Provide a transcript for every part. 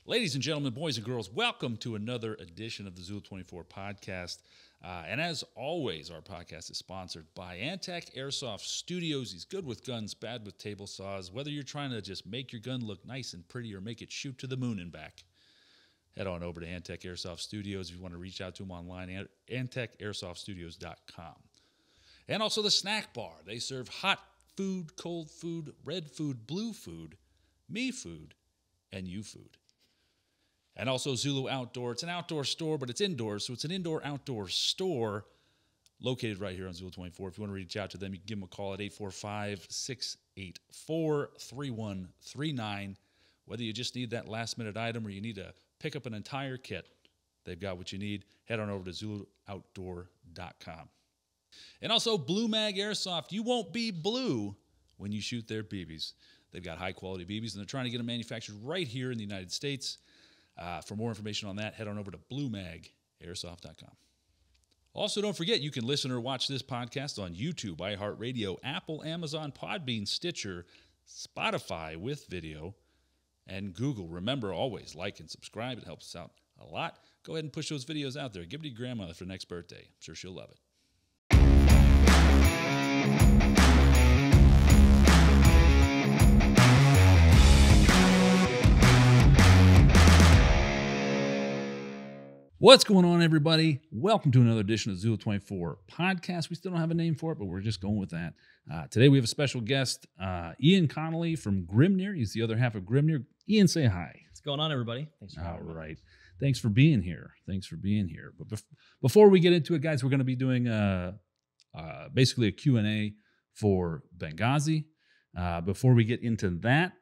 Ladies and gentlemen, boys and girls, welcome to another edition of the Zulu 24 podcast. And as always, our podcast is sponsored by Antec Airsoft Studios. He's good with guns, bad with table saws. Whether you're trying to just make your gun look nice and pretty or make it shoot to the moon and back, head on over to Antec Airsoft Studios. If you want to reach out to them online, AntecAirsoftStudios.com. And also the snack bar. They serve hot food, cold food, red food, blue food, me food, and you food. And also Zulu Outdoor. It's an outdoor store, but it's indoors, so it's an indoor-outdoor store located right here on Zulu 24. If you want to reach out to them, you can give them a call at 845-684-3139. Whether you just need that last-minute item or you need to pick up an entire kit, they've got what you need. Head on over to ZuluOutdoor.com. And also Blue Mag Airsoft. You won't be blue when you shoot their BBs. They've got high-quality BBs, and they're trying to get them manufactured right here in the United States. For more information on that, head on over to BlueMagAirsoft.com. Also, don't forget, you can listen or watch this podcast on YouTube, iHeartRadio, Apple, Amazon, Podbean, Stitcher, Spotify with video, and Google. Remember, always like and subscribe. It helps us out a lot. Go ahead and push those videos out there. Give it to your grandmother for next birthday. I'm sure she'll love it. What's going on, everybody? Welcome to another edition of Zulu 24 podcast. We still don't have a name for it, but we're just going with that. Today we have a special guest, Ian Connolly from Grimnir. He's the other half of Grimnir. Ian, say hi. What's going on, everybody? Thanks for having me. All right. Thanks for being here. But before we get into it, guys, we're going to be doing basically a Q&A for Benghazi. Before we get into that,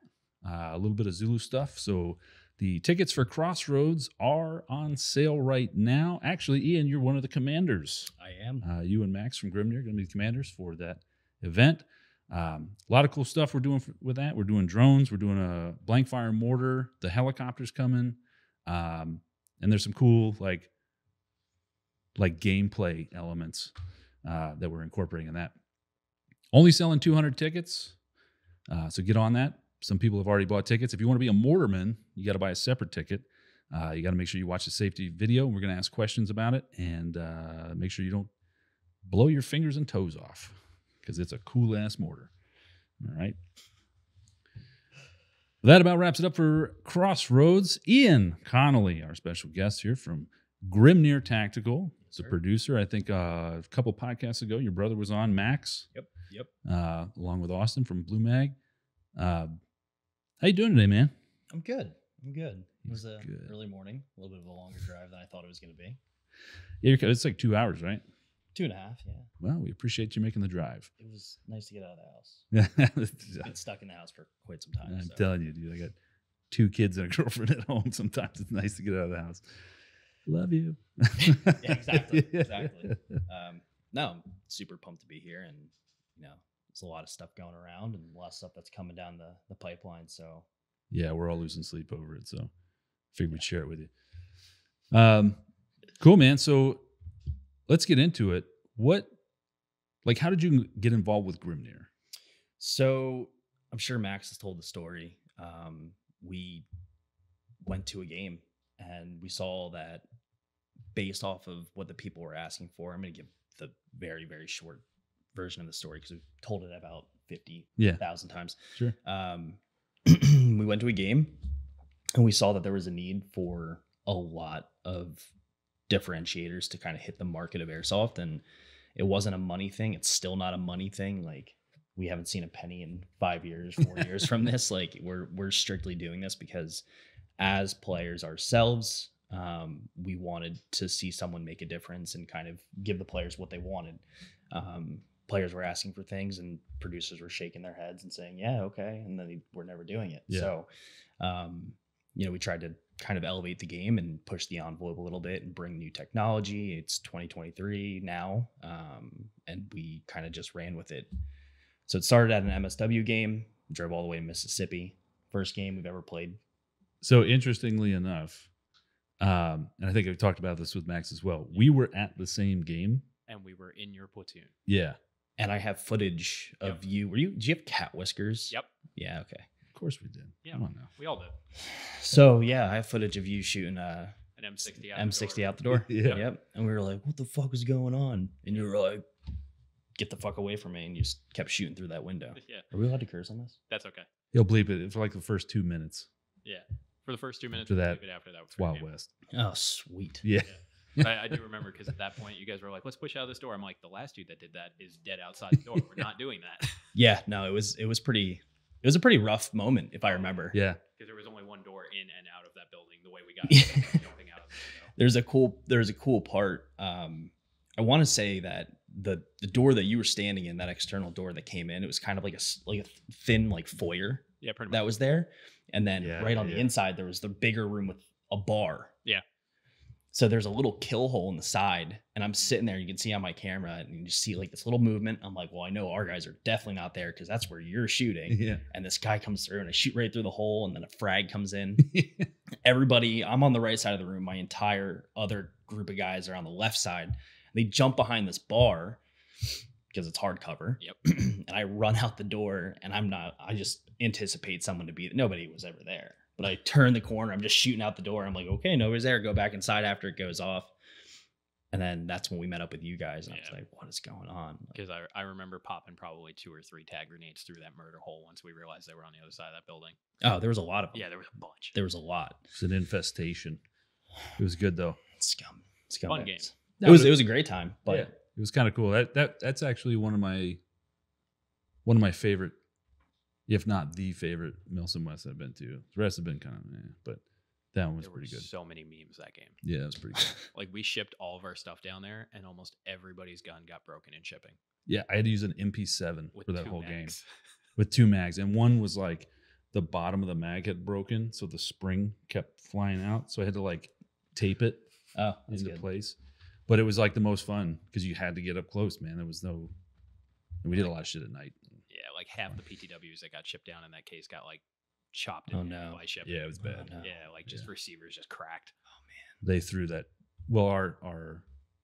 a little bit of Zulu stuff. So the tickets for Crossroads are on sale right now. Actually, Ian, you're one of the commanders. I am. You and Max from Grimnir are going to be the commanders for that event. A lot of cool stuff we're doing with that. We're doing drones. We're doing a blank fire mortar. The helicopter's coming. And there's some cool like gameplay elements that we're incorporating in that. Only selling 200 tickets. So get on that. Some people have already bought tickets. If you want to be a mortarman, you got to buy a separate ticket. You got to make sure you watch the safety video. We're going to ask questions about it and make sure you don't blow your fingers and toes off because it's a cool-ass mortar. All right. That about wraps it up for Crossroads. Ian Connolly, our special guest here from Grimnir Tactical. He's a producer. I think a couple podcasts ago, your brother was on, Max. Yep. Along with Austin from Blue Mag. How you doing today, man? I'm good. It was an early morning, a little bit of a longer drive than I thought it was going to be. Yeah, it's like 2 hours, right? 2.5, yeah. Well, we appreciate you making the drive. It was nice to get out of the house. Been stuck in the house for quite some time. I'm telling you, dude, I got 2 kids and a girlfriend at home. Sometimes it's nice to get out of the house. Love you. Yeah, exactly. No, I'm super pumped to be here, and there's a lot of stuff going around and a lot of stuff that's coming down the pipeline. So yeah, we're all losing sleep over it. So figured we'd share it with you. Cool, man. So let's get into it. How did you get involved with Grimnir? So I'm sure Max has told the story. We went to a game and we saw that based off of what the people were asking for. I'm going to give the very, very short version of the story because we've told it about 50,000 times. Sure. We went to a game and we saw that there was a need for a lot of differentiators to kind of hit the market of airsoft, and it wasn't a money thing. It's still not a money thing. Like, we haven't seen a penny in 5 years, 4 years from this. Like, we're strictly doing this because as players ourselves, we wanted to see someone make a difference and kind of give the players what they wanted. Players were asking for things and producers were shaking their heads and saying, yeah, okay. And then they were never doing it. Yeah. So, we tried to kind of elevate the game and push the envelope a little bit and bring new technology. It's 2023 now. And we kind of just ran with it. So it started at an MSW game, drove all the way to Mississippi. First game we've ever played. So interestingly enough, and I think I've talked about this with Max as well, we were at the same game. And we were in your platoon. Yeah. And I have footage of you. Did you have cat whiskers? Yep. Yeah, okay. Of course we did. Yeah. Come on now. We all did. So yeah, I have footage of you shooting An M60 out M60 out the door. Yeah. Yep. And we were like, what the fuck is going on? And you were like, get the fuck away from me. And you just kept shooting through that window. Yeah. Are we allowed to curse on this? That's okay. You'll bleep it for like the first 2 minutes. Yeah. For the first 2 minutes, After that, leave it after that. It's Wild West. Oh, sweet. Yeah. I do remember because at that point, you guys were like, let's push out this door. I'm like, the last dude that did that is dead outside the door. We're not doing that. Yeah. No, it was a pretty rough moment, if I remember. Yeah. Because there was only one door in and out of that building the way we got jumping out of the window. There's a cool part. I want to say that the door that you were standing in, that external door that came in, it was kind of like a thin like foyer Yeah, pretty much. that was there. And then Yeah, right on the inside, there was the bigger room with a bar. Yeah. So there's a little kill hole in the side, and I'm sitting there. You can see on my camera, and you just see like this little movement. I'm like, well, I know our guys are definitely not there because that's where you're shooting. Yeah. And this guy comes through, and I shoot right through the hole, and then a frag comes in. Everybody, I'm on the right side of the room. My entire other group of guys are on the left side. They jump behind this bar because it's hardcover. Yep. And I run out the door, and I just anticipate someone to be, nobody was ever there. But I turn the corner, I'm just shooting out the door. I'm like, okay, nobody's there. Go back inside after it goes off. And then that's when we met up with you guys. And I was like, what is going on? Because I remember popping probably 2 or 3 tag grenades through that murder hole once we realized they were on the other side of that building. Oh, there was a lot of them. Yeah, there was a bunch. There was a lot. It's an infestation. It was good though. Scum Fun bags. game. It was a great time, but Yeah. It was kind of cool. That's actually one of my favorite, if not the favorite, Milsom West I've been to. The rest have been kind of, but that one was There were pretty good. so many memes that game. Yeah, it was pretty good. Like we shipped all of our stuff down there, and almost everybody's gun got broken in shipping. Yeah, I had to use an MP7 With for that 2 whole mags. game with 2 mags, and one was like the bottom of the mag had broken, so the spring kept flying out. So I had to like tape it oh, that's into good. place. But it was like the most fun because you had to get up close, man. There was no, and we did a lot of shit at night. Yeah, like half the PTWs that got shipped down in that case got like chopped Oh, in no. by shipping. Yeah, it was bad. no. Yeah, like just receivers just cracked. They threw that. Well,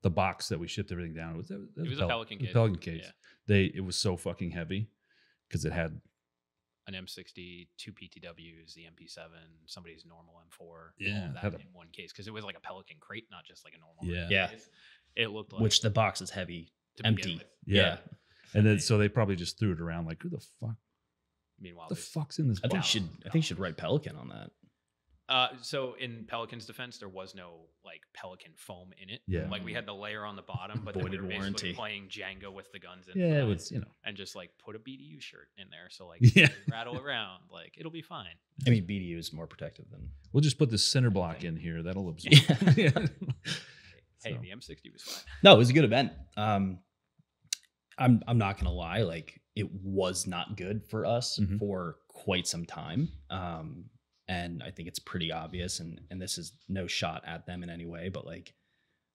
the box that we shipped everything down was It was a Pelican case. Pelican case. Yeah. It was so fucking heavy because it had An M60, 2 PTWs, the MP7, somebody's normal M4. all Yeah, of that had a- in one case because it was like a Pelican crate, not just like a normal. Yeah. Yeah. case. It looked like Which the box is heavy, to begin empty. with. yeah. And then so they probably just threw it around like, who the fuck? Meanwhile, The this- fuck's in this I think box? you should write Pelican on that. So in Pelican's defense, there was no like Pelican foam in it. Yeah. Like we had the layer on the bottom, but then we Voided were basically warranty. playing Django with the guns in. Yeah, it was, you know. and just like put a BDU shirt in there, so like Yeah. rattle around, like it'll be fine. I mean, BDU is more protective than. We'll just put the center block in here. That'll absorb. Yeah. Hey, So. the M60 was fine. No, it was a good event. I'm not gonna lie, like it was not good for us Mhm. for quite some time. And I think it's pretty obvious, and this is no shot at them in any way, but like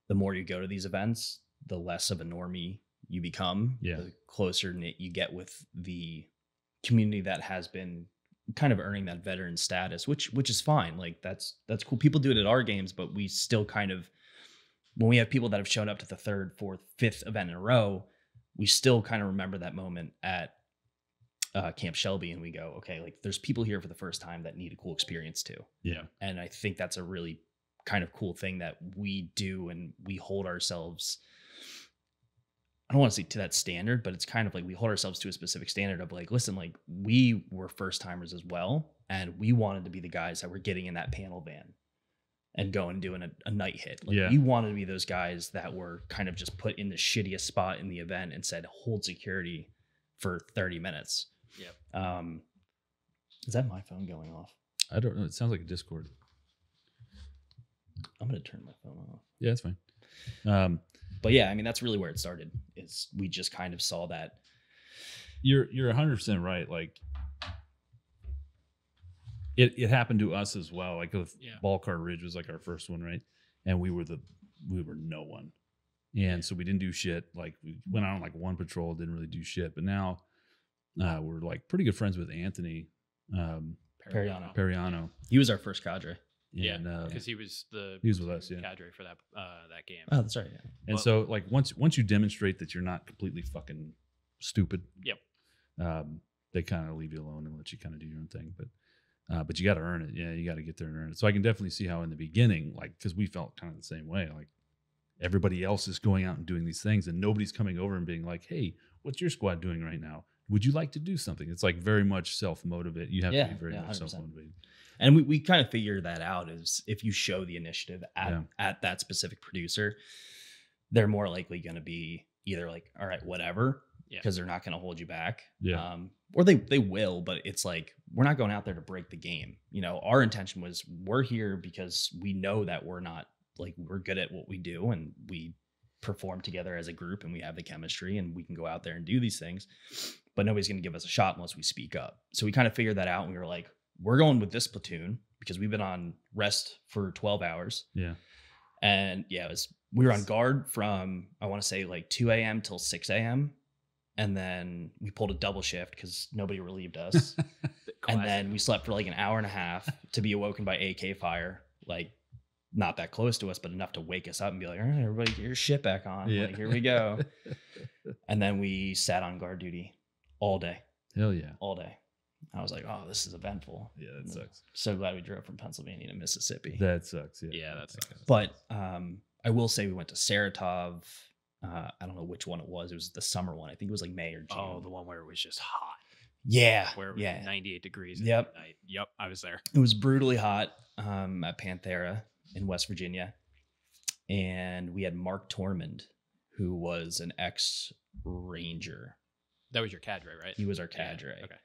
the more you go to these events, the less of a normie you become, Yeah. the closer knit you get with the community that has been kind of earning that veteran status, which is fine. Like that's cool. People do it at our games, but we still kind of, when we have people that have shown up to the 3rd, 4th, 5th event in a row, we still kind of remember that moment at Camp Shelby, and we go, okay, like there's people here for the first time that need a cool experience too. Yeah. And I think that's a really kind of cool thing that we do, and we hold ourselves, I don't want to say to that standard, but it's kind of like we hold ourselves to a specific standard of like, listen, like we were first timers as well, and we wanted to be the guys that were getting in that panel van and going and doing a night hit. Like Yeah. we wanted to be those guys that were kind of just put in the shittiest spot in the event and said, hold security for 30 minutes. Yep. Is that my phone going off? I don't know. It sounds like a Discord. I'm going to turn my phone off. Yeah, it's fine. But yeah, I mean, that's really where it started, is we just kind of saw that. You're 100% right. Like it happened to us as well. Like with Yeah. Ballcar Ridge was like our first one, right? And we were no one. And so we didn't do shit. Like we went on like one patrol, didn't really do shit. But now we're like pretty good friends with Anthony Periano. He was our first cadre. Yeah, And, because he was with us, yeah. cadre for that game. Oh, that's right. Yeah. And Well- so like once you demonstrate that you're not completely fucking stupid. Yep. they kind of leave you alone and let you kind of do your own thing. But you got to earn it. Yeah, you got to get there and earn it. So I can definitely see how in the beginning, like, because we felt kind of the same way. Like everybody else is going out and doing these things, and nobody's coming over and being like, "Hey, what's your squad doing right now? Would you like to do something?" It's like very much self-motivate. You have to be very much 100%. self-motivated. And we kind of figured that out is if you show the initiative at that specific producer, they're more likely going to be either like, all right, whatever, because they're not going to hold you back. Yeah. Or they will, but it's like, we're not going out there to break the game. You know, our intention was we're here because we know that we're good at what we do and we perform together as a group and we have the chemistry and we can go out there and do these things, but nobody's going to give us a shot unless we speak up. So we kind of figured that out and we were like, we're going with this platoon because we've been on rest for 12 hours. Yeah. And we were on guard from, I want to say like 2 a.m. till 6 a.m. And then we pulled a double shift because nobody relieved us. And then we slept for like an hour and a half to be awoken by AK fire, like not that close to us, but enough to wake us up and be like, all right, everybody get your shit back on. Yeah. Like, here we go. And then we sat on guard duty all day. Hell yeah. All day. I was like, oh, this is eventful. Yeah, that sucks. So glad we drove from Pennsylvania to Mississippi. That sucks. Yeah. Yeah, that sucks. But I will say we went to Saratov. I don't know which one it was. It was the summer one. I think it was like May or June. Oh, the one where it was just hot. Yeah. Where it was 98 degrees. Yep. At night. Yep. I was there. It was brutally hot at Panthera in West Virginia. And we had Mark Tormund, who was an ex-Ranger. That was your cadre, right? He was our cadre. Yeah. Okay.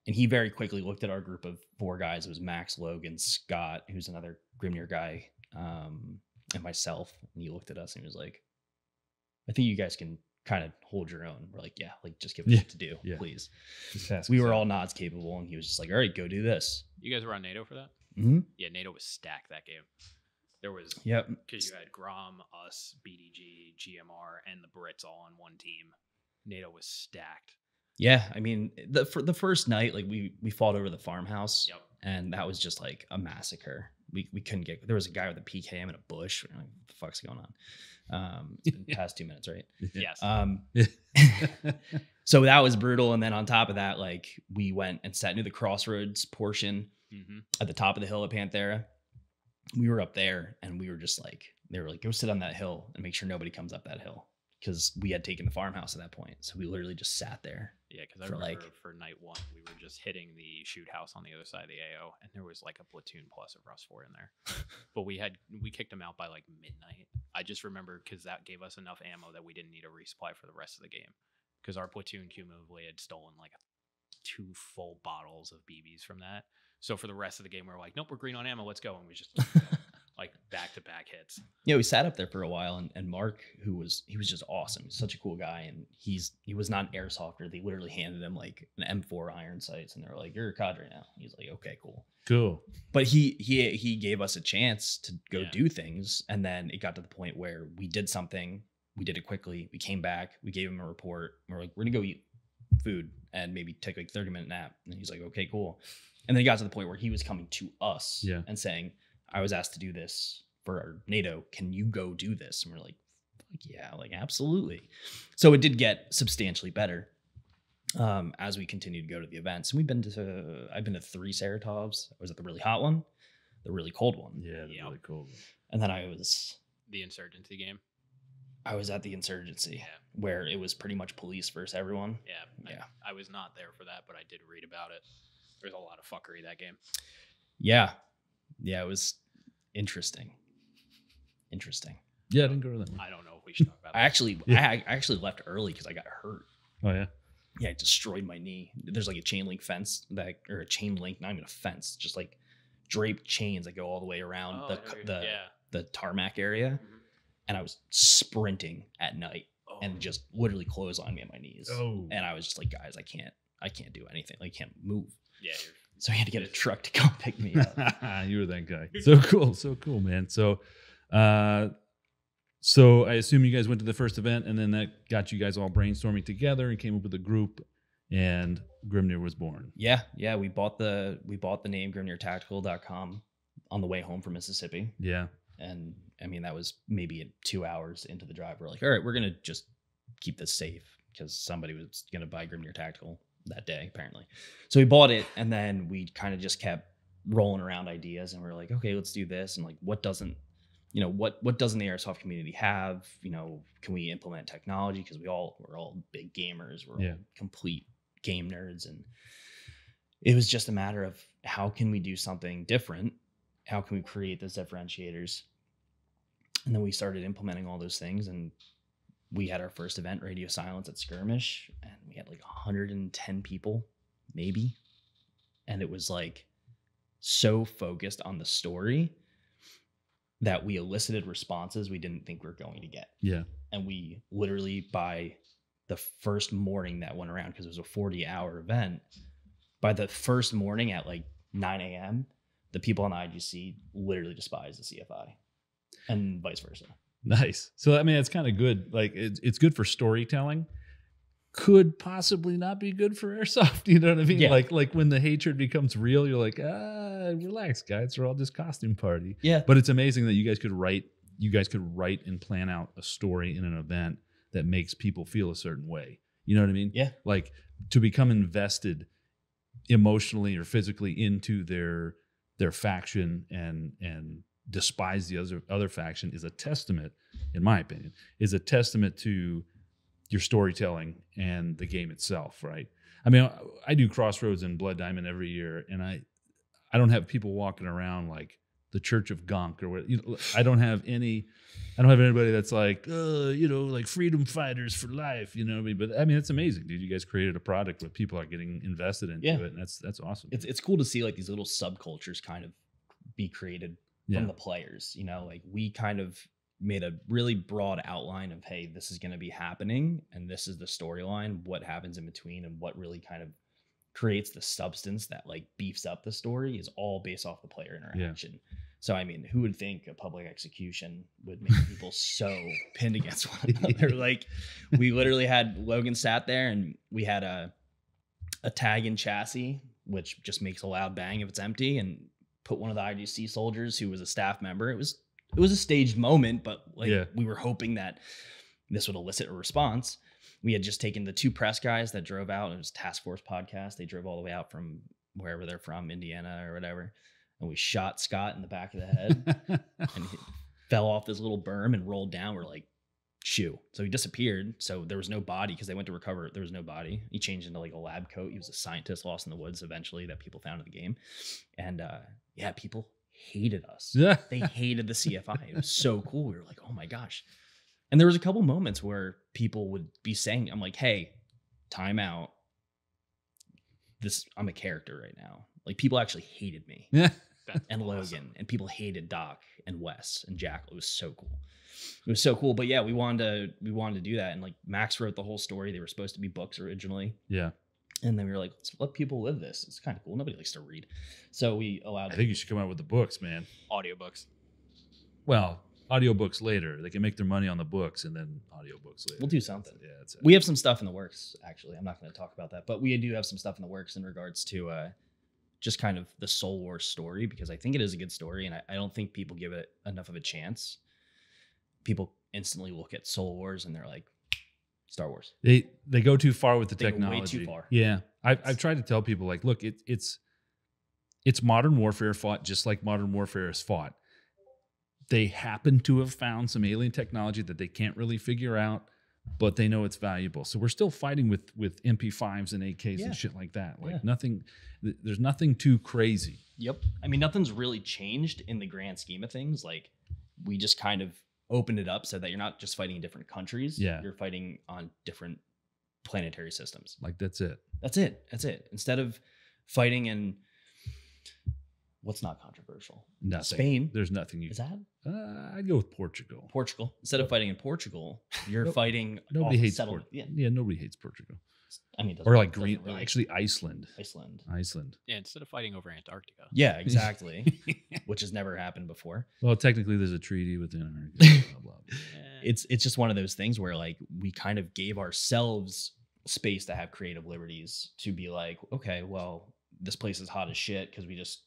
And he very quickly looked at our group of 4 guys. It was Max, Logan, Scott, who's another Grimnir guy, and myself. And he looked at us and he was like, I think you guys can kind of hold your own. We're like, yeah, like just give us shit to do, please. We were all nods capable. And he was just like, all right, go do this. You guys were on NATO for that? Mm-hmm. Yeah, NATO was stacked that game. There was, because you had Grom, us, BDG, GMR, and the Brits all on one team. NATO was stacked. Yeah, I mean, for the first night, like we fought over the farmhouse, Yep. and that was just like a massacre. We couldn't get. There was a guy with a PKM in a bush. We're like, what the fuck's going on? It's been past 2 minutes, right? Yes. So that was brutal. And then on top of that, like we went and sat near the crossroads portion at the top of the hill at Panthera. We were up there, and we were just like, they were like, go sit on that hill and make sure nobody comes up that hill. Because we had taken the farmhouse at that point. So we literally just sat there. Yeah, because I remember for night 1, we were just hitting the shoot house on the other side of the AO, and there was like a platoon plus of Rust 4 in there. But we kicked them out by like midnight. I just remember because that gave us enough ammo that we didn't need a resupply for the rest of the game. Because our platoon cumulatively had stolen like 2 full bottles of BBs from that. So for the rest of the game, we were like, nope, we're green on ammo. Let's go. And we just like back-to-back hits. Yeah, we sat up there for a while, and Mark, he was just awesome. He's such a cool guy, and he was not an airsofter. They literally handed him like an M4 iron sights, and they were like, "You're a cadre now." He's like, "Okay, cool." But he gave us a chance to go do things, and then it got to the point where we did something. We did it quickly. We came back. We gave him a report. And we're like, "We're gonna go eat food and maybe take like 30-minute nap." And he's like, "Okay, cool." And then it got to the point where he was coming to us and saying, I was asked to do this for our NATO. Can you go do this? And we're like, yeah, like absolutely. So it did get substantially better as we continued to go to the events. And I've been to 3 Saratovs. I was at the really hot one, the really cold one. Yeah, the really cold one. And then I was the Insurgency game. I was at the Insurgency where it was pretty much police versus everyone. Yeah. I was not there for that, but I did read about it. There's a lot of fuckery that game. Yeah, it was interesting. Yeah, I didn't go to that one. I don't know if we should talk about that. I actually left early because I got hurt. Oh yeah. Yeah, it destroyed my knee. There's like a chain link fence or a chain link, not even a fence, just like draped chains that go all the way around the tarmac area. Mm-hmm. And I was sprinting at night and just literally clotheslined me at my knees. Oh. And I was just like, guys, I can't do anything. I can't move. Yeah. So I had to get a truck to come pick me up. You were that guy. So cool, man. So I assume you guys went to the first event, and then that got you guys all brainstorming together and came up with a group, and Grimnir was born. Yeah. We bought the name GrimnirTactical.com on the way home from Mississippi. Yeah. And I mean, that was maybe 2 hours into the drive. We're like, all right, we're gonna just keep this safe because somebody was gonna buy Grimnir Tactical. that day, apparently. So we bought it, and then we kind of just kept rolling around ideas, and we were like, okay, let's do this. And like, what doesn't the airsoft community have? Can we implement technology? Because we're all big gamers. We're all complete game nerds. And it was just a matter of, how can we do something different? How can we create those differentiators? And then we started implementing all those things, and we had our first event, Radio Silence, at Skirmish, and we had like 110 people, maybe. And it was like so focused on the story that we elicited responses we didn't think we were going to get. Yeah. And we literally, by the first morning that went around, because it was a 40-hour event, by the first morning at like 9 a.m., the people on the IGC literally despised the CFI, and vice versa. Nice. So, I mean, it's kind of good. Like, it's good for storytelling. Could possibly not be good for airsoft. You know what I mean? Yeah. Like when the hatred becomes real, you're like, relax, guys. We're all just costume party. Yeah. But it's amazing that you guys could write and plan out a story in an event that makes people feel a certain way. You know what I mean? Yeah. Like, to become invested emotionally or physically into their faction and despise the other faction is a testament, in my opinion, to your storytelling and the game itself, right? I mean, I do Crossroads and Blood Diamond every year, and I don't have people walking around like the Church of Gonk or what. I don't have anybody that's like, like freedom fighters for life, you know what I mean? But I mean, it's amazing, dude. You guys created a product where people are getting invested into it, and that's awesome. It's cool to see like these little subcultures kind of be created from the players. Like, we kind of made a really broad outline of, hey, this is going to be happening, and this is the storyline, what happens in between, and what really kind of creates the substance that like beefs up the story is all based off the player interaction. Yeah. So, I mean, who would think a public execution would make people so pinned against one another? Like, we literally had Logan sat there, and we had a tag in chassis, which just makes a loud bang if it's empty, and put one of the IGC soldiers who was a staff member. It was a staged moment, but we were hoping that this would elicit a response. We had just taken the two press guys that drove out. It was Task Force Podcast. They drove all the way out from wherever they're from, Indiana or whatever. And we shot Scott in the back of the head and he fell off this little berm and rolled down. We're like, shoo. So he disappeared. So there was no body because they went to recover it. There was no body. He changed into like a lab coat. He was a scientist lost in the woods eventually that people found in the game. And people hated us. Yeah. They hated the CFI. It was so cool. We were like, oh my gosh. And there was a couple moments where people would be saying, I'm like, hey, time out. I'm a character right now. Like, people actually hated me. Yeah. And Logan. Awesome. And people hated Doc and Wes and Jack. It was so cool. It was so cool. But yeah, we wanted to do that. And like, Max wrote the whole story. They were supposed to be books originally. Yeah. And then we were like, let's let people live this. It's kind of cool. Nobody likes to read. So we allowed. I think you should come out with the books, man. Audiobooks. Well, audiobooks later. They can make their money on the books and then audiobooks later. We'll do something. That's it. We have some stuff in the works, actually. I'm not going to talk about that. But we do have some stuff in the works in regards to just kind of the Soul Wars story, because I think it is a good story. And I don't think people give it enough of a chance. People instantly look at Soul Wars and they're like, Star Wars. They go too far with the technology. Go way too far. Yeah. I've tried to tell people, like, look, it's modern warfare fought just like modern warfare is fought. They happen to have found some alien technology that they can't really figure out, but they know it's valuable. So we're still fighting with MP5s and AKs and shit like that. Like there's nothing too crazy. Yep. I mean, nothing's really changed in the grand scheme of things. Like, we just kind of opened it up so that you're not just fighting in different countries. Yeah. You're fighting on different planetary systems. Like, that's it. That's it. Instead of fighting in what's not controversial? Nothing. Spain. There's nothing you. Is that? I'd go with Portugal. Instead of fighting in Portugal, you're fighting. Nobody hates Portugal. Yeah, nobody hates Portugal. I mean, or like Green. Really, actually, Iceland. Yeah, instead of fighting over Antarctica. Yeah, exactly. Which has never happened before. Well, technically, there's a treaty with Antarctica. Blah, blah, blah. It's just one of those things where, like, we kind of gave ourselves space to have creative liberties to be like, okay, well, this place is hot as shit because we just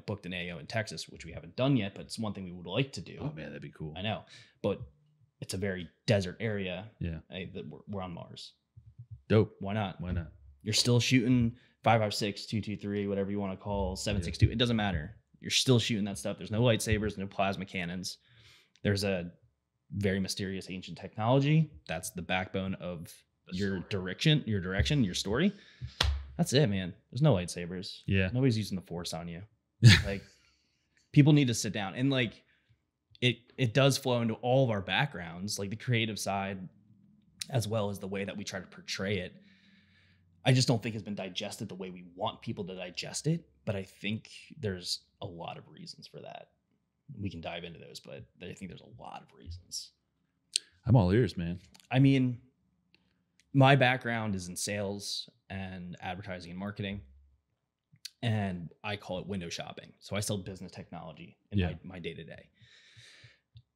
booked an AO in Texas, which we haven't done yet, but it's one thing we would like to do. Oh man, that'd be cool. I know, but it's a very desert area. Yeah, That we're on Mars. Dope. Why not? You're still shooting 5.56, 2.23, whatever you want to call 7.62. It doesn't matter. You're still shooting that stuff. There's no lightsabers, no plasma cannons. There's a very mysterious ancient technology. That's the backbone of your direction, your story. That's it, man. There's no lightsabers. Yeah. Nobody's using the Force on you. Like, people need to sit down, and like it does flow into all of our backgrounds, like the creative side, as well as the way that we try to portray it. I just don't think it's been digested the way we want people to digest it. But I think there's a lot of reasons for that. We can dive into those, but I think there's a lot of reasons. I'm all ears, man. I mean, my background is in sales and advertising and marketing, and I call it window shopping. So I sell business technology in my day-to-day.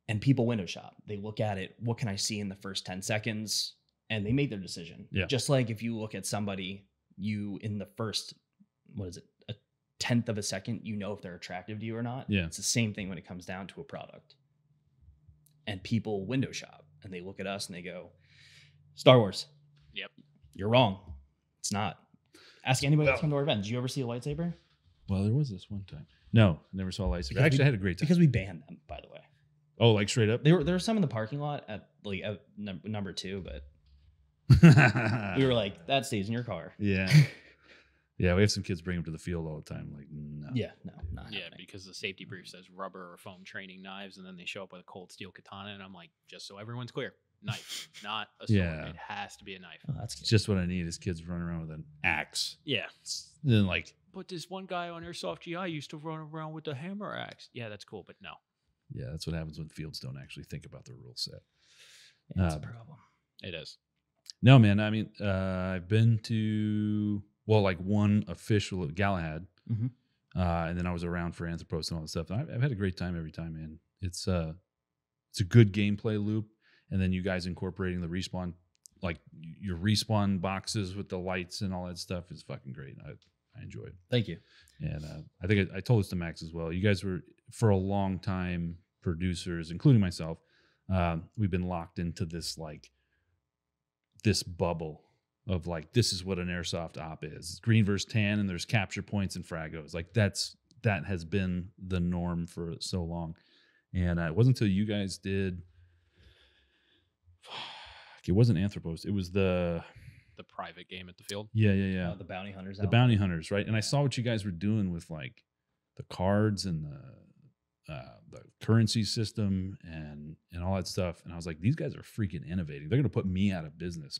And people window shop. They look at it, what can I see in the first 10 seconds? And they make their decision. Yeah. Just like if you look at somebody, you in the first, a 10th of a second, you know if they're attractive to you or not. Yeah. It's the same thing when it comes down to a product. And people window shop and they look at us and they go, Star Wars. Yep. You're wrong. It's not. Ask anybody that's come to our event. Did you ever see a lightsaber? Well, there was this one time. No, never saw a lightsaber. Actually, I had a great time. Because we banned them, by the way. Oh, like straight up? There were some in the parking lot at like number 2, but we were like, that stays in your car. Yeah. Yeah, we have some kids bring them to the field all the time. Like, no. Yeah, no, not Yeah, happening. because the safety brief says rubber or foam training knives, and then they show up with a cold steel katana, and I'm like, just so everyone's clear, knife, not a sword. Yeah. It has to be a knife. Oh, that's It's good. just what I need is kids running around with an axe. Yeah. And then, like, But this one guy on Airsoft GI used to run around with a hammer axe. Yeah, that's cool, but no, yeah, that's what happens when fields don't actually think about their rule set. Yeah, that's a problem. it is. No, man. I mean, I've been to, well, like one official at Galahad. Mhm. And then I was around for Anthropos and all that stuff. And I've had a great time every time, man. It's a good gameplay loop. And then you guys incorporating the respawn, like your respawn boxes with the lights and all that stuff is fucking great. I enjoy it. Thank you. And I think I told this to Max as well. You guys were, for a long time, producers, including myself, we've been locked into this, like, this bubble of, like, this is what an airsoft op is. It's green versus tan, and there's capture points and fragos. Like, that has been the norm for so long. And it wasn't until you guys did, it wasn't Anthropos. It was the private game at the field. Yeah. The bounty hunters. The bounty hunters, right? And I saw what you guys were doing with, like, the cards and the currency system and all that stuff. And I was like, these guys are freaking innovating. They're going to put me out of business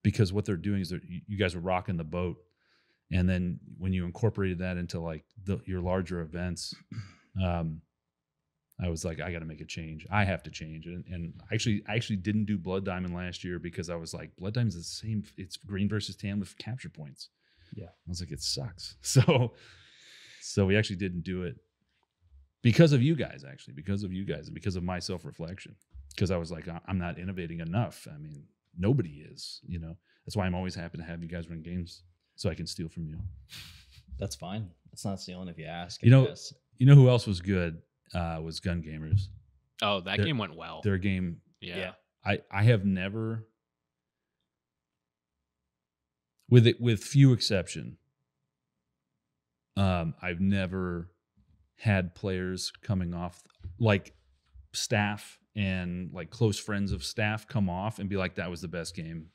because what they're doing is you guys are rocking the boat. And then when you incorporated that into, like, your larger events, I was like, I got to make a change. I have to change. And I actually didn't do Blood Diamond last year because I was like, Blood Diamond is the same. It's green versus tan with capture points. Yeah. I was like, it sucks. So we actually didn't do it because of you guys, and because of my self-reflection, because I was like, I'm not innovating enough. I mean, nobody is, you know. That's why I'm always happy to have you guys run games so I can steal from you. That's fine. That's not stealing if you ask. You know, I guess. You know who else was good? Was Gun Gamers. Oh, that game went well. Their game. Yeah. I have never, with few exception, I've never had players coming off, like staff and like close friends of staff, come off and be like, that was the best game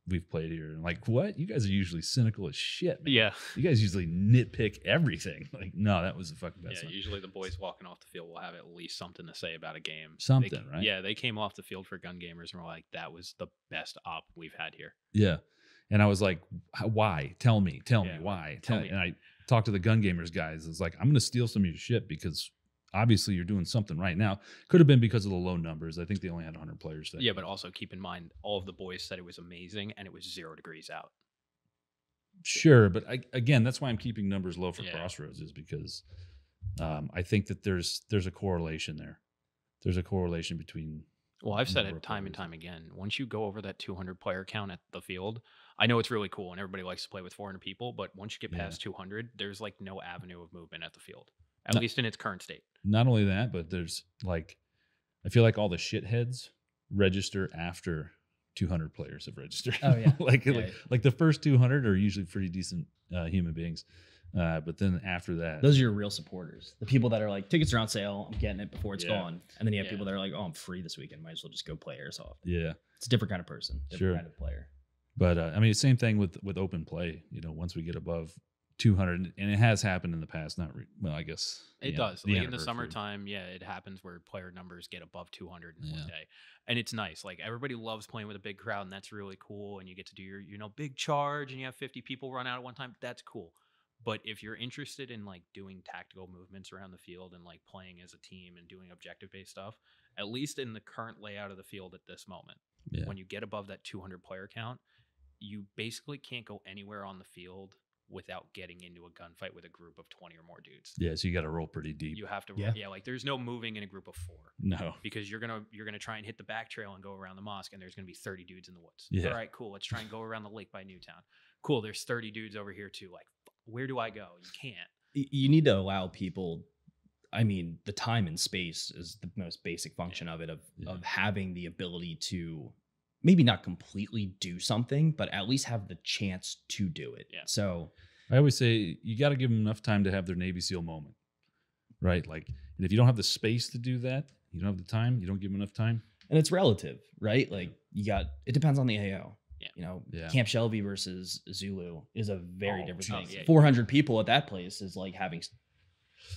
we've played here. And like, what? You guys are usually cynical as shit, man. Yeah. You guys usually nitpick everything. Like, no, that was the fucking best one. Usually the boys walking off the field will have at least something to say about a game. Something, right? Yeah, they came off the field for Gun Gamers and were like, that was the best op we've had here. Yeah. And I was like, why? Tell me why. Tell me. And I talked to the Gun Gamers guys. It's like, I'm going to steal some of your shit because obviously you're doing something right now. Could have been because of the low numbers. I think they only had 100 players. Yeah, but also keep in mind, all of the boys said it was amazing and it was 0 degrees out. Sure. But again, that's why I'm keeping numbers low for Yeah. Crossroads, is because I think that there's a correlation there. There's a correlation between. Well, I've said number it of time and players. time again. Once you go over that 200 player count at the field, I know it's really cool and everybody likes to play with 400 people, but once you get past 200, there's like no avenue of movement at the field, at No. least in its current state. Not only that, but there's like, I feel like all the shitheads register after 200 players have registered. Oh, yeah. like the first 200 are usually pretty decent human beings. But then after that, those are your real supporters. The people that are like, tickets are on sale, I'm getting it before it's Yeah. gone. And then you have people that are like, oh, I'm free this weekend, might as well just go play Airsoft. yeah. It's a different kind of person, different Sure. kind of player. But I mean, same thing with open play. You know, once we get above 200, and it has happened in the past. Well, I guess It you know, does. Like in the anniversary. summertime, yeah, it happens where player numbers get above 200 in one Yeah. day. And it's nice. Like everybody loves playing with a big crowd, and that's really cool. And you get to do your, big charge, and you have 50 people run out at one time. That's cool. But if you're interested in like doing tactical movements around the field and like playing as a team and doing objective based stuff, at least in the current layout of the field at this moment, Yeah. when you get above that 200 player count, you basically can't go anywhere on the field without getting into a gunfight with a group of 20 or more dudes. Yeah, so you got to roll pretty deep. You have to, Yeah. like there's no moving in a group of 4 No. because you're gonna try and hit the back trail and go around the mosque, and there's gonna be 30 dudes in the woods. Yeah. All right, cool. Let's try and go around the lake by Newtown. Cool. There's 30 dudes over here too. Like, where do I go? You can't. You need to allow people. I mean, the time and space is the most basic function of it, of having the ability to maybe not completely do something, but at least have the chance to do it. Yeah. So I always say you got to give them enough time to have their Navy SEAL moment, right? Like, and if you don't have the space to do that, you don't have the time, you don't give them enough time. and it's relative, right? Like it depends on the AO. Yeah. You know, Yeah. Camp Shelby versus Zulu is a very different geez, thing. yeah. 400 people at that place is like having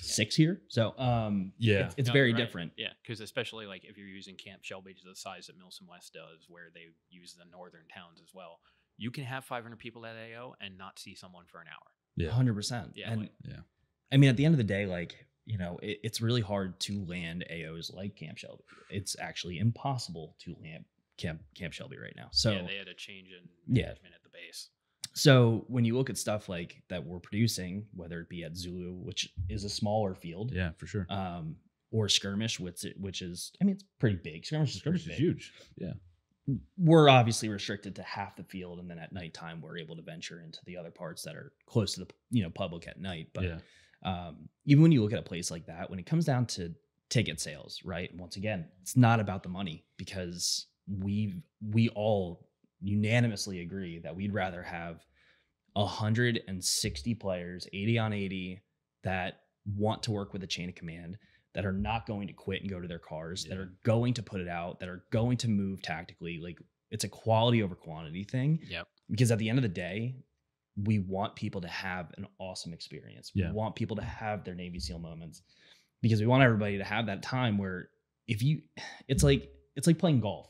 6 here. So Yeah. it's No, very you're right. different. Yeah, because especially like if you're using Camp Shelby to the size that Milsom West does, where they use the northern towns as well, you can have 500 people at AO and not see someone for an hour. Yeah. 100%. Yeah, And like- Yeah. I mean, at the end of the day, like, you know, it's really hard to land AOs like Camp Shelby. It's actually impossible to land Camp Shelby right now. So yeah, they had a change in Yeah. management at the base. So when you look at stuff like that we're producing, whether it be at Zulu, which is a smaller field, Yeah, for sure. or Skirmish, which is, I mean, it's pretty big. Skirmish is Skirmish pretty is big. huge. Yeah. We're obviously restricted to half the field, and then at nighttime we're able to venture into the other parts that are close to the public at night. But Yeah. even when you look at a place like that, when it comes down to ticket sales, right? And once again, it's not about the money, because we all unanimously agree that we'd rather have 160 players, 80 on 80, that want to work with a chain of command, that are not going to quit and go to their cars, that Yeah. are going to put it out, that are going to move tactically. Like, it's a quality over quantity thing. Yep. Because at the end of the day, we want people to have an awesome experience. Yeah. We want people to have their Navy SEAL moments, because we want everybody to have that time where it's like playing golf.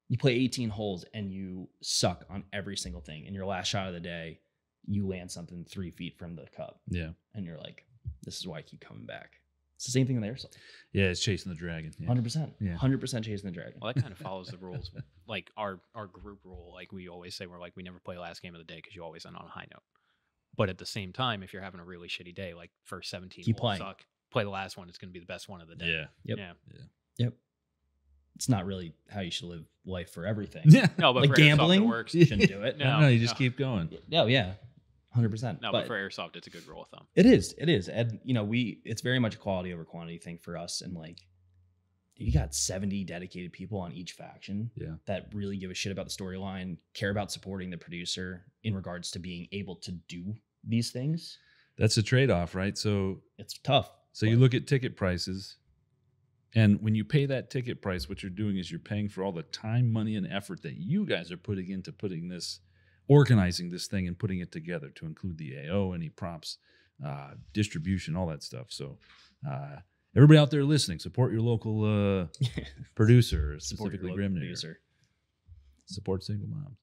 You play 18 holes and you suck on every single thing. And your last shot of the day, you land something 3 feet from the cup. Yeah. And you're like, this is why I keep coming back. It's the same thing with Airsoft. Yeah. It's chasing the dragon. Yeah. 100%. Yeah. 100% chasing the dragon. Well, that kind of follows the rules. Like our group rule, like we always say, we're like, we never play last game of the day because you always end on a high note. But at the same time, if you're having a really shitty day, like first 17 Keep holes playing. suck, play the last one. It's going to be the best one of the day. Yeah. Yep. Yeah. Yep. It's not really how you should live life for everything. Yeah. No, but Like for gambling, Airsoft, it works. you shouldn't do it. No, you just keep going. No, yeah. 100%. No, but for Airsoft, it's a good rule of thumb. It is. And it's very much a quality over quantity thing for us. And like, you got 70 dedicated people on each faction Yeah. that really give a shit about the storyline, care about supporting the producer in regards to being able to do these things. That's a trade-off, right? So It's tough. you look at ticket prices, and when you pay that ticket price, what you're doing is you're paying for all the time, money, and effort that you guys are putting into organizing this thing and putting it together, to include the AO, any props, distribution, all that stuff. So everybody out there listening, support your local producer, Support your specifically local Grimnir. producer. Support single moms.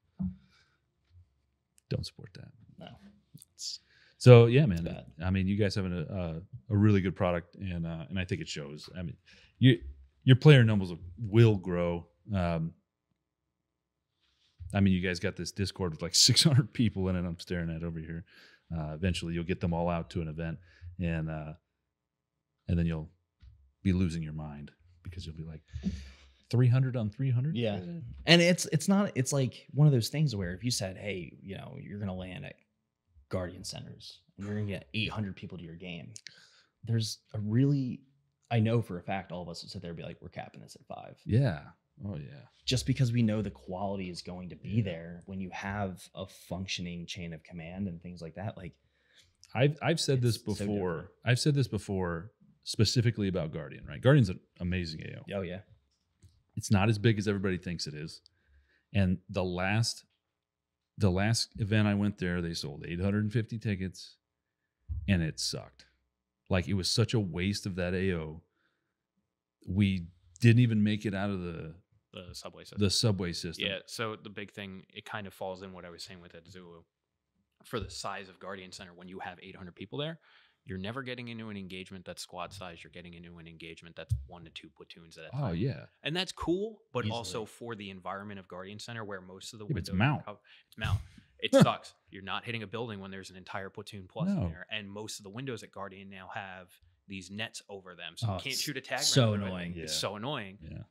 Don't support that. No. So yeah, man. bad. I mean, you guys have a really good product, and I think it shows. I mean, your player numbers will grow. I mean, you guys got this Discord with like 600 people in it. I'm staring at over here. Eventually, you'll get them all out to an event, and then you'll be losing your mind, because you'll be like 300 on 300. Yeah. And it's like one of those things where if you said, hey, you're going to land at Guardian Centers and you're going to get 800 people to your game, I know for a fact all of us would sit there and be like, we're capping this at 5. Yeah. Oh yeah. just because we know the quality is going to be there when you have a functioning chain of command and things like that. Like I've said this It's so before. different. I've said this before specifically about Guardian, right? Guardian's an amazing AO. oh yeah, It's not as big as everybody thinks it is. And the last event I went there, they sold 850 tickets and it sucked. Like it was such a waste of that AO. We didn't even make it out of the subway system. subway system. Yeah, so the big thing, it kind of falls in what I was saying with that Zulu. For the size of Guardian Center, when you have 800 people there, you're never getting into an engagement that's squad size. You're getting into an engagement that's 1 to 2 platoons at a time. Oh yeah. And that's cool, but Easily. also for the environment of Guardian Center where most of the Yeah, but it's windows are mount. it's mount. It sucks. You're not hitting a building when there's an entire platoon plus No. in there. And most of the windows at Guardian now have these nets over them. So Oh, you can't it's shoot a tag. so round through it. annoying. It's Yeah. so annoying. Yeah.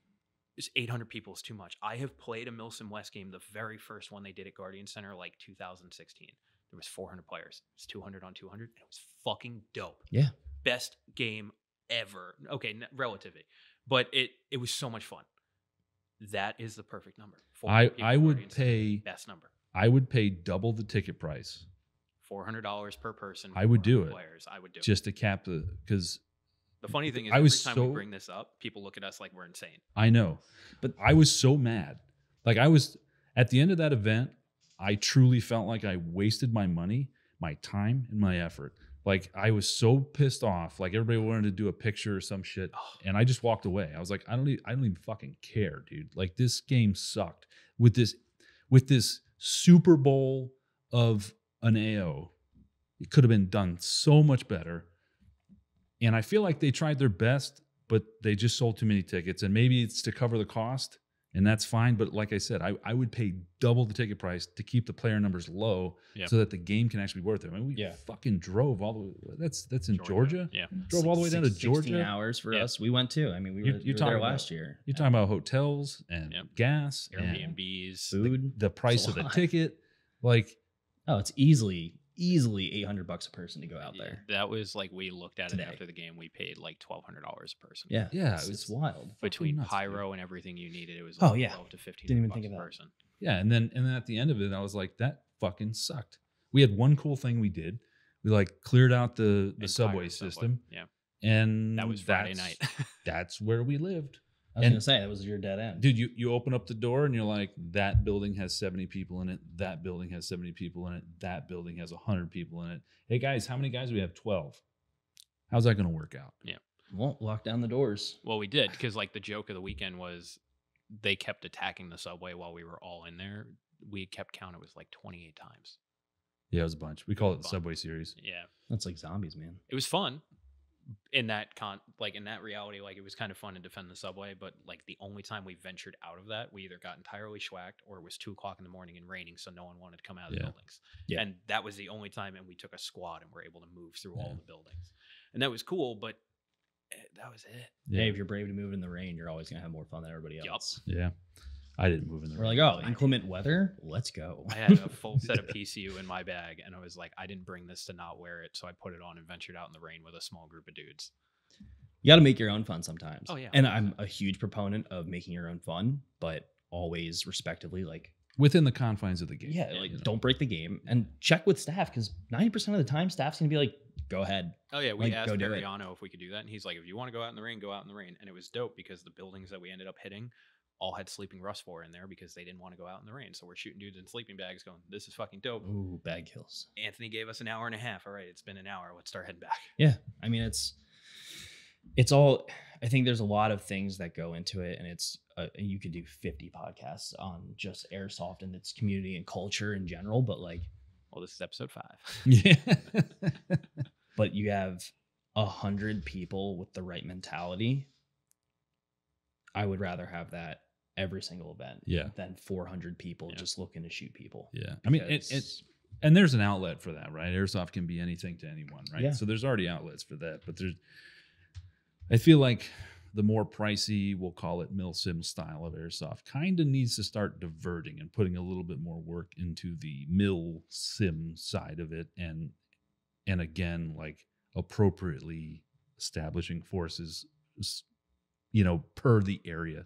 It's 800 people is too much. I have played a Milsim West game, the very first one they did at Guardian Center, like 2016. There was 400 players. It was 200 on 200. And it was fucking dope. Yeah. Best game ever. Okay, relatively, but it was so much fun. That is the perfect number. 400 people I at would Guardian Center, pay best number. I would pay double the ticket price $400 per person. I would do 400 it. Players. I would do it. just to cap because The funny thing is, I every was time so- we bring this up, people look at us like we're insane. I know. But- I was so mad. Like I was at the end of that event, I truly felt like I wasted my money, my time, and my effort. Like I was so pissed off. Like everybody wanted to do a picture or some shit, and I just walked away. I was like, I don't even fucking care, dude. Like this game sucked. With this Super Bowl of an AO, it could have been done so much better. And I feel like they tried their best, but they just sold too many tickets. And maybe it's to cover the cost, and that's fine. But like I said, I would pay double the ticket price to keep the player numbers low Yep. so that the game can actually be worth it. I mean, we Yeah. fucking drove all the way. That's in Georgia. Yeah. Drove all the way down to 16 Georgia. hours for Yeah. us. We went too. I mean, we You- were, you're we were talking there about- last year. You're talking about hotels and Yep. gas, and Airbnbs. Food. the price It's a of the lot. ticket. Like, Oh, it's easily $800 a person to go out Yeah, there. that was like we looked at Today. it after the game. We paid like $1,200 a person. Yeah. Yeah, It's, it's- wild. Between nuts, pyro and everything you needed, it was Oh, like yeah. 12 to 15 Didn't even bucks think of a that. person. yeah, and then at the end of it, I was like, that fucking sucked. We had one cool thing we did. We like cleared out the Entire subway system, Yeah, and that was Friday that's- night. That's where we lived. I was And- gonna say that was your dead end. Dude, you open up the door and you're like, that building has 70 people in it. That building has 70 people in it. That building has 100 people in it. Hey guys, how many guys do we have? 12. How's that going to work out? Won't lock down the doors. Well, we did because like the joke of the weekend was they kept attacking the subway while we were all in there. We kept count. It was like 28 times. Yeah, it was a bunch. We call it the Fun. Subway Series. Yeah, That's like zombies, man. it was fun. In that in that reality, like it was kind of fun to defend the subway, but like the only time we ventured out of that, we either got entirely schwacked or it was 2:00 in the morning and raining, so no one wanted to come out of the Yeah. buildings. Yeah. And that was the only time, and we took a squad and were able to move through all Yeah. the buildings, and that was cool. But that was it. Yeah. Hey, if you're brave to move in the rain, you're always gonna have more fun than everybody Yup. else. Yeah. I didn't move in the We're rain. like, oh, inclement weather, let's go. I had a full set of PCU in my bag, and I was like, I didn't bring this to not wear it, so I put it on and ventured out in the rain with a small group of dudes. You got to make your own fun sometimes. Oh, yeah. And I'm a huge proponent of making your own fun, but always respectively, like, Within the confines of the game. yeah, like you know. don't break the game and check with staff because 90% of the time, staff's gonna be like, go ahead. Oh yeah, we Like, asked go do it. Mariano if we could do that, and he's like, if you want to go out in the rain, go out in the rain. And it was dope because the buildings that we ended up hitting all had sleeping Rust 4 in there because they didn't want to go out in the rain. So we're shooting dudes in sleeping bags going, this is fucking dope. Ooh, bag kills. Anthony gave us an hour and a half. All right, it's been an hour. Let's start heading back. Yeah. I mean, it's all, I think there's a lot of things that go into it, and it's, you could do 50 podcasts on just airsoft and its community and culture in general, but like, Well, this is episode 5. Yeah. but you have 100 people with the right mentality. I would rather have that every single event Yeah. than 400 people Yeah. just looking to shoot people. Yeah. I mean, Because- and there's an outlet for that, right? Airsoft can be anything to anyone, right? Yeah. So there's already outlets for that, but I feel like the more pricey, we'll call it milsim style of airsoft, kind of needs to start diverting and putting a little bit more work into the mil sim side of it, and again, like appropriately establishing forces, per the area,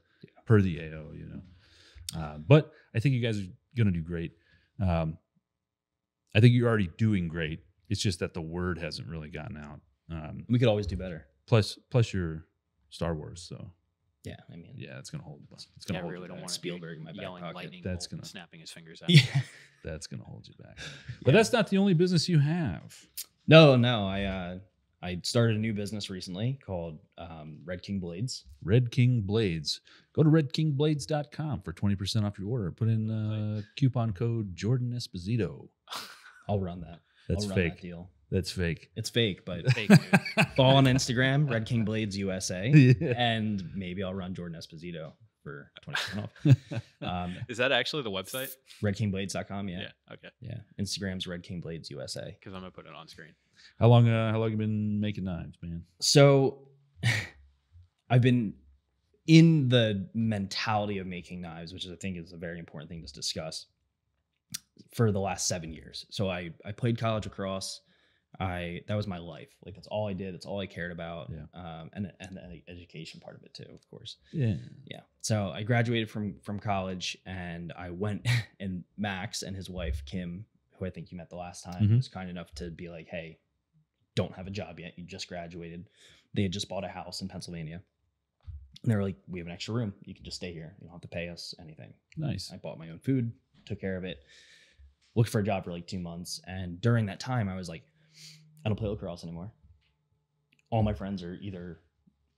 per the AO, But I think you guys are going to do great. I think you're already doing great. It's just that the word hasn't really gotten out. We could always do better. Plus your Star Wars, so Yeah, I mean, yeah, it's gonna hold. It's gonna I hold really you don't back. want Spielberg in my back yelling pocket. lightning That's bolt and gonna- snapping his fingers out. Yeah. That's gonna hold you back. But that's not the only business you have. No. I started a new business recently called Red King Blades. Red King Blades. Go to redkingblades.com for 20% off your order. Put in coupon code Jordan Esposito. I'll run that. That's I'll run fake. That deal. That's fake. It's fake, but Fake news. follow on Instagram, Red King Blades USA, Yeah. and maybe I'll run Jordan Esposito for 20% off. Is that actually the website? RedKingBlades.com. Yeah. Okay. Yeah. Instagram's Red King Blades USA. Because I'm gonna put it on screen. How long you been making knives, man? So I've been in the mentality of making knives, which I think is a very important thing to discuss, for the last 7 years. So I played college lacrosse. That was my life. Like, that's all I did. That's all I cared about. Yeah. And the education part of it too, of course. Yeah. Yeah. So I graduated from college, and I went, and Max and his wife, Kim, who I think you met the last time, Mhm. was kind enough to be like, hey, don't have a job yet. You just graduated. They had just bought a house in Pennsylvania. And they were like, we have an extra room. You can just stay here. You don't have to pay us anything. Nice. I bought my own food, took care of it, looked for a job for like 2 months. And during that time, I was like, I don't play lacrosse anymore. All my friends are either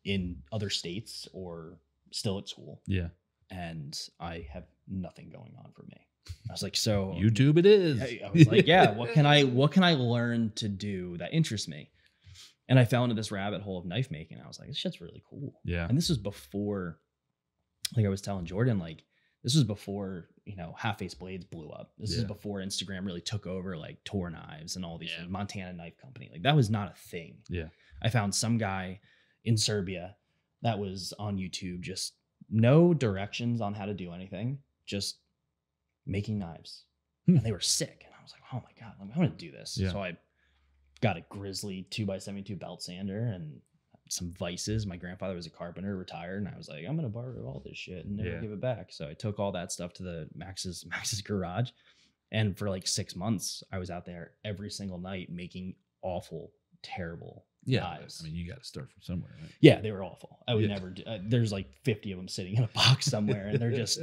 in other states or still at school. Yeah. And I have nothing going on for me. I was like, so YouTube it is. I was like, yeah, what can I learn to do that interests me? And I fell into this rabbit hole of knife making. I was like, this shit's really cool. Yeah. And this was before, like I was telling Jordan, like this was before, half-face blades blew up. This is Yeah. before Instagram really took over, like Tor Knives and all these Yeah. things, Montana Knife Company. Like that was not a thing. Yeah. I found some guy in Serbia that was on YouTube, just no directions on how to do anything, just making knives. Hmm. And they were sick. And I was like, oh my God, I want to do this. Yeah. So I got a Grizzly 2x72 belt sander and some vices. My grandfather was a carpenter, retired, and I was like, I'm gonna borrow all this shit and never Yeah. give it back. So I took all that stuff to the Max's garage. And for like 6 months, I was out there every single night making awful, terrible Yeah. knives. I mean, you got to start from somewhere, right? Yeah, they were awful. I would Yeah. never do, there's like 50 of them sitting in a box somewhere, and they're just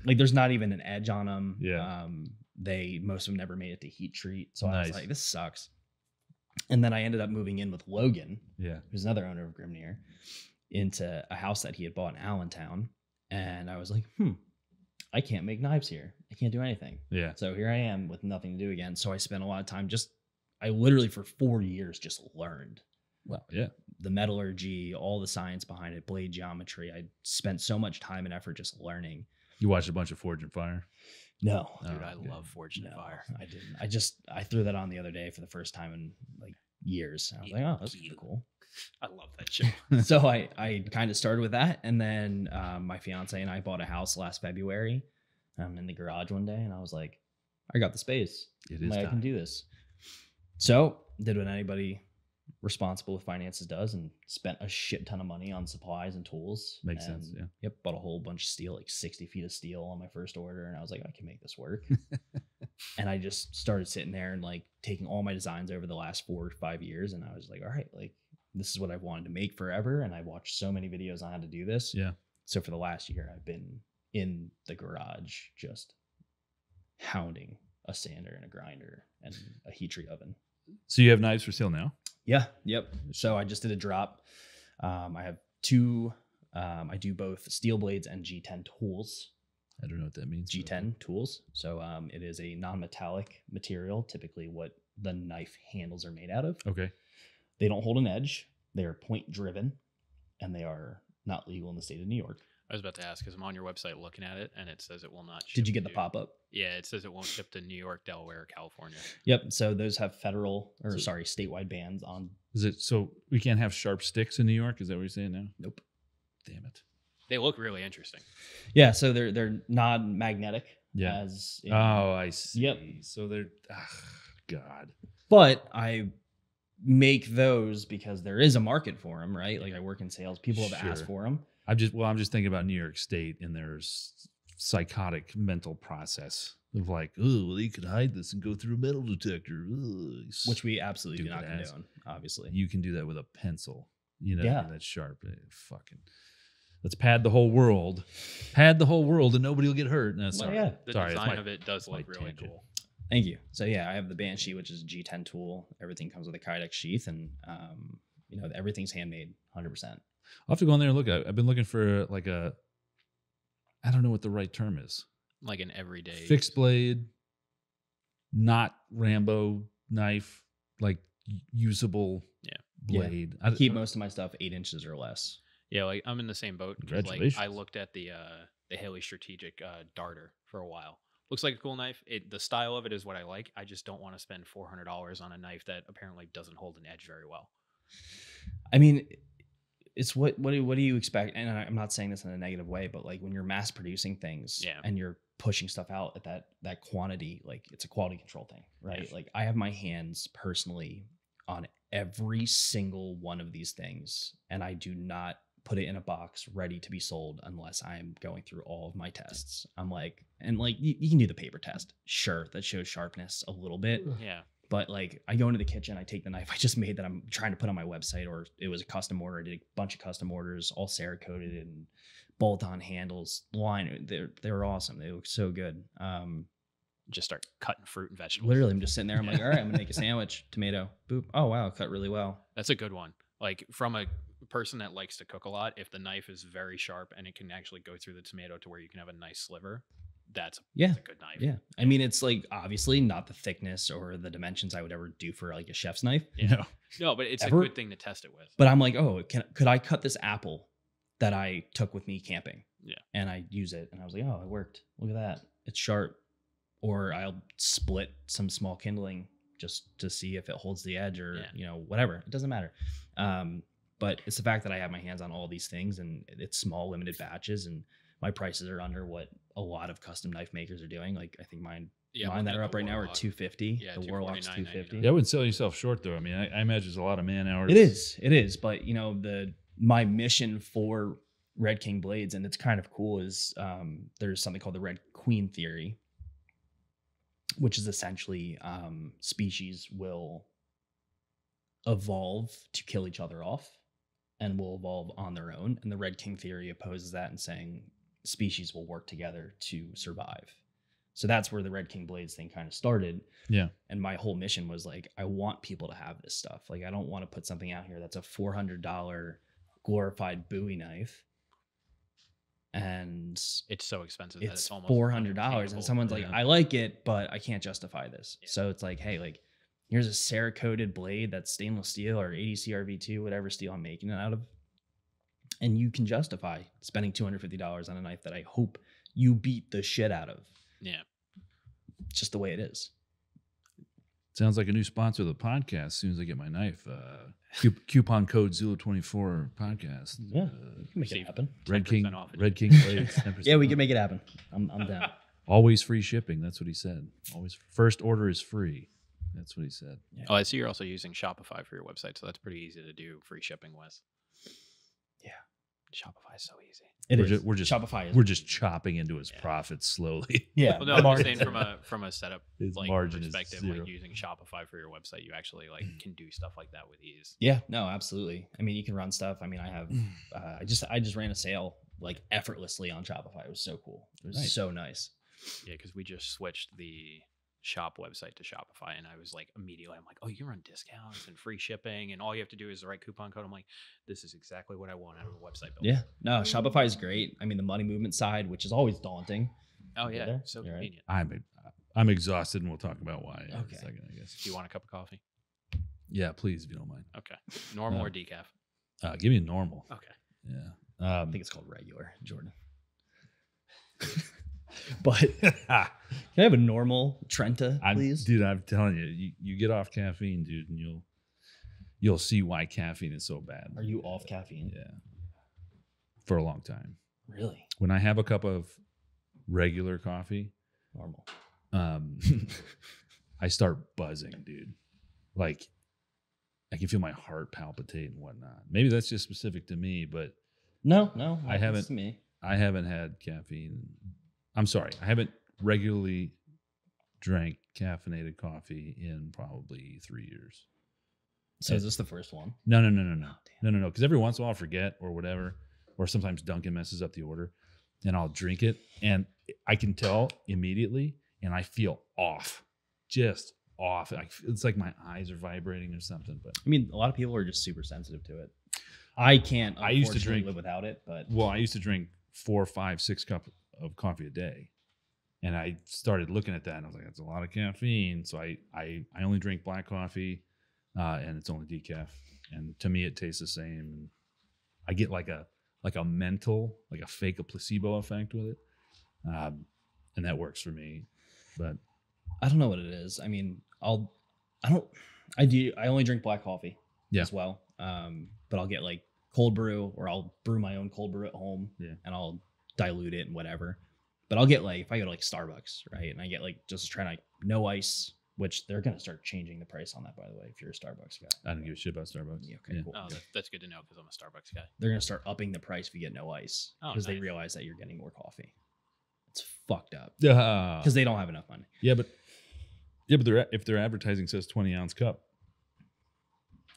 like, there's not even an edge on them. Yeah. Most of them never made it to heat treat. So I Nice. was like, this sucks. And then I ended up moving in with Logan, Yeah. who's another owner of Grimnir, into a house that he had bought in Allentown. And I was like, I can't make knives here. I can't do anything. Yeah. So here I am with nothing to do again. So I spent a lot of time I literally for 4 years just learned Well, yeah. the metallurgy, all the science behind it, blade geometry. I spent so much time and effort just learning. You watched a bunch of Forge and Fire. No, Dude, Oh, I okay. love Forged in no, Fire. I didn't. I threw that on the other day for the first time in like years. I was like, oh, that's Cute. cool. I love that show. So I kind of started with that. And then my fiance and I bought a house last February. I'm in the garage one day and I was like, I got the space. It is Like, I time. can do this. So did what anybody responsible with finances does and spent a shit ton of money on supplies and tools. Makes And, sense, yeah. Yep. Bought a whole bunch of steel, like 60 feet of steel on my first order. And I was like, I can make this work. And I just started sitting there and like taking all my designs over the last 4 or 5 years. And I was like, all right, like this is what I've wanted to make forever. And I watched so many videos on how to do this. Yeah. So for the last year, I've been in the garage just hounding a sander and a grinder and a heat treat oven. So you have knives for sale now? Yeah. Yep. So I just did a drop. I have 2. I do both steel blades and G10 tools. I don't know what that means. G10 tools. So it is a non-metallic material, typically what the knife handles are made out of. Okay. They don't hold an edge. They are point driven, and they are not legal in the state of New York. I was about to ask because I'm on your website looking at it and it says it will not ship. Did you get the to- pop-up? Yeah, it says it won't ship to New York, Delaware, or California. Yep. So those have So- statewide bans on. Is it so we can't have sharp sticks in New York? Is that what you're saying now? Nope. Damn it. They look really interesting. Yeah. So they're non-magnetic. Yeah. As in- Oh, I see. Yep. So they're God. But I make those because there is a market for them, right? Like I work in sales, people have asked Sure. for them. I'm just thinking about New York State and their psychotic mental process of like, oh, well, they could hide this and go through a metal detector, Which we absolutely do not Stupid ass. condone, obviously. You can do that with a pencil, you know, Yeah. that's sharp. Fucking, let's pad the whole world, and nobody will get hurt. No, sorry, yeah. The sorry, it's design my- of it does my look really tangent. cool. Thank you. So yeah, I have the Banshee, which is a G10 tool. Everything comes with a Kydex sheath, and you know, everything's handmade, 100%. I'll have to go in there and look at it. I've been looking for like I don't know what the right term is. Like an everyday Fixed blade, not Rambo knife, like usable blade. I keep most of my stuff 8 inches or less. Yeah, like I'm in the same boat. 'Cause, like Congratulations. I looked at the Haley Strategic Darter for a while. Looks like a cool knife. The style of it is what I like. I just don't want to spend $400 on a knife that apparently doesn't hold an edge very well. I mean, it's what do you expect? And I'm not saying this in a negative way, but like when you're mass producing things Yeah. and you're pushing stuff out at that quantity, like it's a quality control thing, right? Yeah. Like I have my hands personally on every single one of these things, and I do not put it in a box ready to be sold unless I'm going through all of my tests. I'm like, and like you can do the paper test, sure, that shows sharpness a little bit. Yeah. But like I go into the kitchen, I take the knife I just made that I'm trying to put on my website, or it was a custom order. I did a bunch of custom orders, all Cerakoted and bolt-on handles. Line, they're awesome. They look so good. Just start cutting fruit and vegetables. Literally, I'm just sitting there. I'm like, all right, I'm gonna make a sandwich. Tomato, boop. Oh wow, cut really well. That's a good one. Like from a person that likes to cook a lot, if the knife is very sharp and it can actually go through the tomato to where you can have a nice sliver, that's a good knife. Yeah. I mean, it's like obviously not the thickness or the dimensions I would ever do for like a chef's knife. Yeah. No, but it's Ever? a good thing to test it with. But I'm like, oh, could I cut this apple that I took with me camping? Yeah. And I use it, and I was like, oh, it worked. Look at that. It's sharp. Or I'll split some small kindling just to see if it holds the edge, or you know, whatever. It doesn't matter. But it's the fact that I have my hands on all these things, and it's small, limited batches, and my prices are under what a lot of custom knife makers are doing. Like I think mine that are up right now are $250. Yeah, the Warlock's $250. Yeah, I wouldn't sell yourself short though. I mean, I imagine there's a lot of man hours. It is. But you know, my mission for Red King Blades, and it's kind of cool, is there's something called the Red Queen theory, which is essentially species will evolve to kill each other off and will evolve on their own. And the Red King theory opposes that and saying species will work together to survive. So that's where the Red King Blades thing kind of started. Yeah. And my whole mission was like, I want people to have this stuff. Like, I don't want to put something out here that's a $400 glorified Bowie knife, and It's so expensive. it's that it's almost $400, unattainable. and someone's like, Yeah. I like it, but I can't justify this. Yeah. So it's like, hey, like, here's a Cerakoted blade that's stainless steel or 80 CRV2, whatever steel I'm making it out of, and you can justify spending $250 on a knife that I hope you beat the shit out of. Yeah. It's just the way it is. Sounds like a new sponsor of the podcast. As soon as I get my knife, coupon code Zulu24 podcast. Yeah, we can make See, it happen. Red King, 10% off it. Red King Blades. 10% Yeah, we off. can make it happen. I'm down. Always free shipping. That's what he said. Always first order is free. That's what he said. Oh, I see you're also using Shopify for your website, so that's pretty easy to do free shipping with. Yeah. Shopify is so easy. We're just Shopify. We're just chopping into his Yeah. profits slowly. yeah. Well, no, I'm just saying from a setup His like margin is perspective, zero. like using Shopify for your website, you actually like can do stuff like that with ease. Yeah, no, absolutely. I mean, you can run stuff. I mean, I have, I just ran a sale like effortlessly on Shopify. It was so cool. It was Nice. so nice. Yeah, because we just switched the shop website to Shopify, and I was like immediately, I'm like, oh, you can run discounts and free shipping, and all you have to do is the right coupon code. I'm like, this is exactly what I want out of a website builder. Yeah, no, Shopify is great. I mean, the money movement side, which is always daunting. Oh You yeah, there? so You all right? convenient. I'm exhausted, and we'll talk about why in a Okay. second, I guess. Do you want a cup of coffee? Yeah, please, if you don't mind. Okay, normal No. or decaf? Give me a normal. Okay. Yeah. I think it's called regular, Jordan. But can I have a normal Trenta, please? Dude, I'm telling you, you get off caffeine, dude, and you'll see why caffeine is so bad. Are you off caffeine? Yeah. For a long time. Really? When I have a cup of regular coffee, Normal. I start buzzing, dude. Like I can feel my heart palpitate and whatnot. Maybe that's just specific to me, but No, I haven't. it's me. I haven't had caffeine. I'm sorry, I haven't regularly drank caffeinated coffee in probably 3 years. So is this the first one? No. Oh, No. Because every once in a while I'll forget or whatever, or sometimes Duncan messes up the order, and I'll drink it, and I can tell immediately, and I feel off, just off. It's like my eyes are vibrating or something. But I mean, a lot of people are just super sensitive to it. I can't. I used to drink live without it, but I used to drink 4, 5, 6 cups of coffee a day, and I started looking at that, and I was like, that's a lot of caffeine. So I only drink black coffee, and it's only decaf, and to me it tastes the same. And I get like a mental, like a fake, a placebo effect with it, and that works for me. But I don't know what it is. I mean, I only drink black coffee as well. But I'll get like cold brew, or I'll brew my own cold brew at home, and I'll dilute it and whatever. But I'll get like, if I go to like Starbucks, right, and I get like, just trying like no ice, which they're gonna start changing the price on that, by the way, if you're a Starbucks guy. I don't give a shit about Starbucks. Yeah, okay, cool. Oh, that's good to know because I'm a Starbucks guy. They're gonna start upping the price if you get no ice because they realize that you're getting more coffee. It's fucked up because they don't have enough money. Yeah, but if their advertising says 20-ounce cup,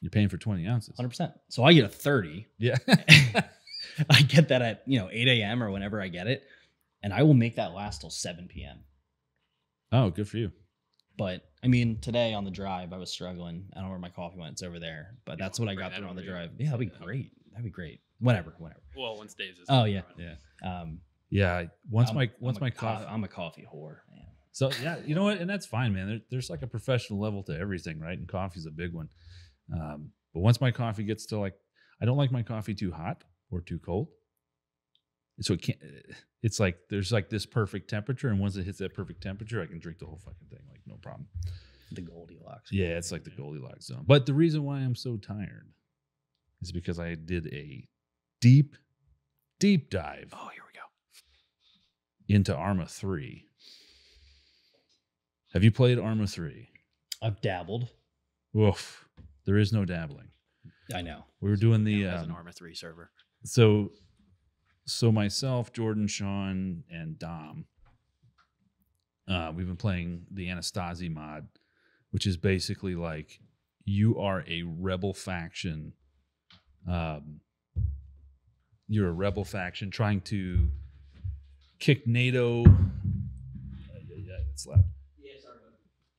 you're paying for 20 ounces. 100%. So I get a 30. Yeah. I get that at 8 a.m. or whenever I get it, and I will make that last till 7 p.m. Oh, good for you. But I mean, today on the drive, I was struggling. I don't know where my coffee went. It's over there. But that's what I got through on the drive. Yeah, that'd be great. That'd be great. Whatever. Well, once Dave's. Oh yeah. Yeah. Yeah. Once my coffee. I'm a coffee whore, man. So yeah, you know what? And that's fine, man. There's like a professional level to everything, right? And coffee's a big one. But once my coffee gets to like, I don't like my coffee too hot or too cold. So it can't, it's like, there's like this perfect temperature. And once it hits that perfect temperature, I can drink the whole fucking thing. Like no problem. The Goldilocks. Yeah. It's like the Goldilocks zone. But the reason why I'm so tired is because I did a deep dive. Oh, here we go. Into Arma 3. Have you played Arma 3? I've dabbled. Oof. There is no dabbling. I know. We were doing the as an Arma 3 server. So myself, Jordan, Sean, and Dom, we've been playing the Anastasi mod, which is basically like you are a rebel faction. You're a rebel faction trying to kick NATO. Yeah, it's loud.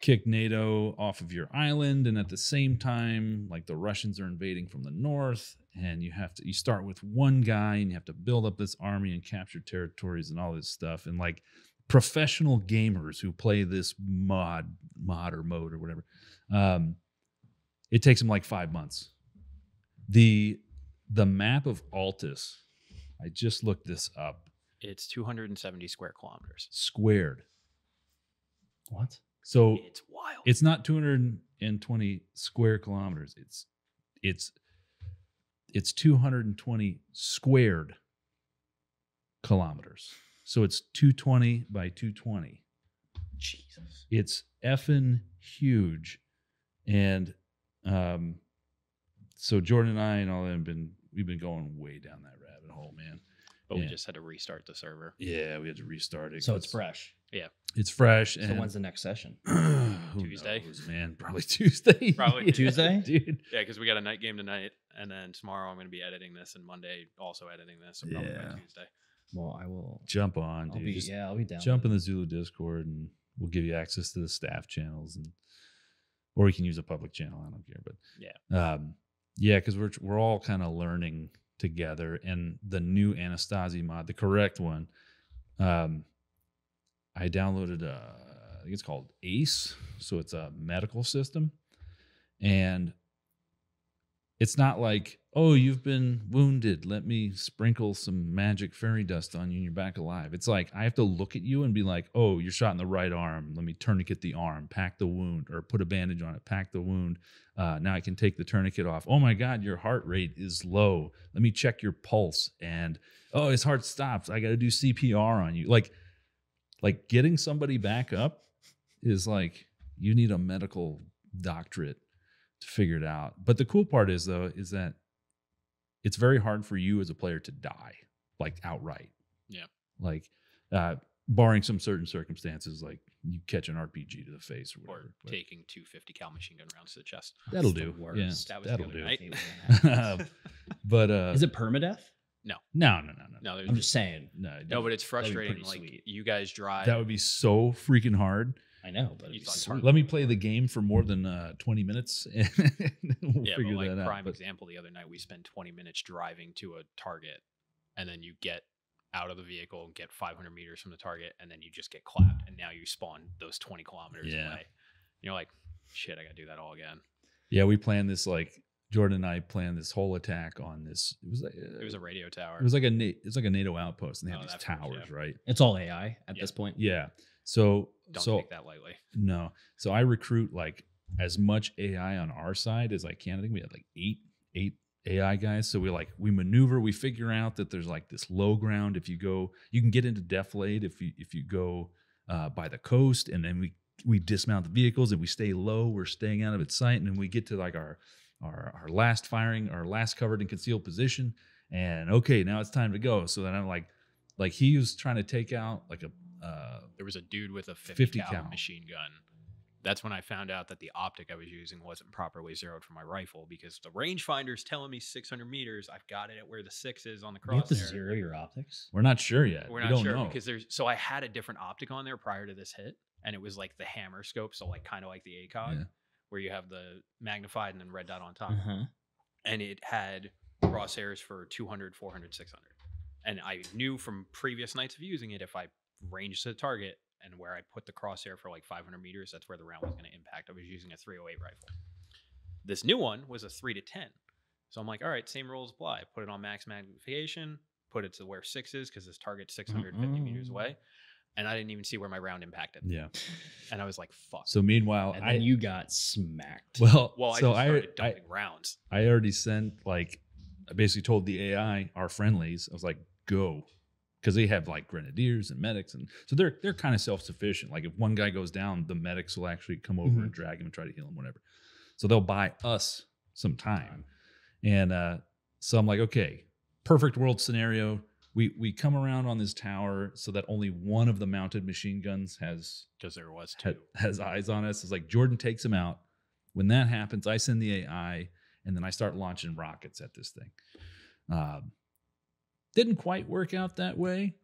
Kick NATO off of your island, and at the same time, like the Russians are invading from the north, and you start with one guy, and you have to build up this army and capture territories and all this stuff. And like professional gamers who play this mod or mode or whatever, it takes them like 5 months. The map of Altus, I just looked this up. It's 270 square kilometers. Squared. What? So it's wild. It's not 220 square kilometers. It's 220 squared kilometers. So it's 220 by 220. Jesus. It's effing huge. And so Jordan and I and all them we've been going way down that rabbit hole, man. But we just had to restart the server. Yeah, we had to restart it. So it's fresh. Yeah. It's fresh. So when's the next session? Tuesday. Knows, man. Probably Tuesday. Probably Tuesday? Dude. Yeah, because we got a night game tonight, and then tomorrow I'm going to be editing this, and Monday also editing this. So probably by Tuesday. Well, I will jump on, dude. I'll be down. Jump in the Zulu Discord, and we'll give you access to the staff channels, or you can use a public channel. I don't care, but yeah, because we're all kind of learning together. And the new Anastasi mod, the correct one, I downloaded I think it's called ACE, so it's a medical system, and it's not like, oh, you've been wounded, let me sprinkle some magic fairy dust on you and you're back alive. It's like I have to look at you and be like, oh, you're shot in the right arm, let me tourniquet the arm, pack the wound, or put a bandage on it, pack the wound. Now I can take the tourniquet off. Oh my God, your heart rate is low, let me check your pulse. And oh, his heart stops, I got to do CPR on you. Like getting somebody back up is like, you need a medical doctorate figure it out. But the cool part is though, is that it's very hard for you as a player to die, like outright. Yeah. Like, barring some certain circumstances, like you catch an RPG to the face or whatever. Or taking 250 cal machine gun rounds to the chest. That'll That's the do. worst. Yeah, That was that'll the do. other night. I hate when that happens. But Is it permadeath? no. No, I'm just saying. no, but it's frustrating. pretty Like sweet. you guys drive. That would be so freaking hard. I know, but You it's thought sweet. hard. Let me play the game for more than 20 minutes, and we'll yeah, figure but like that prime out. But example, the other night we spent 20 minutes driving to a target, and then you get out of the vehicle and get 500 meters from the target, and then you just get clapped, and now you spawn those 20 kilometers Yeah. away. And you're like, shit, I gotta do that all again. yeah, we planned this, like Jordan and I planned this whole attack on this. It It was a radio tower. It was like it's like a NATO outpost, and they Oh, have these that's what it was, towers, yeah. right? It's all AI at Yeah. this point. Yeah. So Don't so take that lightly. no. So I recruit like as much AI on our side as I can. I think we had like eight AI guys. So we maneuver, we figure out that there's like this low ground. If you go, you can get into deflate if you go by the coast, and then we dismount the vehicles and we stay low. We're staying out of its sight, and then we get to like our last firing, our last covered and concealed position. And okay, now it's time to go. So then I'm like he was trying to take out like a There was a dude with a 50 50 cal cal. machine gun. That's when I found out that the optic I was using wasn't properly zeroed for my rifle, because the rangefinder's telling me 600 meters. I've got it at where the 6 is on the You have to crosshair. zero your optics. we're not sure yet. We're We not don't sure know. because so I had a different optic on there prior to this hit, and it was like the hammer scope, so like kind of like the ACOG, Yeah. where you have the magnified and then red dot on top, Uh-huh. and it had crosshairs for 200, 400, 600. And I knew from previous nights of using it, if I ranged to the target and where I put the crosshair for like 500 meters, that's where the round was going to impact. I was using a 308 rifle. This new one was a 3 to 10. So I'm like, all right, same rules apply. Put it on max magnification, put it to where 6 is, because this target's 650 meters away. And I didn't even see where my round impacted. Yeah. And I was like, fuck. So meanwhile, And then you got smacked. well, well, so I just started dumping rounds. I already sent I basically told the AI, our friendlies, I was like, go. Because they have like grenadiers and medics, and so they're kind of self-sufficient. Like if one guy goes down, the medics will actually come over and drag him and try to heal him, whatever. So they'll buy us some time. And so I'm like, okay, perfect world scenario. We come around on this tower so that only one of the mounted machine guns has Because there was 2. has eyes on us. It's like Jordan takes him out. When that happens, I send the AI, and then I start launching rockets at this thing. Didn't quite work out that way,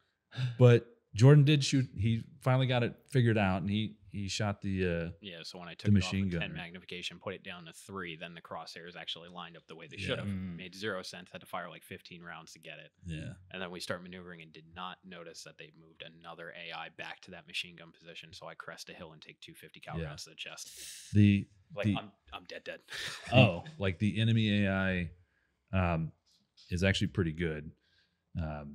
but Jordan did shoot. He finally got it figured out, and he shot the Yeah, so when I took it machine off with 10 gunner. magnification, put it down to 3, then the crosshairs actually lined up the way they should have. Mm. Made 0 sense. Had to fire like 15 rounds to get it. yeah. And then we start maneuvering and did not notice that they moved another AI back to that machine gun position. So I crest a hill and take 250 cal Yeah. rounds to the chest. The Like the, I'm dead. Oh, like the enemy AI is actually pretty good.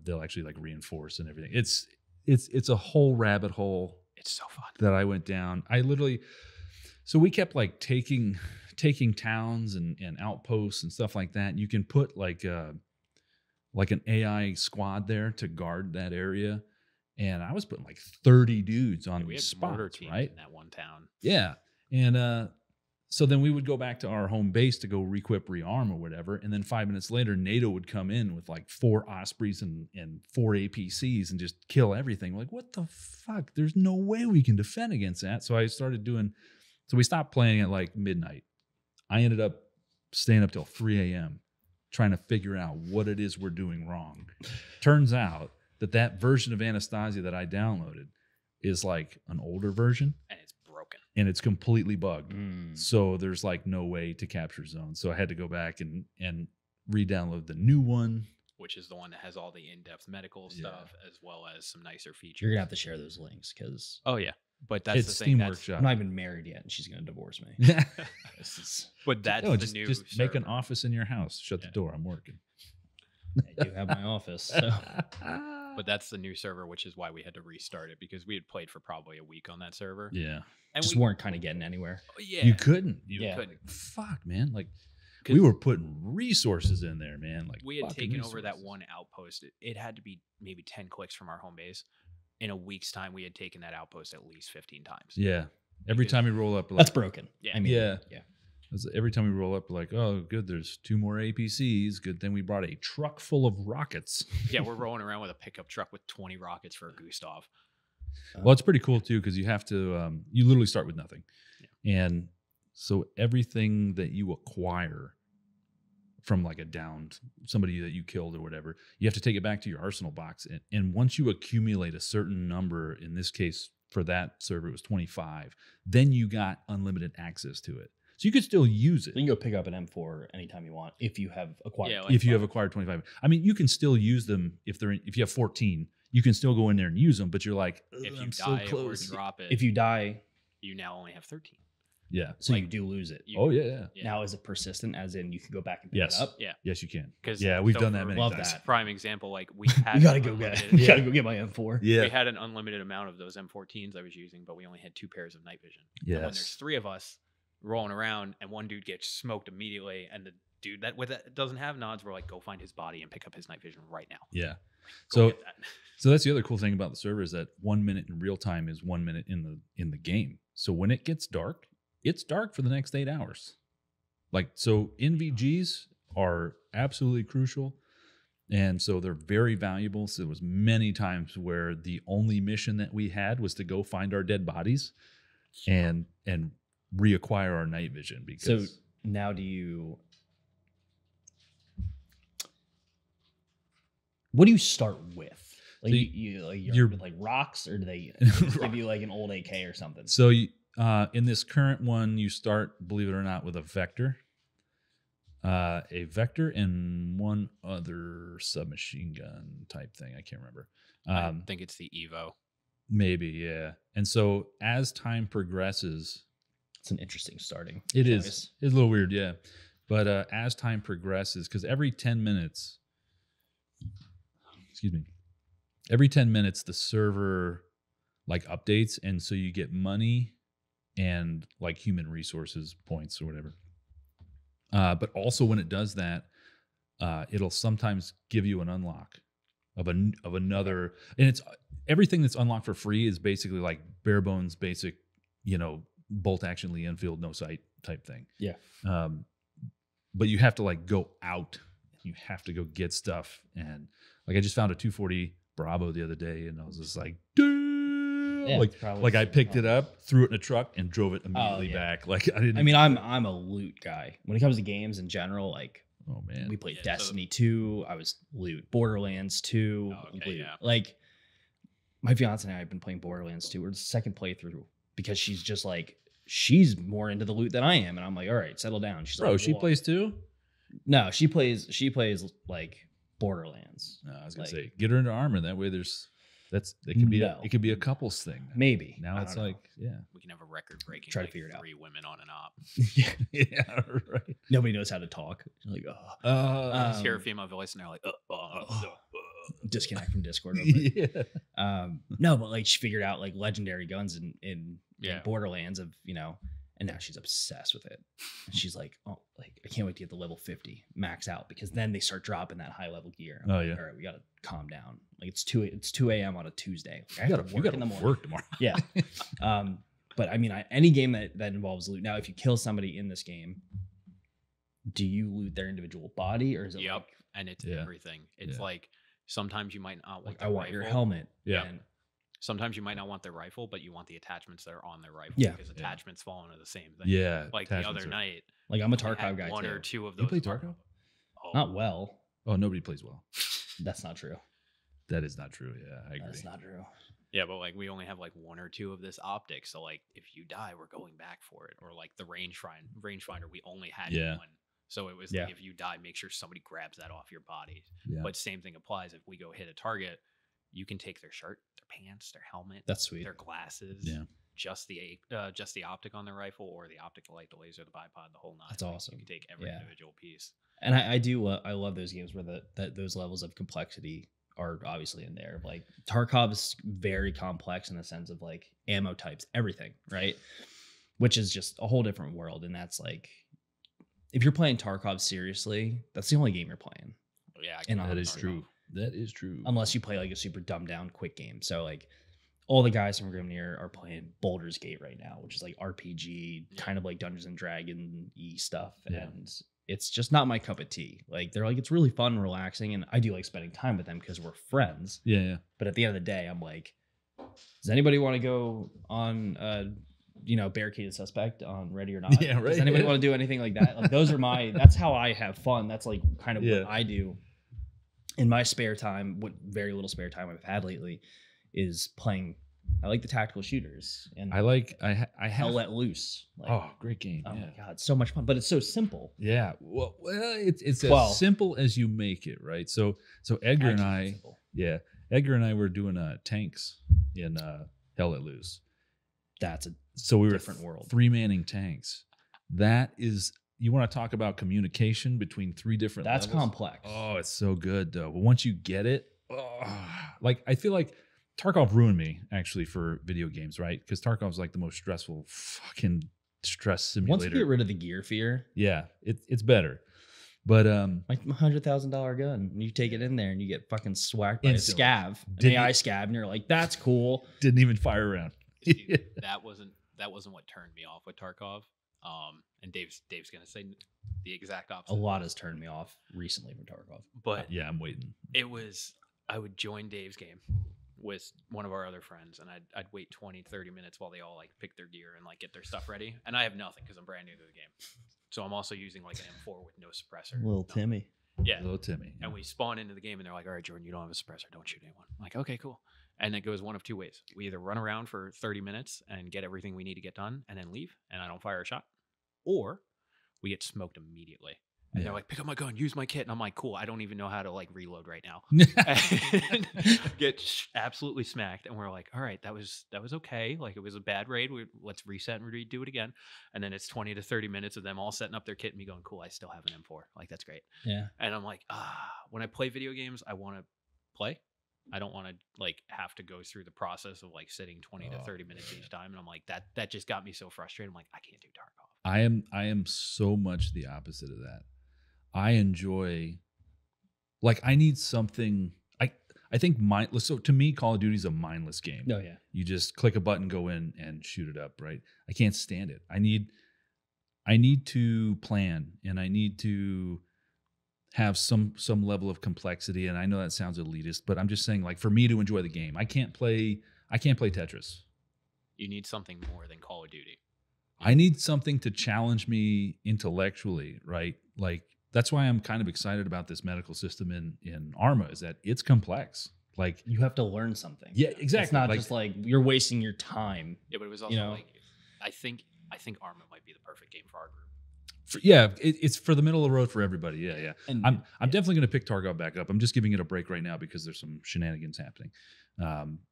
They'll actually like reinforce and everything. It's a whole rabbit hole It's so fun. that I went down. So we kept like taking towns and outposts and stuff like that. You can put like an AI squad there to guard that area. And I was putting like 30 dudes on We these had murder spots, teams right? in that one town. Yeah. And so then we would go back to our home base to go requip, rearm or whatever. And then 5 minutes later, NATO would come in with like 4 Ospreys and 4 APCs and just kill everything. We're like, what the fuck? There's no way we can defend against that. So I started so we stopped playing at like midnight. I ended up staying up till 3 a.m. trying to figure out what it is we're doing wrong. Turns out that version of Anastasia that I downloaded is like an older version. And it's broken. And it's completely bugged. Mm. So there's like no way to capture zones. So I had to go back and re-download the new one. Which is the one that has all the in-depth medical Yeah. stuff as well as some nicer features. You're gonna have to share those links because Oh yeah. But that's It's the Steam thing. Workshop. I'm not even married yet, and she's gonna divorce me. This is, But that's No, the just, new just make an server. office in your house. Shut Yeah. the door. I'm working. I do have my office. So. But that's the new server, which is why we had to restart it, because we had played for probably a week on that server. Yeah. And Just we weren't kind of getting anywhere. yeah. You couldn't. You Yeah. couldn't. Fuck, man. Like 'Cause we were putting resources in there, man. Like we had fucking taken over that resources. one outpost. It had to be maybe 10 clicks from our home base. In a week's time, we had taken that outpost at least 15 times. Yeah. Every Because- time you roll up, like, That's broken. Yeah. I mean, Yeah. yeah. Every time we roll up, we're like, oh, good, there's 2 more APCs. Good thing we brought a truck full of rockets. Yeah, we're rolling around with a pickup truck with 20 rockets for a Gustav. Well, it's pretty cool too, because you have to, you literally start with nothing. Yeah. And so everything that you acquire from like a downed somebody that you killed or whatever, you have to take it back to your arsenal box. And once you accumulate a certain number, in this case, for that server, it was 25, then you got unlimited access to it. So you could still use it. You can go pick up an M4 anytime you want if you have acquired. Yeah, like if you have acquired 25. I mean, you can still use them if you have 14. You can still go in there and use them, but you're like, if you I'm die so or close. drop it, If you die, you now only have 13. Yeah. so Like, you do lose it. Oh yeah. Now is it persistent? As in, you can go back and pick Yes. it up. Yeah. Yes, you can. 'Cause Yeah, we've so done that for many Love times. that. Prime example, like we had You gotta an go get. unlimited- You gotta go get my M4. Yeah. We had an unlimited amount of those M14s I was using, but we only had 2 pairs of night vision. And when there's Yes. 3 of us rolling around and one dude gets smoked immediately, and the dude that doesn't have nods, we're like, go find his body and pick up his night vision right now. Yeah. Go So get that. so that's the other cool thing about the server is that 1 minute in real time is 1 minute in the game. So when it gets dark, it's dark for the next 8 hours. Like, so NVGs are absolutely crucial. And so they're very valuable. So there was many times where the only mission that we had was to go find our dead bodies and reacquire our night vision. Because So now do you? What do you start with? Like So you're with like rocks, or do they give you like an old AK or something? So in this current one, you start, believe it or not, with a vector and one other submachine gun type thing. I can't remember. I think it's the Evo. Maybe, yeah. And so as time progresses, It's an interesting starting. it choice. is. It's a little weird, yeah. But as time progresses, because every 10 minutes, every 10 minutes, the server like updates. And so you get money and like human resources points or whatever. But also when it does that, it'll sometimes give you an unlock of another, and it's everything that's unlocked for free is basically like bare bones, basic, bolt action Lee Enfield, no sight type thing. Yeah. But you have to like go out, you have to go get stuff. And like, I just found a 240 Bravo the other day and I was just like, dude, Yeah, it's probably like I super picked fun. it up, threw it in a truck and drove it immediately yeah. back. Like I didn't, I mean, I'm a loot guy. When it comes to games in general, like oh man. we played Yeah, so- Destiny 2. I was loot. Borderlands 2. Oh, okay, loot. yeah. Like my fiance and I have been playing Borderlands 2. We're the second playthrough because she's just like, she's more into the loot than I am, and I'm like, all right, settle down. She's Bro, like, she "Whoa." plays too? No, she plays like Borderlands. No, I was gonna Like- say get her into armor. That way it could be No. it could be a couples thing. Maybe. Now I it's don't know. like, yeah. We can have a record breaking. Try to figure it out. 3 women on an op. Yeah, right. Nobody knows how to talk. You're like, oh. Just hear a female voice and they're like, Disconnect from Discord. Real quick. Yeah. No, but like she figured out like legendary guns in Yeah. Borderlands and now she's obsessed with it. And she's like, oh, like I can't wait to get the level 50 max out because then they start dropping that high level gear. I'm Oh, like, yeah. all right, we gotta calm down. Like it's 2 a.m. on a Tuesday. Like, I You have to gotta work in the morning. work tomorrow. Yeah. But I mean, any game that involves loot. Now, if you kill somebody in this game, do you loot their individual body or is it Yep. like And it's Yeah. everything. It's Yeah. like sometimes you might not want I the want your rifle. helmet? Yeah. And Sometimes you might not want their rifle, but you want the attachments that are on their rifle. Yeah. Because Yeah. attachments fall into the same thing. Yeah. Like the attachments other are- night, like I'm a we had Tarkov guy one too. or two of You those. play Tarkov? Oh, Not well. Oh, nobody plays well. That's not true. That is not true. Yeah, I agree. That's not true. Yeah, but like we only have like 1 or 2 of this optic. So like if you die, we're going back for it. Or like the rangefinder, we only had Yeah. 1. So it was Yeah. like if you die, make sure somebody grabs that off your body. Yeah. But same thing applies. If we go hit a target, you can take their shirt, their pants, their helmet, That's sweet. their glasses, Yeah. just the optic on the rifle, or the optical light, the laser, the bipod, the whole 9. That's Like, awesome. You can take every Yeah. individual piece. And I love those games where those levels of complexity are obviously in there. Like Tarkov is very complex in the sense of like ammo types, everything, right? Which is just a whole different world. And that's like, if you're playing Tarkov seriously, that's the only game you're playing. Yeah, I And can that That play is Tarkov. true. That is true. Unless you play like a super dumbed down quick game. So like all the guys from Grimnir are playing Baldur's Gate right now, which is like RPG, kind of like Dungeons and Dragon-y stuff. Yeah. And it's just not my cup of tea. Like, they're like, it's really fun and relaxing. And I do like spending time with them because we're friends. Yeah. But at the end of the day, I'm like, does anybody want to go on, barricaded suspect on Ready or Not? Yeah, right. Does anybody want to do anything like that? Like, those are that's how I have fun. That's like kind of what I do in my spare time. What very little spare time I've had lately is playing. I like the tactical shooters, and I Hell Let Loose. Like, oh, great game. Oh my god, so much fun, but it's so simple. Yeah. Well, it's as simple as you make it, right? So Edgar and I, Edgar and I were doing tanks in Hell Let Loose. That's a we were different world. 3-manning tanks. That is, you want to talk about communication between 3 different That's levels? complex. Oh, it's so good though. But once you get it, like I feel like Tarkov ruined me actually for video games, right? Because Tarkov's like the most stressful fucking stress simulator. Once you get rid of the gear fear, it's better. But like $100,000 gun, you take it in there and you get fucking swacked by a scav, an AI scav, and you're like, that's cool. Didn't even fire around. See, that wasn't what turned me off with Tarkov. And Dave's gonna say the exact opposite. A lot has turned me off recently from Tarkov. But yeah, I'm waiting. I would join Dave's game with one of our other friends, and I'd wait 20-30 minutes while they all like pick their gear and like get their stuff ready, and I have nothing because I'm brand new to the game. So I'm also using like an M4 with no suppressor. Little Timmy. Yeah. Little Timmy. And we spawn into the game and they're like, all right, Jordan, you don't have a suppressor. Don't shoot anyone. I'm like, okay, cool. And it goes one of 2 ways. We either run around for 30 minutes and get everything we need to get done and then leave and I don't fire a shot, or we get smoked immediately. And they're like, pick up my gun, use my kit. And I'm like, cool, I don't even know how to like reload right now. And get absolutely smacked. And we're like, all right, that was okay. Like, it was a bad raid. Let's reset and redo it again. And then it's 20 to 30 minutes of them all setting up their kit and me going, cool, I still have an M4. Like, that's great. Yeah. And I'm like, when I play video games, I want to play. I don't want to like have to go through the process of like sitting 20 to 30 minutes each time. And I'm like, that just got me so frustrated. I'm like, I can't do Tarkov. I am so much the opposite of that. I enjoy, like, I need something. I think mindless. So to me, Call of Duty is a mindless game. Oh yeah. You just click a button, go in, and shoot it up. Right. I can't stand it. I need to plan, and I need to have some level of complexity. And I know that sounds elitist, but I'm just saying, like, for me to enjoy the game, I can't play Tetris. You need something more than Call of Duty. I need something to challenge me intellectually, right? Like, that's why I'm kind of excited about this medical system in Arma, is that it's complex. Like, you have to learn something. Yeah, exactly. It's not like, just like you're wasting your time. Yeah, but it was also like, I think Arma might be the perfect game for our group. It's for the middle of the road for everybody. Yeah. And I'm definitely going to pick Tarkov back up. I'm just giving it a break right now because there's some shenanigans happening.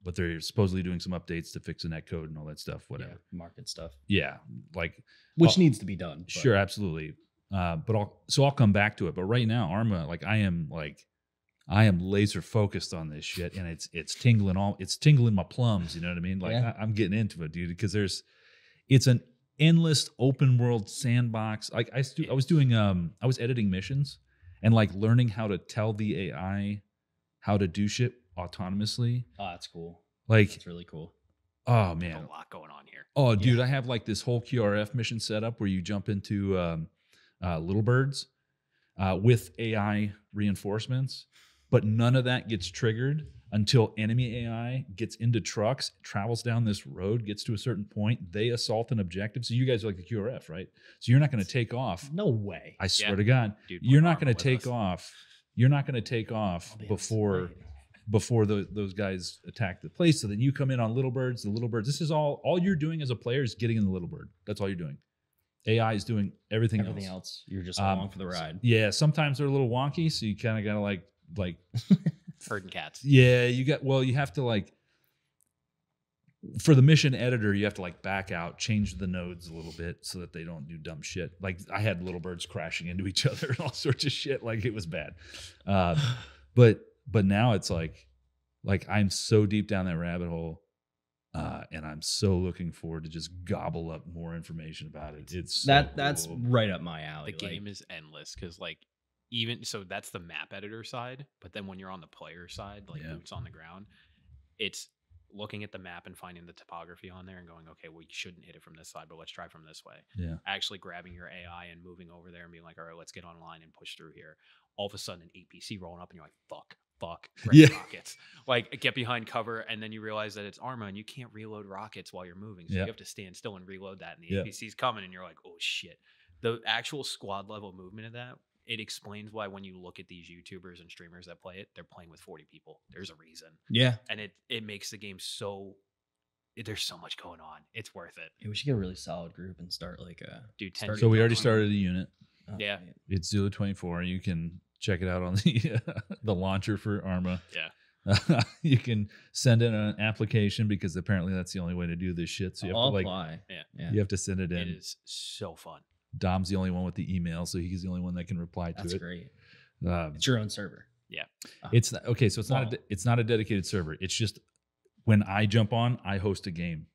But they're supposedly doing some updates to fix the netcode and all that stuff, whatever. Market stuff. Yeah, like, which needs to be done. But. Sure, absolutely. But I'll come back to it. But right now, Arma, I am laser focused on this shit, and it's tingling my plums. You know what I mean? Like, I'm getting into it, dude, because it's an endless open world sandbox. Like, I was editing missions and like learning how to tell the AI how to do shit autonomously. Oh, that's cool. Like, it's really cool. Oh man, a lot going on here. Oh, dude, I have like this whole QRF mission set up where you jump into little birds with AI reinforcements, but none of that gets triggered until enemy AI gets into trucks, travels down this road, gets to a certain point, they assault an objective. So you guys are like the QRF, right? So you're not going to take off. No way. I swear to God, dude, you're not going to take off. You're not going to take off before those guys attack the place. So then you come in on little birds. The little birds. This is all you're doing as a player is getting in the little bird. That's all you're doing. AI is doing everything else. You're just along for the ride. Yeah, sometimes they're a little wonky, so you kind of gotta like herding cats. Yeah, you have to like, for the mission editor, you have to like back out, change the nodes a little bit so that they don't do dumb shit. Like, I had little birds crashing into each other and all sorts of shit. Like, it was bad. But now it's like I'm so deep down that rabbit hole, and I'm so looking forward to just gobble up more information about it. It's that's right up my alley. The game is endless because even so, that's the map editor side. But then when you're on the player side, boots on the ground, it's looking at the map and finding the topography on there and going, okay, well, you shouldn't hit it from this side, but let's try from this way. Yeah. Actually grabbing your AI and moving over there and being like, all right, let's get online and push through here. All of a sudden, an APC rolling up and you're like, fuck, Yeah. rockets. Like, get behind cover, and then you realize that it's Arma and you can't reload rockets while you're moving. So Yeah. you have to stand still and reload that, and the Yeah. APC's coming, and you're like, oh shit. The actual squad level movement of that, it explains why when you look at these YouTubers and streamers that play it, they're playing with 40 people. There's a reason. Yeah. And it makes the game so, there's so much going on. It's worth it. We should get a really solid group and start like a. Dude, 10 Start- So we people already on- started a unit. Oh, Yeah. man. It's Zulu 24. You can check it out on the the launcher for Arma. Yeah. You can send in an application because apparently that's the only way to do this shit. So you have I'll to like apply. Yeah. Yeah. you have to send it in. It is so fun. Dom's the only one with the email, so he's the only one that can reply to That's it. great. Um, It's your own server. Yeah. it's not, okay, so Well- it's not a dedicated server. It's just when I jump on, I host a game.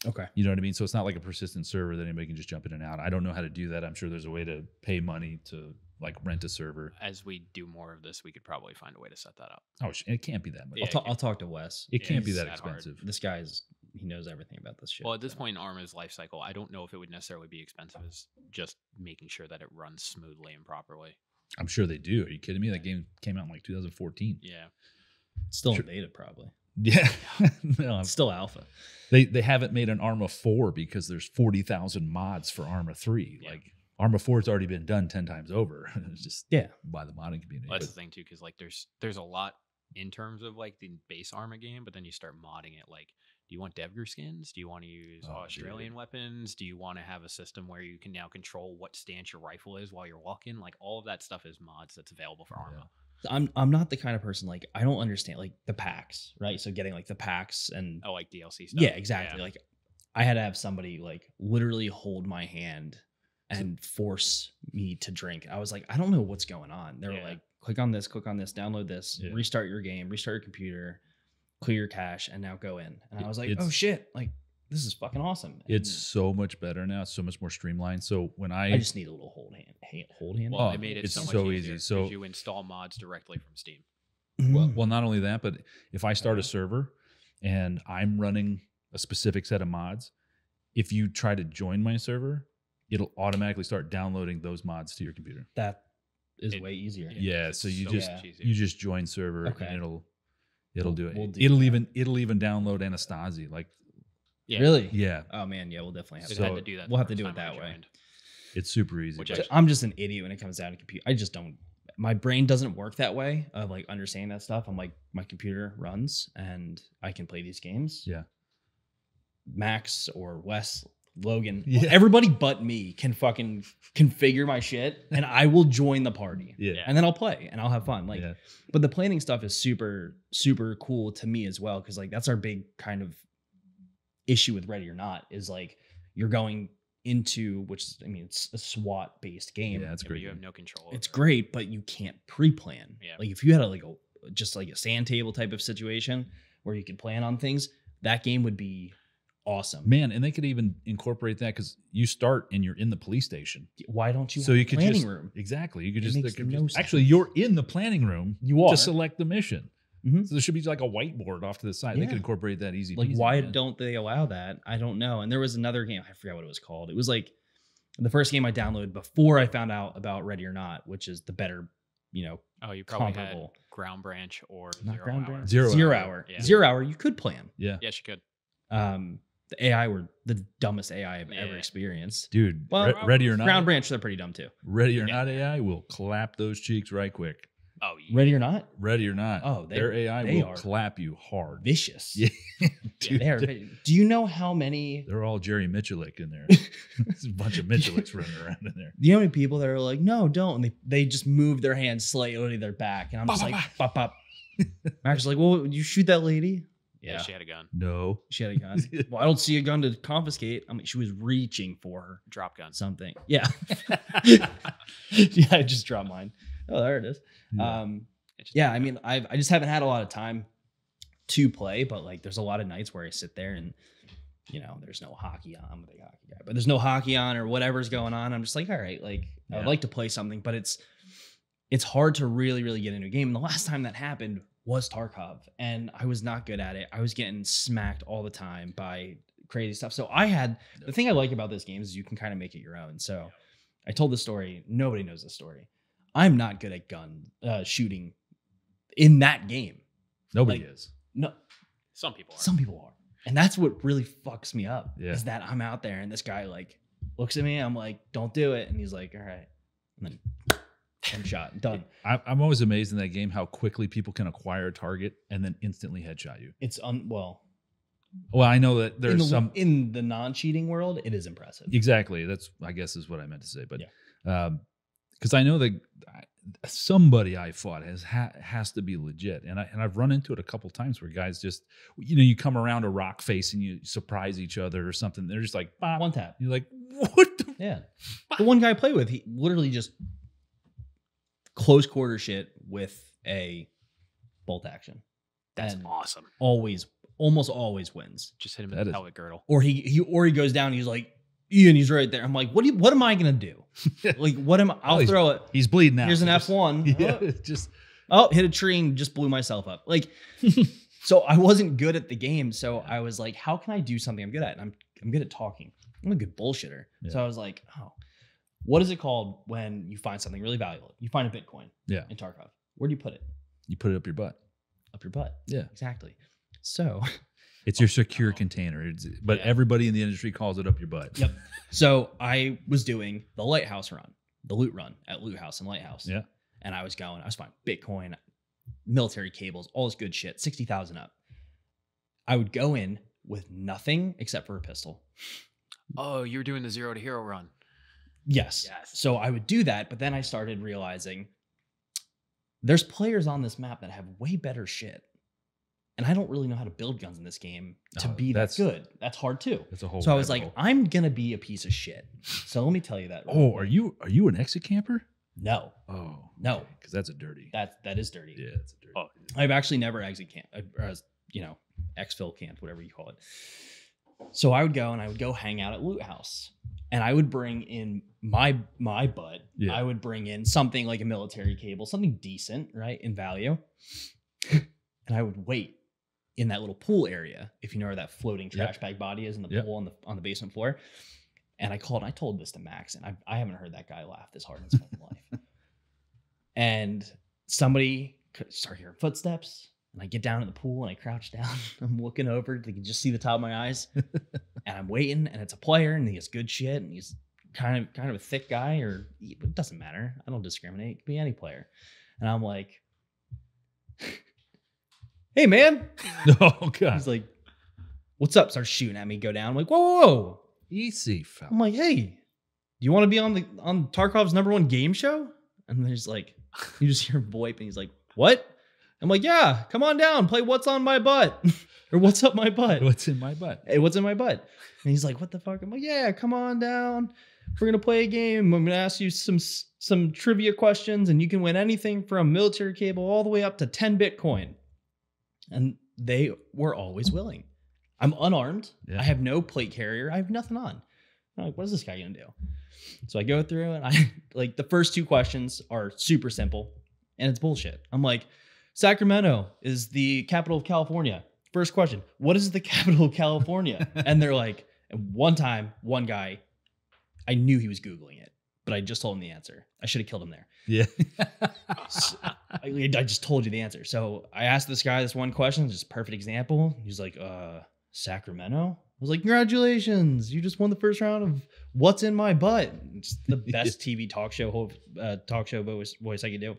Okay. You know what I mean? So it's not like a persistent server that anybody can just jump in and out. I don't know how to do that. I'm sure there's a way to pay money to like rent a server. As we do more of this, we could probably find a way to set that up. Oh, it can't be that much. Yeah. I'll talk to Wes. It can't be it's that that hard. expensive. This guy's he knows everything about this shit. Well, at this so. point in Arma's life cycle, I don't know if it would necessarily be expensive as just making sure that it runs smoothly and properly. I'm sure they do. Are you kidding me? That game came out in like 2014. Yeah. It's still Sure. in beta probably. Yeah. No, It's still alpha. they haven't made an Arma 4 because there's 40,000 mods for Arma 3. Yeah. Like Arma 4 has already been done 10 times over. It's just Yeah. by the modding community. Well, that's But the thing too, because like there's a lot in terms of like the base Arma game, but then you start modding it. Like, do you want Devgar skins? Do you want to use Oh, Australian dude. weapons? Do you want to have a system where you can now control what stance your rifle is while you're walking? Like, all of that stuff is mods that's available for Arma. I'm not the kind of person like I don't understand like the packs, right? So getting like the packs and Oh, like DLC stuff. yeah, exactly. Like I had to have somebody like literally hold my hand and force me to drink. I was like, I don't know what's going on. They were Yeah. like, click on this, download this, Yeah. restart your game, restart your computer, clear your cache, and now go in. And I was like, It's- oh shit, like this is fucking awesome. it's And so much better now. It's so much more streamlined. So when I just need a little hold hand. Well, Oh, they made it it's so much so easier easy. So- 'cause you install mods directly from Steam. well, not only that, but if I start a server and I'm running a specific set of mods, if you try to join my server, it'll automatically start downloading those mods to your computer. that is It- way easier. Yeah, it's so you so just much easier. you just join server Okay. and it'll do it. We'll do it'll that. even download Anastasi. Like Yeah. Really? yeah, Oh man, yeah, we'll definitely have It to. had So to do that. we'll the have to first do it time I that way. joined. it's super easy. Which but- actually- I'm just an idiot when it comes down to computer. I just don't. My brain doesn't work that way of like understanding that stuff. I'm like, my computer runs and I can play these games. Yeah. Max or Wes, Logan, Yeah. everybody but me can fucking configure my shit, and I will join the party. yeah. And then I'll play and I'll have fun. Like, Yeah. but the planning stuff is super, super cool to me as well. Cause like that's our big kind of issue with Ready or Not is like you're going into, which is, I mean, it's a SWAT based game. Yeah, that's Yeah, but great. you have no control. It's over it. great, but you can't pre-plan. Yeah. Like if you had just like a sand table type of situation where you could plan on things, that game would be awesome. Man, and they could even incorporate that because you start and you're in the police station. Why don't you So have you a could planning just room? exactly. You could It just, makes they could no just- actually you're in the planning room You are. to select the mission. Mhm. So there should be like a whiteboard off to the side. They Yeah. could incorporate that easy. Like peasy, why man. don't they allow that? I don't know. And there was another game, I forgot what it was called. It was like the first game I downloaded before I found out about Ready or Not, which is the better, Oh, you probably comparable. had Ground Branch or not Zero Ground Hour. Branch. Zero Zero Hour. Hour. Yeah. 0 Hour, you could plan. Yeah, Yes, you could. The AI were the dumbest AI I've ever Yeah. experienced. dude. Well, ready or not, Ground Branch, they're pretty dumb too. ready or Yeah. not, AI will clap those cheeks right quick. Oh, Ready or Not, Ready or not, Oh, their AI they will are clap you hard. vicious. Yeah, Yeah, dude, they are. Do you know how many? they're all Jerry Michalik in there. There's a bunch of Michaliks running around in there. Do you know how many people that are like, no, don't, and they just move their hands slightly to their back, and I'm just Bop, like, bop, pop, pop. Max is like, well, you shoot that lady. Yeah, Yeah, she had a gun. No, she had a gun. Well, I don't see a gun to confiscate. I mean, she was reaching for her Drop gun. something. Yeah, yeah. I just dropped mine. Oh, there it is. Yeah. It's just Yeah, a I gun. mean, I just haven't had a lot of time to play, but like, there's a lot of nights where I sit there and there's no hockey on. I'm a big hockey guy, but there's no hockey on or whatever's going on. I'm just like, all right, like I would Yeah. like to play something, but it's hard to really, really get into a game. And the last time that happened was Tarkov, and I was not good at it. I was getting smacked all the time by crazy stuff. So the thing I like about this game is you can kind of make it your own. So I told the story. Nobody knows the story. I'm not good at gun shooting in that game. Nobody is. No, Some people are. some people are, and that's what really fucks me up. Yeah. Is that I'm out there and this guy like looks at me. I'm like, don't do it, and he's like, all right, and then one shot, done. I'm always amazed in that game how quickly people can acquire a target and then instantly headshot you. It's well. Well, I know that there's some in the non-cheating world, it is impressive. exactly. That's I guess is what I meant to say, but because I know that somebody I fought has to be legit, and I've run into it a couple times where guys just you come around a rock face and you surprise each other or something. They're just like bah. One tap. You're like what? The one guy I play with, he literally just close quarter shit with a bolt action. That's And awesome. almost always wins. Just hit him in That the is- pellet girdle. Or he goes down. And he's like, Ian, he's right there. I'm like, what am I gonna do? Like, what am I? I'll he's- throw it. He's bleeding out. Here's an Just- F1. Yeah, it's just Hit a tree and just blew myself up. Like, so I wasn't good at the game. So I was like, how can I do something I'm good at? And I'm good at talking. I'm a good bullshitter. Yeah. So I was like, oh, what is it called when you find something really valuable? You find a Bitcoin in Tarkov. Where do you put it? you put it up your butt. Up your butt. Yeah. Exactly. So It's your secure container. But Yeah. everybody in the industry calls it up your butt. Yep. So I was doing the Lighthouse run, the loot run at Loot House and Lighthouse. Yeah. And I was finding Bitcoin, military cables, all this good shit, 60,000 up. I would go in with nothing except for a pistol. Oh, you were doing the 0 to hero run. Yes. So I would do that, but then I started realizing there's players on this map that have way better shit. And I don't really know how to build guns in this game to Oh, be that that's- good. That's hard too. That's a whole. So I was rabbit like, hole. I'm gonna be a piece of shit. So let me tell you that. Oh, are you an exit camper? No, Oh, no. because that's a dirty. That is dirty. Yeah, it's a dirty. Oh, I've actually never exit camp, exfil camp, whatever you call it. So I would go hang out at Loot House, and I would bring in my butt. Yeah. I would bring in something like a military cable, something decent, right, in value, and I would wait in that little pool area, if you know where that floating trash bag body is in the Yep. pool on the basement floor. And I told this to Max, and I haven't heard that guy laugh this hard in his fucking life. And somebody start hearing footsteps, and I get down in the pool and I crouch down. I'm looking over, they can just see the top of my eyes, and I'm waiting. And it's a player, and he has good shit, and he's kind of a thick guy, or it doesn't matter. I don't discriminate. It could be any player. And I'm like, hey man. Oh god. He's like, what's up? Starts shooting at me, go down. I'm like, whoa. Easy, fella. I'm like, hey, do you want to be on Tarkov's #1 game show? And then he's like, you just hear him VoIP, and he's like, what? I'm like, yeah, come on down, play What's on My Butt. Or What's Up My Butt. What's in my butt? Hey, what's in my butt? And he's like, what the fuck? I'm like, yeah, come on down. We're gonna play a game. I'm gonna ask you some trivia questions, and you can win anything from military cable all the way up to 10 Bitcoin. And they were always willing. I'm unarmed. Yeah. I have no plate carrier. I have nothing on. I'm like, what is this guy gonna do? So I go through, and I like the first 2 questions are super simple, and it's bullshit. I'm like, Sacramento is the capital of California. First question, what is the capital of California? And they're like, and one time, one guy, I knew he was Googling it, but I just told him the answer. I should have killed him there. Yeah. I just told you the answer. So I asked this guy this one question, just perfect example. He's like, Sacramento? I was like, congratulations. You just won the first round of What's in My Butt. It's the best TV talk show voice I could do.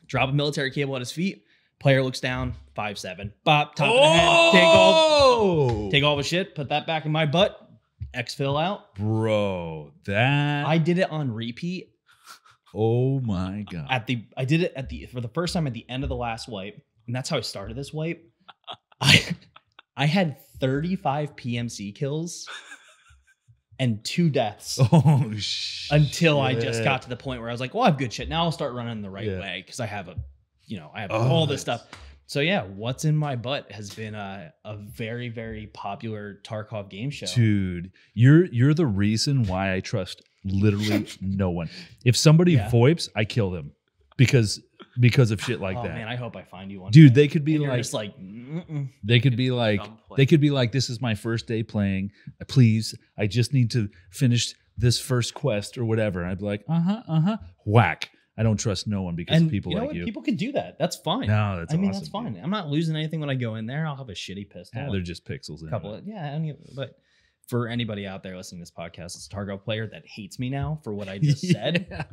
Drop a military cable at his feet. Player looks down, 5'7". Bop, top of the head. Take all the shit, put that back in my butt. Exfil out. Bro, that I did it on repeat. oh my god. I did it for the first time at the end of the last wipe, and that's how I started this wipe. I had 35 PMC kills and 2 deaths Oh shit. until I just got to the point where I was like, well, I have good shit. Now I'll start running the right way because I have all this stuff. So yeah, What's in My Butt has been a very, very popular Tarkov game show. Dude, you're the reason why I trust literally no one. If somebody Yeah. VoIPs, I kill them because because of shit like Oh that. man, I hope I find you one. Dude, day. they could be And you're like, just like, mm-mm. they could be like, this is my first day playing. Please, I just need to finish this first quest or whatever. And I'd be like, whack. I don't trust no one because of people you know like what? you. People could do that. That's fine. No, that's I mean, awesome, that's fine. dude. I'm not losing anything when I go in there. I'll have a shitty pistol. Yeah, they're just pixels. a couple of but for anybody out there listening to this podcast, it's a Tarkov player that hates me now for what I just said. Yeah.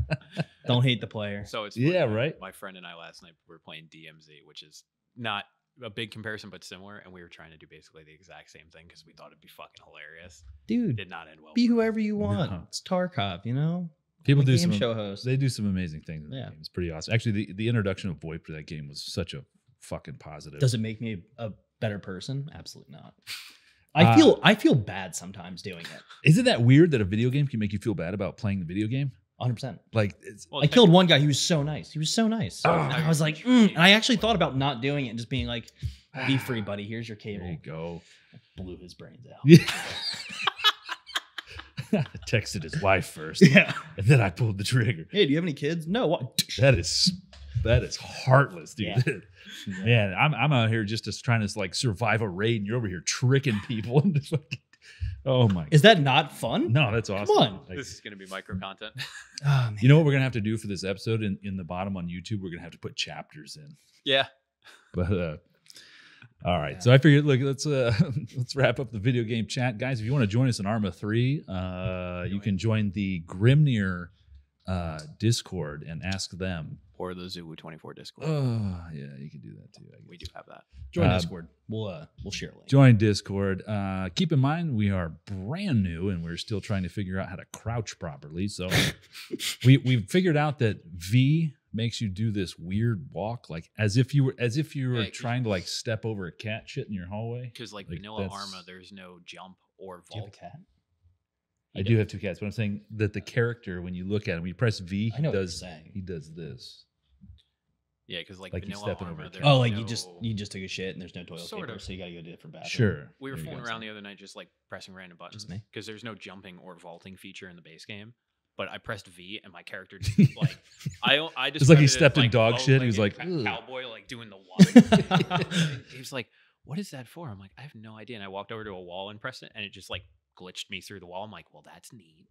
Don't hate the player. So it's funny, Yeah, right. My friend and I last night were playing DMZ, which is not a big comparison, but similar. And we were trying to do basically the exact same thing because we thought it'd be fucking hilarious. Dude, Did not end well. be whoever you want. No. It's Tarkov, you know? People I'm a do game some show host. They do some amazing things in that Yeah. game. It's pretty awesome. Actually, the introduction of VoIP to that game was such a fucking positive. Does it make me a better person? Absolutely not. I feel bad sometimes doing it. Isn't that weird that a video game can make you feel bad about playing the video game? 100%. Like, it's, Well, I killed one guy. He was so nice. He was so nice. Oh. And I was like, and I actually thought about not doing it and just being like, be free, buddy. Here's your there cable. you go. Blew his brains out. Yeah. Texted his wife first, Yeah. and then I pulled the trigger. Hey, do you have any kids? No. What? That is heartless, dude. Yeah. Man, I'm out here just trying to like survive a raid, and you're over here tricking people. And just like, oh my! Is that not fun? No, that's awesome. on. Like, This is going to be micro content. Oh, man. you know what we're gonna have to do for this episode? In the bottom on YouTube, we're gonna have to put chapters in. Yeah. But all right, Yeah. so I figured, look, let's wrap up the video game chat, guys. If you want to join us in Arma 3, you can join the Grimnir Discord and ask them. Or the Zulu 24 Discord. Oh, yeah, you can do that too. I guess. We do have that. Join Discord. We'll share a link. Join Discord. Keep in mind, we are brand new and we're still trying to figure out how to crouch properly. So we've figured out that V makes you do this weird walk, like as if you were Yeah, trying to like step over a cat shit in your hallway. Because like Like, vanilla that's- Arma, there's no jump or Do you have a vault. cat? I do have two cats, but I'm saying that the character, when you look at him, when you press V, I know what you're does saying. he does this. Yeah, because like Like he's vanilla stepping over Arma, a there's cat. Oh, like no- you just took a shit and there's no toilet Sort paper, of. so you got to go to a different bathroom. Sure. We were There you fooling go. around the other night just like pressing random buttons Just me? because there's no jumping or vaulting feature in the base game. But I pressed V and my character just like I just It's like he stepped in dog shit. He was like, "Ugh." cowboy like doing the walk. He was like, "What is that for?" I'm like, "I have no idea." And I walked over to a wall and pressed it, and it just like glitched me through the wall. I'm like, "Well, that's neat."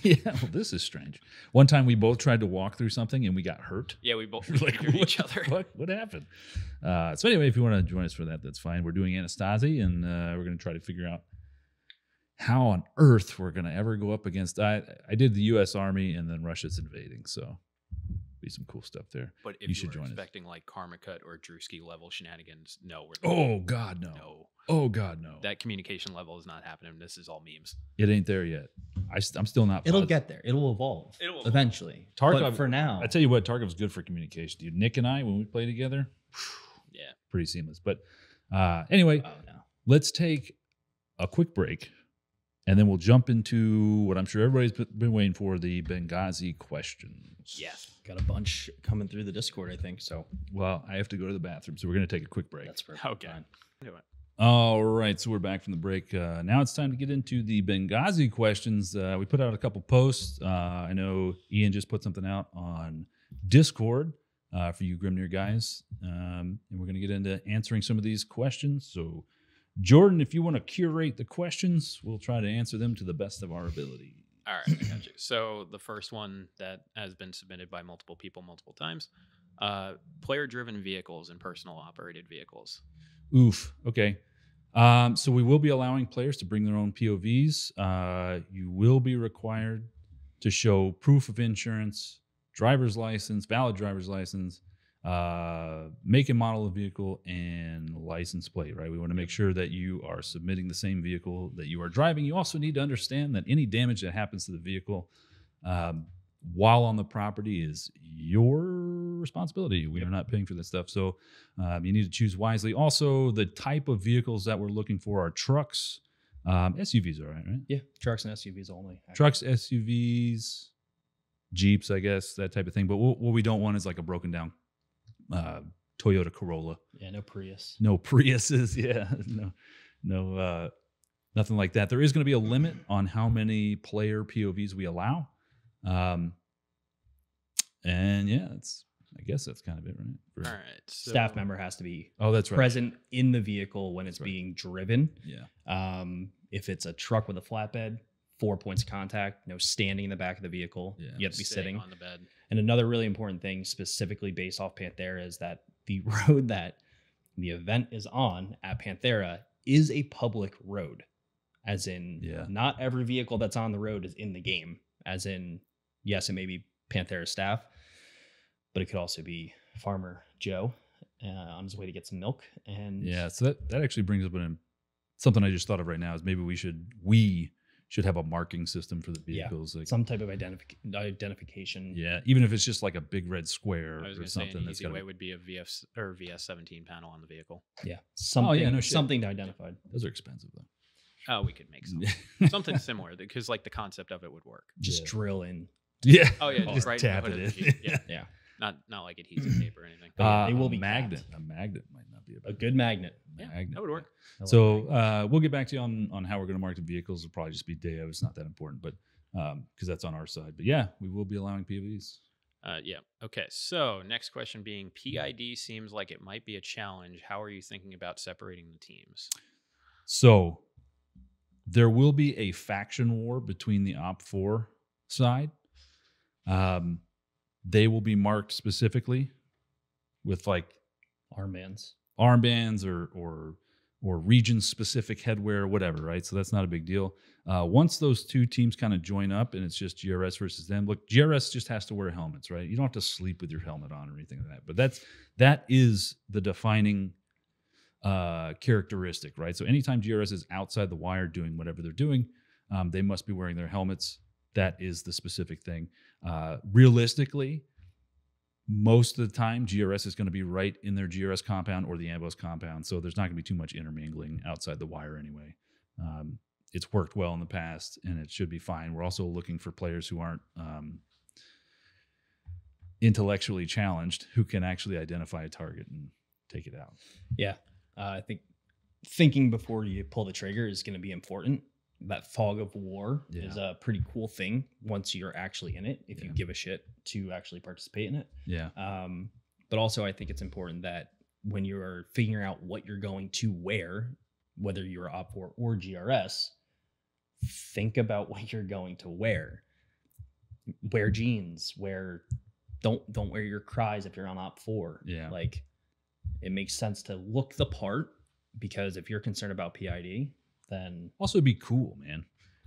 Yeah, well, this is strange. One time we both tried to walk through something and we got hurt. Yeah, we both We're like, injured what each the other. fuck? What happened? So anyway, if you want to join us for that, that's fine. We're doing Anastasi, and we're going to try to figure out how on earth we're going to ever go up against. I did the U.S. Army, and then Russia's invading, so be some cool stuff there. But if You you, should were join us. expecting like Karma Cut or Drewski level shenanigans, no, we're Oh God, no! no. Oh God, no! That communication level is not happening. This is all memes. It ain't there yet. I'm still not. It'll positive. get there. It'll evolve. It'll evolve. Eventually. Tarkov- But for now, I tell you what, Tarkov's good for communication, dude. Nick and I, when we play together, Yeah. pretty seamless. But anyway, oh no. let's take a quick break, and then we'll jump into what I'm sure everybody's been waiting for, the Benghazi questions. Yes. Got a bunch coming through the Discord, I think. So Well, I have to go to the bathroom, so we're going to take a quick break. that's perfectly Okay. fine. Do it. All right, so we're back from the break. Now it's time to get into the Benghazi questions. We put out a couple posts. I know Ian just put something out on Discord for you Grimnir guys, and we're going to get into answering some of these questions. So, Jordan, if you want to curate the questions, we'll try to answer them to the best of our ability. All right, I got you. So the first one that has been submitted by multiple people multiple times, player-driven vehicles and personal operated vehicles. Oof. Okay. So we will be allowing players to bring their own POVs. You will be required to show proof of insurance, driver's license, valid driver's license, make and model of vehicle, and license plate, right? We want to make sure that you are submitting the same vehicle that you are driving. You also need to understand that any damage that happens to the vehicle while on the property is your responsibility. We are not paying for this stuff. So you need to choose wisely. Also, the type of vehicles that we're looking for are trucks. SUVs are right? Yeah, trucks and SUVs only. actually. Trucks, SUVs, Jeeps, I guess, that type of thing. But what we don't want is like a broken down Toyota Corolla. Yeah, no Prius. No Priuses. Yeah, no, nothing like that. There is going to be a limit on how many player POVs we allow. And yeah, I guess that's kind of it, right? For- All right. So, Staff member has to be Oh, that's right. present in the vehicle when it's That's right. being driven. Yeah. If it's a truck with a flatbed, 4 points of contact, no standing in the back of the vehicle. Yeah. You have to be sitting. on the bed. And another really important thing, specifically based off Panthera, is that the road that the event is on at Panthera is a public road. As in, Yeah. not every vehicle that's on the road is in the game. As in, yes, it may be Panthera staff, but it could also be Farmer Joe on his way to get some milk. And Yeah. So that actually brings up something I just thought of right now is maybe we should have a marking system for the vehicles. Like, some type of identification. yeah, even if it's just like a big red square I was or going to say something. an That's easy gotta way be- would be a VS17 panel on the vehicle. Yeah. Something, no shit. something to identify. Those are expensive though. Oh, we could make something similar because like the concept of it would work. Just Yeah. drill in. Yeah. Oh yeah, Just just right in the tap hood it of the in. Jeep. Yeah, Yeah. not like adhesive tape or anything. But yeah, they will a be magnet. capped. A magnet might not be A good magnet. Yeah, magnet. that would work. I like So magnets. we'll get back to you on how we're going to mark the vehicles. It'll probably just be day of. It's not that important, but because that's on our side. But yeah, we will be allowing POVs. Yeah. Okay. So next question being PID seems like it might be a challenge. How are you thinking about separating the teams? So there will be a faction war between the Op4 side. They will be marked specifically with like Armbands. armbands or region specific headwear, whatever, right? So that's not a big deal. Once those two teams kind of join up and it's just GRS versus them, look, GRS just has to wear helmets, right? You don't have to sleep with your helmet on or anything like that. But that is the defining characteristic, right? So anytime GRS is outside the wire doing whatever they're doing, they must be wearing their helmets. That is the specific thing. Realistically, most of the time, GRS is going to be right in their GRS compound or the ambush compound. So there's not going to be too much intermingling outside the wire anyway. It's worked well in the past and it should be fine. We're also looking for players who aren't intellectually challenged, who can actually identify a target and take it out. Yeah. I think thinking before you pull the trigger is going to be important. That fog of war is a pretty cool thing once you're actually in it, if you give a shit to actually participate in it. Yeah. But also I think it's important that when you're figuring out what you're going to wear, whether you're Op4 or GRS, think about what you're going to wear. Wear jeans, don't wear your cries if you're on Op4. Yeah. Like it makes sense to look the part, because if you're concerned about PID, then Also, it'd be cool, man.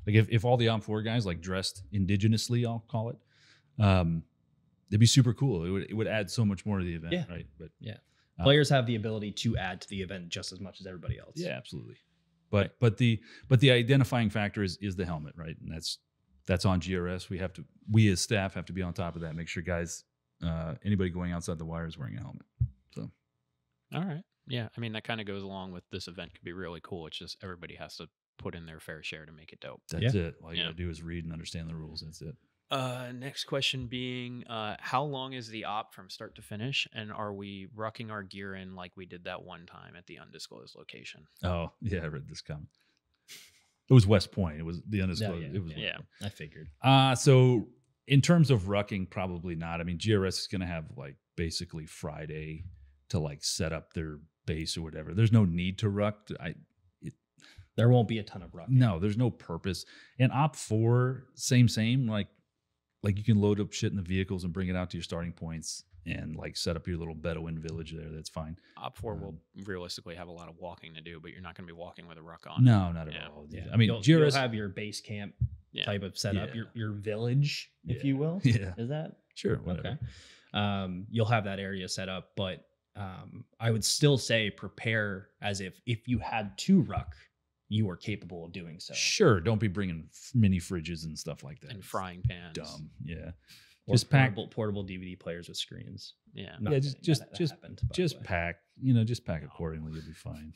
Like if all the Op4 guys like dressed indigenously, I'll call it, it'd be super cool. It would add so much more to the event, Yeah. right? But players have the ability to add to the event just as much as everybody else. yeah, absolutely. But the identifying factor is the helmet, right? And that's on GRS. We as staff have to be on top of that. Make sure guys, anybody going outside the wire is wearing a helmet. So All right. Yeah. I mean, that kind of goes along with this event could be really cool. It's just everybody has to put in their fair share to make it dope. that's it. All you Yeah. gotta do is read and understand the rules. That's it. Next question being, how long is the op from start to finish? And are we rucking our gear in like we did that one time at the undisclosed location? Oh yeah, I read this comment. It was West Point. It was the undisclosed. It was Yeah. I figured. So in terms of rucking, probably not. I mean, GRS is going to have like basically Friday to like set up their base or whatever. There's no need to ruck. There won't be a ton of ruck. No, there's no purpose. And Op4, same. Like you can load up shit in the vehicles and bring it out to your starting points and like set up your little Bedouin village there. That's fine. Op4 will realistically have a lot of walking to do, but you're not going to be walking with a ruck on. No, not at Yeah. all. Yeah. I mean, you'll GRS. have your base camp Yeah. type of setup, Yeah. your village, if Yeah. you will. Yeah. Is that Sure. Whatever. okay? You'll have that area set up, but I would still say prepare as if you had to ruck, you are capable of doing so. Sure. Don't be bringing mini fridges and stuff like that. And It's frying pans. Dumb. Yeah. Or Just pack. portable DVD players with screens. Yeah. Not Yeah, kidding, just that happened, by the just way. pack. Just pack accordingly. You'll be fine.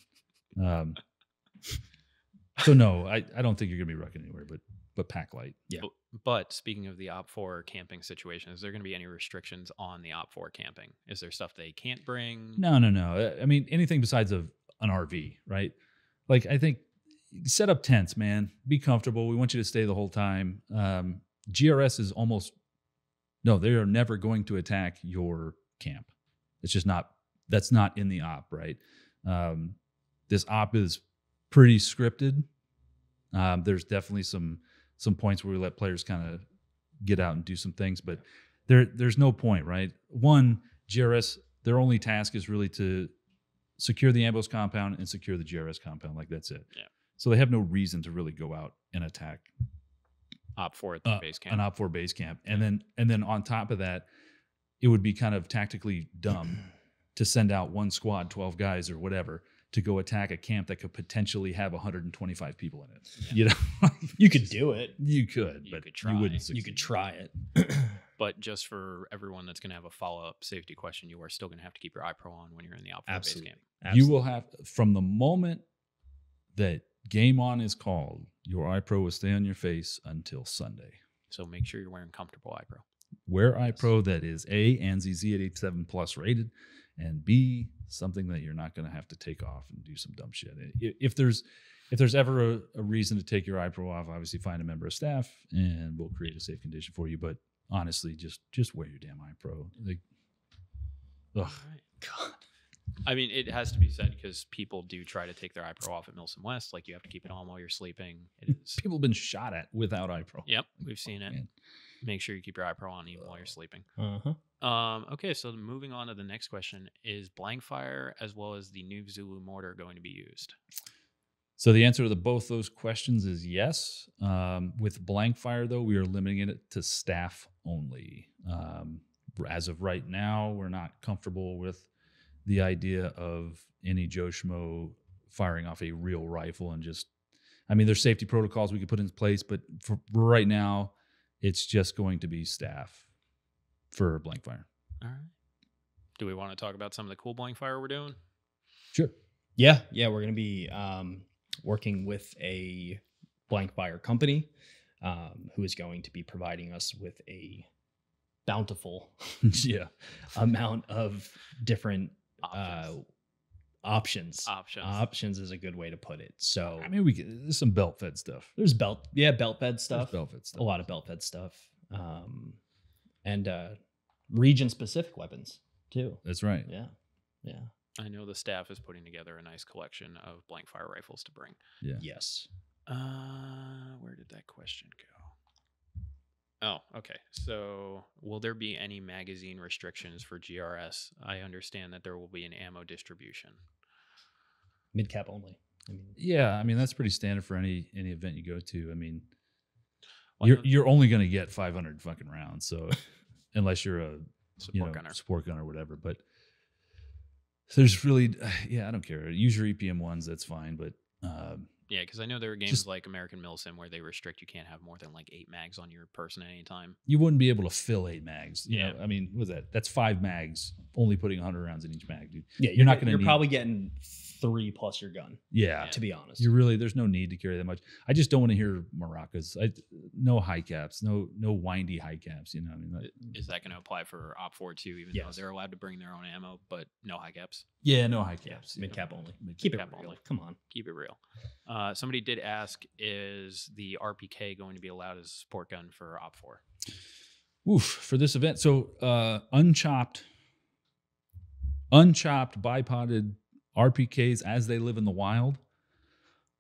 So no, I don't think you're gonna be rucking anywhere, but pack light. Yeah. But speaking of the Op4 camping situation, is there going to be any restrictions on the Op4 camping? Is there stuff they can't bring? No. I mean, anything besides an RV, right? Like, I think set up tents, man. Be comfortable. We want you to stay the whole time. GRS is they are never going to attack your camp. It's just not, that's not in the op, right? This op is pretty scripted. There's definitely some points where we let players kind of get out and do some things, but there's no point, right? One, GRS, their only task is really to secure the ambush compound and secure the GRS compound. Like, that's it. Yeah. So they have no reason to really go out and attack Op 4 at the base camp. an Op 4 base camp. And then on top of that, it would be kind of tactically dumb to send out one squad, 12 guys or whatever, to go attack a camp that could potentially have 125 people in it. Yeah. You know, You could do it. you could, You but could try. you wouldn't You succeed. could try it. But just for everyone that's going to have a follow-up safety question, you are still going to have to keep your iPro on when you're in the Op 4 base Absolutely. camp. You will have, from the moment that game on is called, your iPro will stay on your face until Sunday. So make sure you're wearing comfortable iPro. Wear iPro that is A, ANSI Z887 plus rated, and B, something that you're not going to have to take off and do some dumb shit. If there's ever a reason to take your iPro off, obviously find a member of staff and we'll create a safe condition for you. But honestly, just wear your damn iPro. Like, ugh. All right. God. I mean, it has to be said because people do try to take their iPro off at Milsom West. Like, you have to keep it on while you're sleeping. It is. People have been shot at without iPro. Yep, we've seen it. Man. Make sure you keep your iPro on even while you're sleeping. Uh-huh. Okay, so moving on to the next question: is blank fire as well as the new Zulu mortar going to be used? So the answer to both those questions is yes. With blank fire, though, we are limiting it to staff only. As of right now, we're not comfortable with the idea of any Joe Schmo firing off a real rifle and just, I mean, there's safety protocols we could put in place, but for right now, it's just going to be staff for blank fire. All right. Do we want to talk about some of the cool blank fire we're doing? Sure. Yeah, we're going to be working with a blank fire company who is going to be providing us with a bountiful Yeah. amount of different Options. options. Options is a good way to put it. So I mean, there's some belt fed stuff. there's belt fed stuff. There's belt fed stuff. A lot of belt fed stuff, and region specific weapons too. That's right. Yeah. I know the staff is putting together a nice collection of blank fire rifles to bring. Yeah. Yes. Where did that question go? Oh, okay. So, will there be any magazine restrictions for GRS? I understand that there will be an ammo distribution. Mid cap only. I mean, Yeah, I mean that's pretty standard for any event you go to. I mean, Well, you're only going to get 500 fucking rounds, so unless you're a support gunner. support gunner or whatever. But there's really, I don't care. Use your EPM ones, that's fine. But Yeah, because I know there are games Just- like American Milsim where they restrict you can't have more than like 8 mags on your person at any time. you wouldn't be able to fill 8 mags. You Yeah. know, I mean, what's that? That's 5 mags, only putting 100 rounds in each mag, dude. yeah, You're not gonna You're need- probably getting 3 plus your gun. Yeah. Yeah. To be honest. There's no need to carry that much. I just don't want to hear maracas. No high caps, no windy high caps. You know, I mean, Is that going to apply for Op 4 too, even Yes. though they're allowed to bring their own ammo, but no high caps? yeah, no high Yeah, caps. mid cap only. Mid-cap Keep it cap real. only. Come on. Keep it real. Somebody did ask, is the RPK going to be allowed as a support gun for Op 4? Oof, for this event. So unchopped bipoded RPKs as they live in the wild,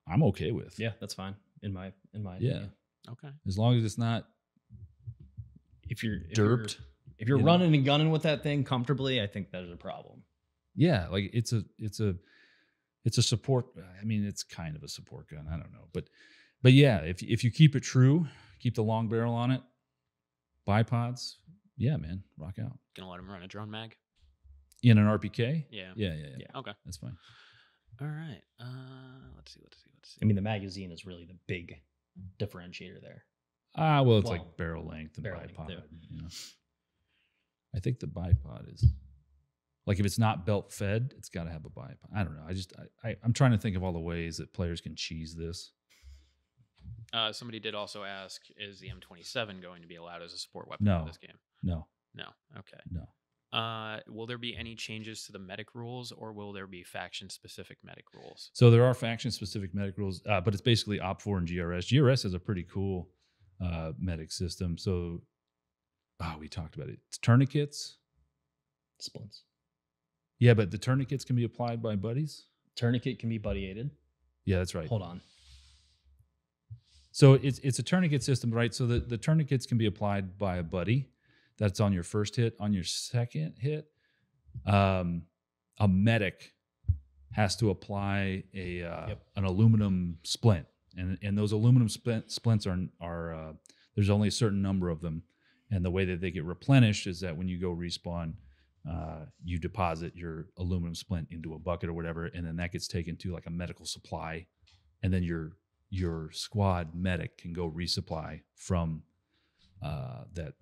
I'm okay with. Yeah, that's fine. In my Yeah. opinion. Okay. As long as it's not If you're derped. if you're you know? running and gunning with that thing comfortably, I think that is a problem. Yeah, like it's a support. I mean, it's kind of a support gun. I don't know, but yeah, if you keep it true, keep the long barrel on it, bipods. Yeah, man, rock out Gonna let him run a drone mag? in an RPK. Yeah. Yeah. Okay. That's fine. All right. Let's see. I mean, the magazine is really the big differentiator there. Well, it's Well, like barrel length and barrel length, bipod. yeah. You know, I think the bipod is like if it's not belt fed, it's got to have a bipod. I don't know. I'm trying to think of all the ways that players can cheese this. Somebody did also ask, is the M27 going to be allowed as a support weapon No. for this game? No. Okay. No. Will there be any changes to the medic rules, or will there be faction-specific medic rules? So there are faction-specific medic rules, but it's basically Op 4 and GRS. GRS has a pretty cool medic system. So, we talked about it. It's tourniquets, splints. Yeah, but the tourniquets can be applied by buddies? Tourniquet can be buddy aided. Yeah, that's right. Hold on. So it's a tourniquet system, right? So the tourniquets can be applied by a buddy. That's on your first hit. On your second hit, a medic has to apply an aluminum splint, and those aluminum splints are there's only a certain number of them, and the way that they get replenished is that when you go respawn, you deposit your aluminum splint into a bucket or whatever, and then that gets taken to like a medical supply, and then your squad medic can go resupply from that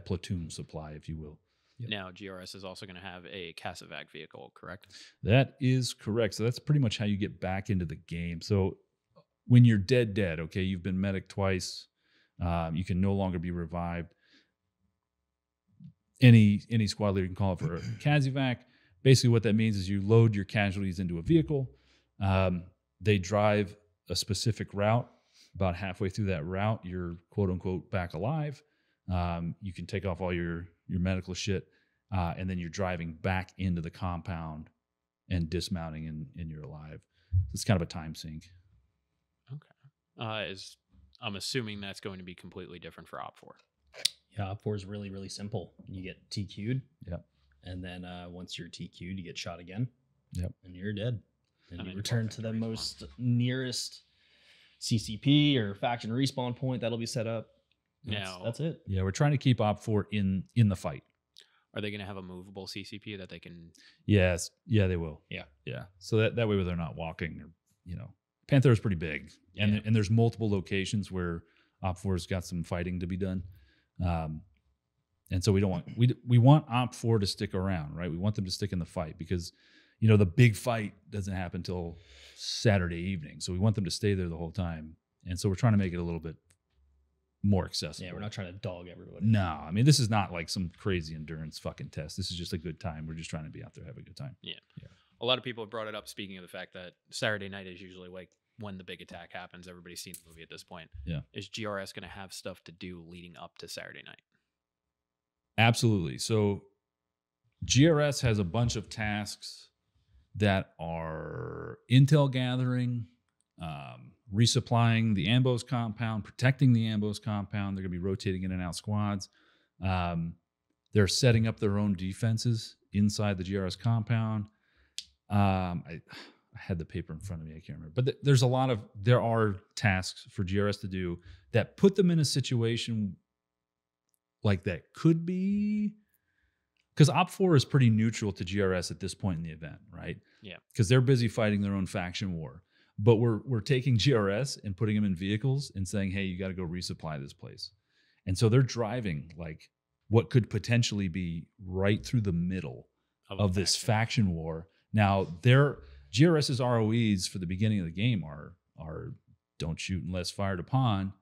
platoon supply, if you will. Yep. Now, GRS is also going to have a Casevac vehicle, correct? That is correct. So that's pretty much how you get back into the game. So when you're dead, okay, you've been medic twice, you can no longer be revived. Any squad leader can call it for a Casevac. Basically what that means is you load your casualties into a vehicle. They drive a specific route. About halfway through that route, you're quote unquote back alive. You can take off all your medical shit, and then you're driving back into the compound and dismounting, and you're alive. It's kind of a time sink. Okay. I'm assuming that's going to be completely different for Op4. Yeah, Op4 is really, really simple. You get TQ'd. Yep. And then once you're TQ'd, you get shot again. Yep. And you're dead. And you then return to the most nearest CCP or faction respawn point that'll be set up. That's it. Yeah, we're trying to keep Op4 in the fight. Are they going to have a movable CCP that they can? Yes. Yeah, they will. Yeah. Yeah. So that way they're not walking, or, Panther is pretty big, and there's multiple locations where Op4's got some fighting to be done. And so we don't want, we want Op4 to stick around, right? We want them to stick in the fight because, the big fight doesn't happen till Saturday evening. So we want them to stay there the whole time. And so we're trying to make it a little bit more accessible. Yeah, we're not trying to dog everybody. No, I mean, this is not like some crazy endurance fucking test. This is just a good time. We're just trying to be out there, have a good time. Yeah. A lot of people have brought it up, speaking of the fact that Saturday night is usually like when the big attack happens. Everybody's seen the movie at this point. Yeah. Is GRS going to have stuff to do leading up to Saturday night? Absolutely. So GRS has a bunch of tasks that are intel gathering, resupplying the Ambos compound, protecting the Ambos compound. They're going to be rotating in and out squads. They're setting up their own defenses inside the GRS compound. I had the paper in front of me. I can't remember. But there are tasks for GRS to do that put them in a situation like that could be, because Op4 is pretty neutral to GRS at this point in the event, right? Yeah. Because they're busy fighting their own faction war. But we're taking GRS and putting them in vehicles and saying, hey, you got to go resupply this place. And so they're driving like what could potentially be right through the middle of this faction war. Now, GRS's ROEs for the beginning of the game are don't shoot unless fired upon.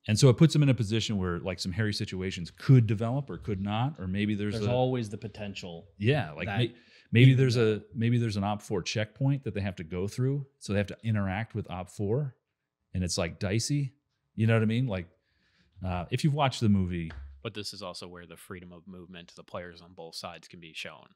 And so it puts them in a position where like some hairy situations could develop or could not, or maybe there's always the potential. Yeah, like maybe there's an Op4 checkpoint that they have to go through, so they have to interact with Op4, and it's like dicey. You know what I mean? Like if you've watched the movie. But this is also where the freedom of movement to the players on both sides can be shown.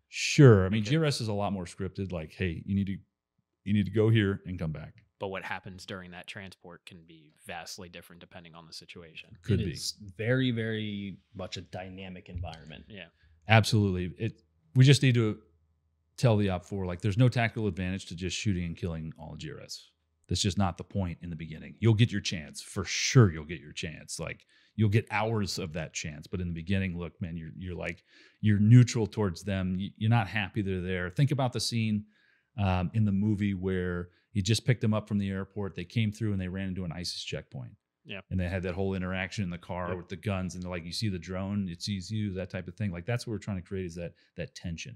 Sure, I mean GRS is a lot more scripted. Like, hey, you need to go here and come back. But what happens during that transport can be vastly different depending on the situation. Could be. It's very, very much a dynamic environment. Yeah. Absolutely. We just need to tell the Op4, like, there's no tactical advantage to just shooting and killing all GRS. That's just not the point in the beginning. You'll get your chance. For sure you'll get your chance. Like, you'll get hours of that chance. But in the beginning, look, man, you're neutral towards them. You're not happy they're there. Think about the scene in the movie where he just picked them up from the airport. They came through and they ran into an ISIS checkpoint. Yeah. And they had that whole interaction in the car with the guns, and they're like, you see the drone, it sees you, that type of thing. Like, that's what we're trying to create, is that tension.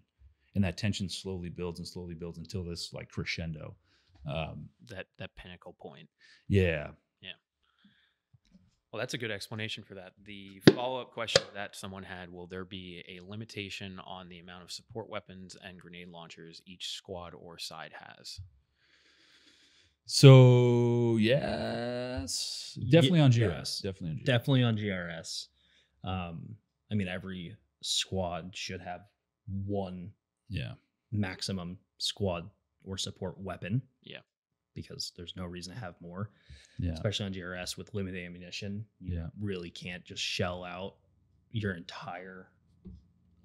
And that tension slowly builds until this like crescendo. That pinnacle point. Yeah. Yeah. Well, that's a good explanation for that. The follow-up question that someone had, will there be a limitation on the amount of support weapons and grenade launchers each squad or side has? So, yes. Definitely on GRS. Definitely on GRS. I mean, every squad should have one Yeah. maximum squad or support weapon. Yeah. Because there's no reason to have more, Yeah. especially on GRS with limited ammunition. You really can't just shell out your entire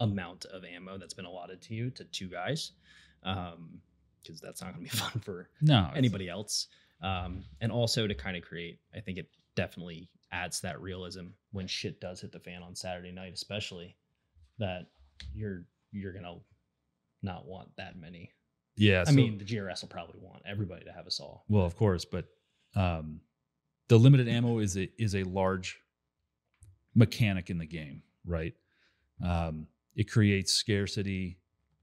amount of ammo that's been allotted to you to 2 guys, because that's not going to be fun for anybody else. And also to kind of create, I think it definitely adds that realism when shit does hit the fan on Saturday night, especially that you're gonna not want that many. Yeah, I mean, the GRS will probably want everybody to have a saw. Well, of course, but the limited ammo is a large mechanic in the game, right? It creates scarcity,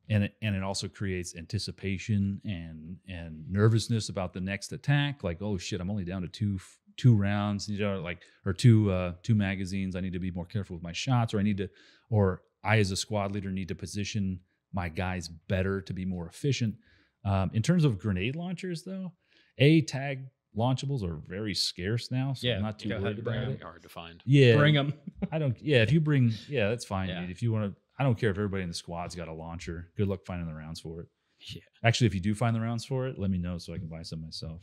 and it also creates anticipation and nervousness about the next attack. Like, oh shit, I'm only down to two rounds, or two magazines. I need to be more careful with my shots, or I as a squad leader need to position my guys better to be more efficient. In terms of grenade launchers, though, tag launchables are very scarce now, so I'm not too worried about it. Hard to find. Yeah, bring them. I don't. Yeah, if you bring, that's fine. Dude. If you want to, I don't care if everybody in the squad's got a launcher. Good luck finding the rounds for it. Yeah. Actually, if you do find the rounds for it, let me know so I can buy some myself.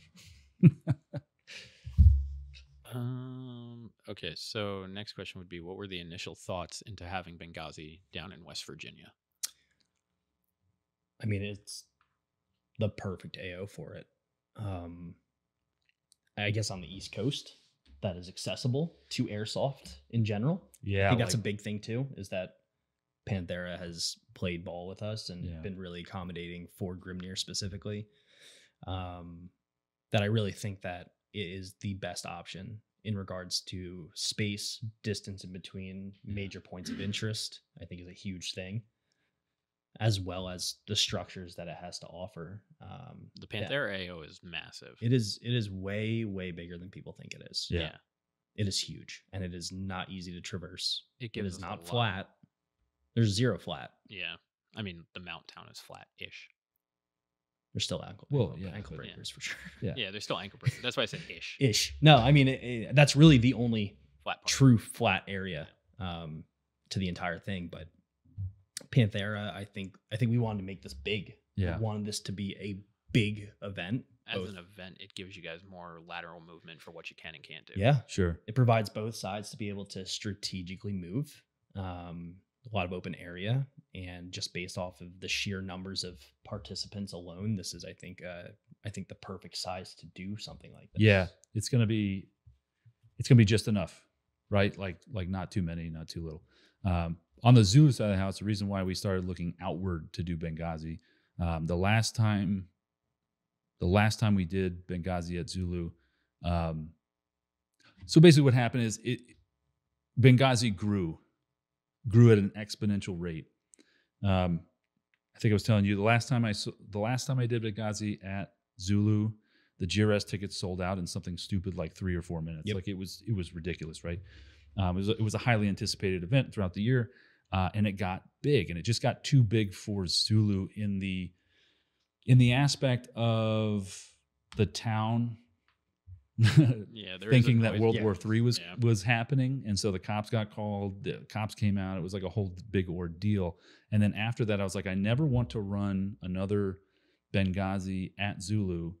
Okay, so next question would be, what were the initial thoughts into having Benghazi down in West Virginia? I mean, it's the perfect AO for it. I guess on the East Coast, that is accessible to Airsoft in general. Yeah, I think that's a big thing too, is that Panthera has played ball with us and been really accommodating for Grimnir specifically. That I really think that it is the best option in regards to space, distance in between major points of interest. I think is a huge thing, as well as the structures that it has to offer. The Panthera AO is massive. It is way, way bigger than people think it is. Yeah. It is huge, and it is not easy to traverse. It is not flat. There's zero flat. Yeah. I mean, the Mount Town is flat-ish. There's still ankle breakers for sure. Yeah, there's still ankle breakers. That's why I said ish. Ish. No, I mean, that's really the only Flat part. true flat area to the entire thing. But Panthera, I think we wanted to make this big. Yeah. We wanted this to be a big event. As an event, it gives you guys more lateral movement for what you can and can't do. Yeah. Sure. It provides both sides to be able to strategically move. A lot of open area, and just based off of the sheer numbers of participants alone, this is, I think the perfect size to do something like this. Yeah, it's gonna be just enough, right? Like not too many, not too little. On the Zulu side of the house, the reason why we started looking outward to do Benghazi, the last time we did Benghazi at Zulu, so basically what happened is Benghazi grew at an exponential rate. I think I was telling you the last time I did Benghazi at Zulu, the GRS tickets sold out in something stupid like 3 or 4 minutes. Yep. Like it was ridiculous, right? It was a highly anticipated event throughout the year, and it got big, and it just got too big for Zulu in the aspect of the town. Thinking that World War III was happening, and so the cops got called. The cops came out. It was like a whole big ordeal. And then after that, I was like, I never want to run another Benghazi at Zulu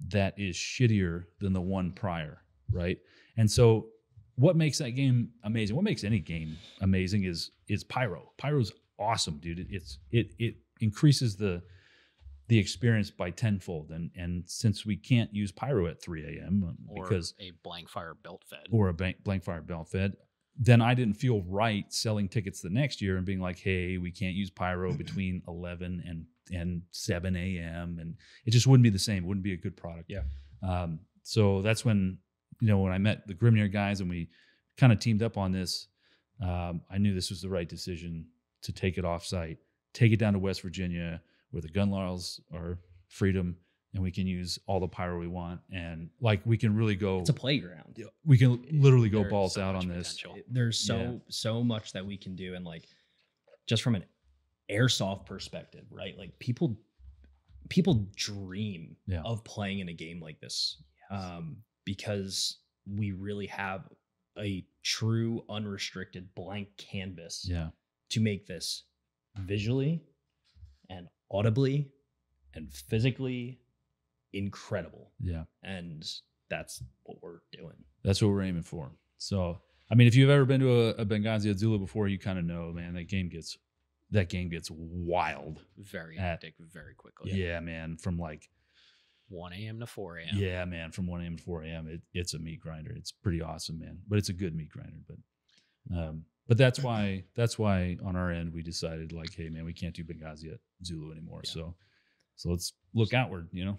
that is shittier than the one prior, right? And so, what makes that game amazing? What makes any game amazing is pyro. Pyro's awesome, dude. It increases the experience by tenfold, and since we can't use pyro at 3 a.m. because a blank fire belt fed blank fire belt fed, then I didn't feel right selling tickets the next year and being like, hey, we can't use pyro between 11 and 7 a.m. and it just wouldn't be the same. It wouldn't be a good product. Yeah. So that's when I met the Grimnir guys and we kind of teamed up on this. I knew this was the right decision to take it off site, take it down to West Virginia, where the gun laws are freedom, and we can use all the pyro we want, and like we can really go. It's a playground. We can literally go balls out on this. There's so much that we can do, and like just from an airsoft perspective, right? Like people dream of playing in a game like this, because we really have a true unrestricted blank canvas to make this visually and audibly and physically incredible. Yeah. And that's what we're doing. That's what we're aiming for. So, I mean, if you've ever been to a Benghazi at Zulu before, you kind of know, man, that game gets wild. Very At- hectic, very quickly. Yeah, man. From like 1 a.m. to 4 a.m. Yeah, man. From 1 a.m. to 4 a.m. It's a meat grinder. It's pretty awesome, man. But it's a good meat grinder. But that's why on our end we decided like, hey, man, we can't do Benghazi at Zulu anymore. Yeah. So let's look outward. You know.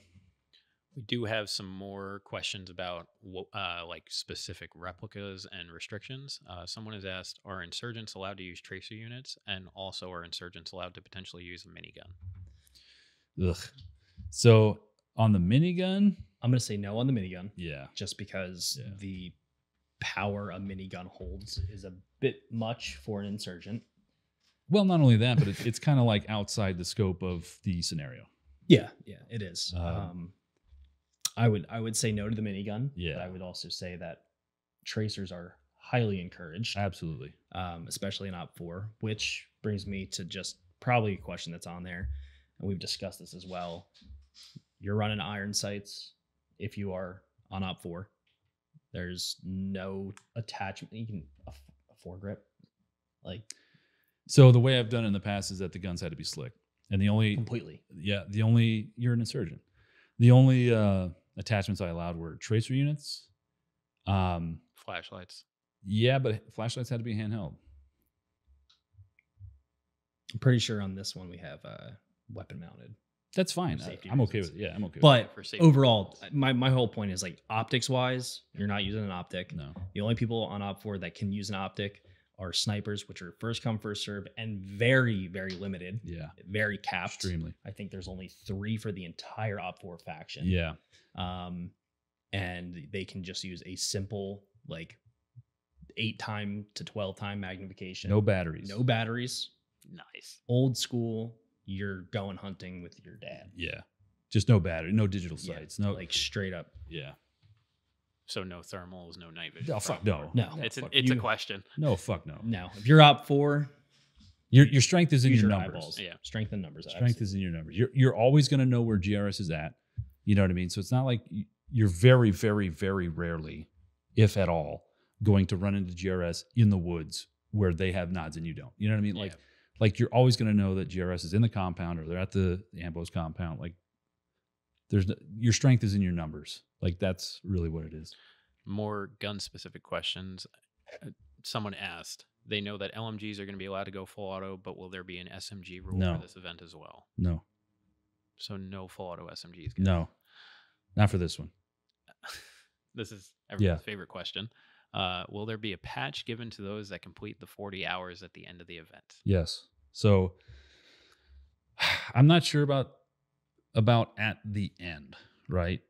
We do have some more questions about like specific replicas and restrictions. Someone has asked, are insurgents allowed to use tracer units? And also, are insurgents allowed to potentially use a minigun? Ugh. So on the minigun, I'm going to say no on the minigun, yeah. just because Yeah. the power a minigun holds is a bit much for an insurgent. Well, not only that, but it's kind of like outside the scope of the scenario. Yeah, it is. I would say no to the minigun. Yeah. But I would also say that tracers are highly encouraged, Absolutely. especially in Op 4, which brings me to just probably a question that's on there, and we've discussed this as well. You're running iron sights if you are on Op 4. There's no attachment. You can a foregrip, like So the way I've done it in the past is that the guns had to be slick, and completely. you're an insurgent. The only attachments I allowed were tracer units. Flashlights. Yeah, but flashlights had to be handheld. I'm pretty sure on this one we have weapon mounted. That's fine. Safety I'm okay with reasons. it. Yeah, I'm okay But For safety overall, reasons. my whole point is like optics wise, you're not using an optic. with it. No. The only people on Op 4 that can use an optic are snipers, which are first come, first serve, and very, very limited, Yeah. very capped. Extremely. I think there's only 3 for the entire Op 4 faction. Yeah. And they can just use a simple, like 8-time to 12-time magnification. No batteries. No batteries. Nice. Old school. You're going hunting with your dad. Yeah. Just no battery. No digital Yeah, sights. No. like straight up. Yeah. So no thermals, no night vision. Oh, fuck probably. no. No. It's fuck it's a you. question. No. Fuck no. No, if you're Op 4, Your strength is in use your your numbers. eyeballs. Yeah. Strength and numbers. Strength is in your numbers. You're always going to know where GRS is at. You know what I mean? So it's not like you're very, very, very rarely, if at all, going to run into GRS in the woods where they have nods and you don't. You know what I mean? Yeah. Like you're always going to know that GRS is in the compound or they're at the Ambos compound. Like your strength is in your numbers. Like that's really what it is. More gun specific questions. Someone asked, they know that LMGs are going to be allowed to go full auto, but will there be an SMG rule No. for this event as well? No, So no full auto SMGs. guys. no, not for this one. This is everyone's favorite question. Will there be a patch given to those that complete the 40 hours at the end of the event? Yes. So I'm not sure about at the end, right?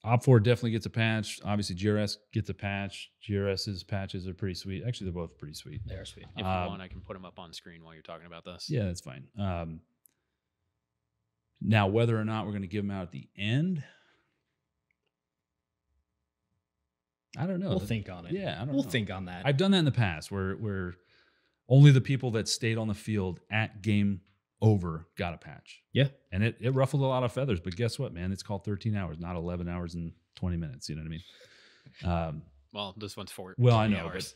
Op 4 definitely gets a patch. Obviously, GRS gets a patch. GRS's patches are pretty sweet. Actually, they're both pretty sweet. They are sweet. If you want, I can put them up on screen while you're talking about this. Yeah, that's fine. Now, whether or not we're going to give them out at the end, I don't know. We'll think on it. Yeah, I don't We'll know. think on that. I've done that in the past where only the people that stayed on the field at game over got a patch. Yeah. And it ruffled a lot of feathers, but guess what, man? It's called 13 hours, not 11 hours and 20 minutes. You know what I mean? Well, this one's for Well, I 20 know, hours.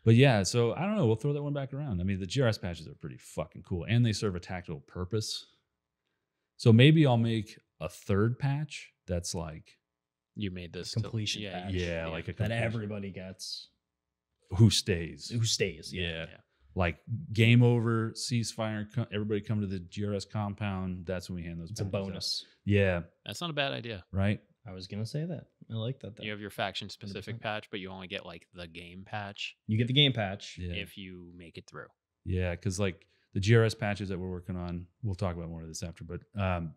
but yeah, so I don't know. We'll throw that one back around. I mean, the GRS patches are pretty fucking cool and they serve a tactical purpose. So maybe I'll make a third patch that's like, You made this Completion patch. yeah, like a that completion. everybody gets. Who stays. Who stays? Yeah. Yeah. Like game over, ceasefire, everybody come to the GRS compound. That's when we hand those It's a patches out. bonus. Yeah, That's not a bad idea. right? I was gonna say that. I like that. Though. You have your faction specific 100%. patch, but you only get like the game patch You get the game patch. Yeah. if you make it through. Yeah, because like the GRS patches that we're working on, we'll talk about more of this after, but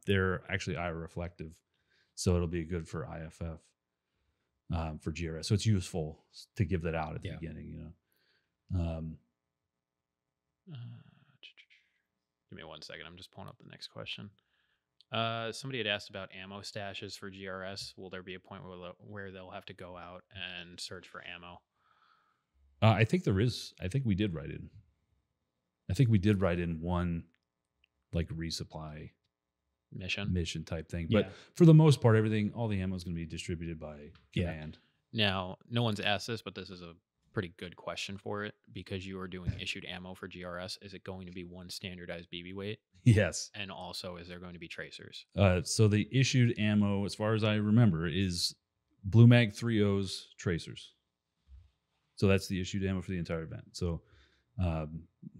they're actually IR reflective. So it'll be good for IFF for GRS. So it's useful to give that out at the Yeah. beginning, you know. Give me 1 second. I'm just pulling up the next question. Somebody had asked about ammo stashes for GRS. Will there be a point where they'll have to go out and search for ammo? I think there is. I think we did write in. I think we did write in one like resupply mission type thing. But Yeah. for the most part, everything, all the ammo is going to be distributed by command. Now, no one's asked this, but this is a pretty good question for it because you are doing issued ammo for GRS. Is it going to be one standardized BB weight? Yes. And also, is there going to be tracers? So the issued ammo, as far as I remember, is Blue Mag 3.0's tracers. So that's the issued ammo for the entire event. So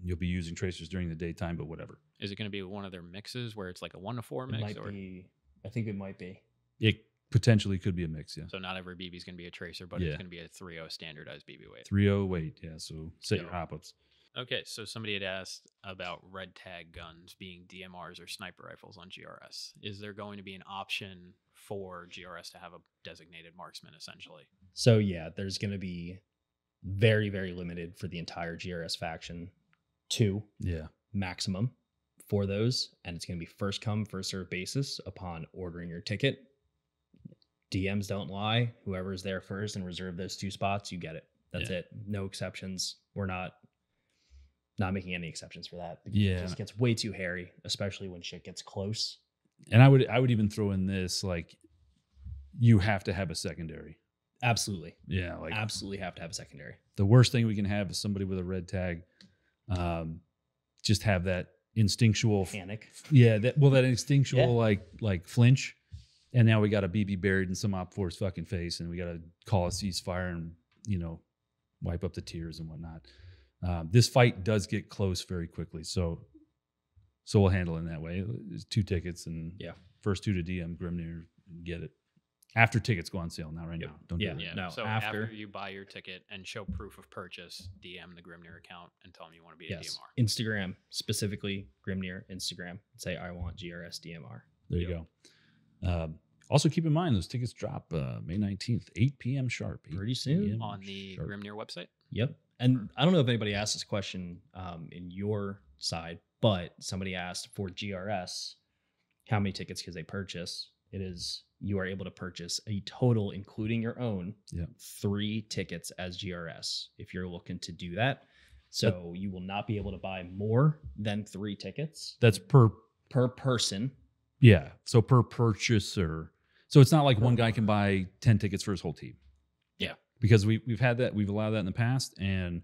you'll be using tracers during the daytime, but whatever. Is it going to be one of their mixes where it's like a 1-to-4 It mix? might Or be. I think it might be. It potentially could be a mix, yeah. so not every BB is going to be a tracer, but Yeah. it's going to be a 3.0 standardized BB weight. 3.0 weight, yeah. So set your So- hop-ups. Okay, so somebody had asked about red tag guns being DMRs or sniper rifles on GRS. Is there going to be an option for GRS to have a designated marksman, essentially? So yeah, there's going to be very, very limited for the entire GRS faction. 2 Yeah. maximum for those, and it's going to be first come, first serve basis upon ordering your ticket. DMs don't lie. Whoever's there first and reserve those 2 spots, you get it. That's Yeah. it. No exceptions. We're not making any exceptions for that. Yeah. It just gets way too hairy, especially when shit gets close. And I would even throw in this, like, you have to have a secondary. Absolutely. Yeah, like Absolutely have to have a secondary. the worst thing we can have is somebody with a red tag just have that instinctual Panic. that instinctual Yeah. like flinch, and now we got a BB buried in some op force fucking face, and we got to call a ceasefire and wipe up the tears and whatnot. This fight does get close very quickly, so we'll handle it in that way. It's 2 tickets, and Yeah. first 2 to DM Grimnir, get it. After tickets go on sale, not right Yep. now. Don't Yeah. do it. Yeah. No, so after- after you buy your ticket and show proof of purchase, DM the Grimnir account and tell them you want to be a Yes. DMR. Instagram, specifically Grimnir Instagram. Say I want GRS DMR. There you go. Also, keep in mind those tickets drop May 19th, 8 p.m. sharp. 8 Pretty soon. p.m. On the sharp. Grimnir website? Yep. And I don't know if anybody asked this question in your side, but somebody asked for GRS, how many tickets could they purchase? It is, you are able to purchase a total, including your own, Yep. 3 tickets as GRS if you're looking to do that. So you will not be able to buy more than 3 tickets That's per person. Yeah. So per purchaser. So it's not like one guy can buy 10 tickets for his whole team. Yeah. Because we've had that, we've allowed that in the past, and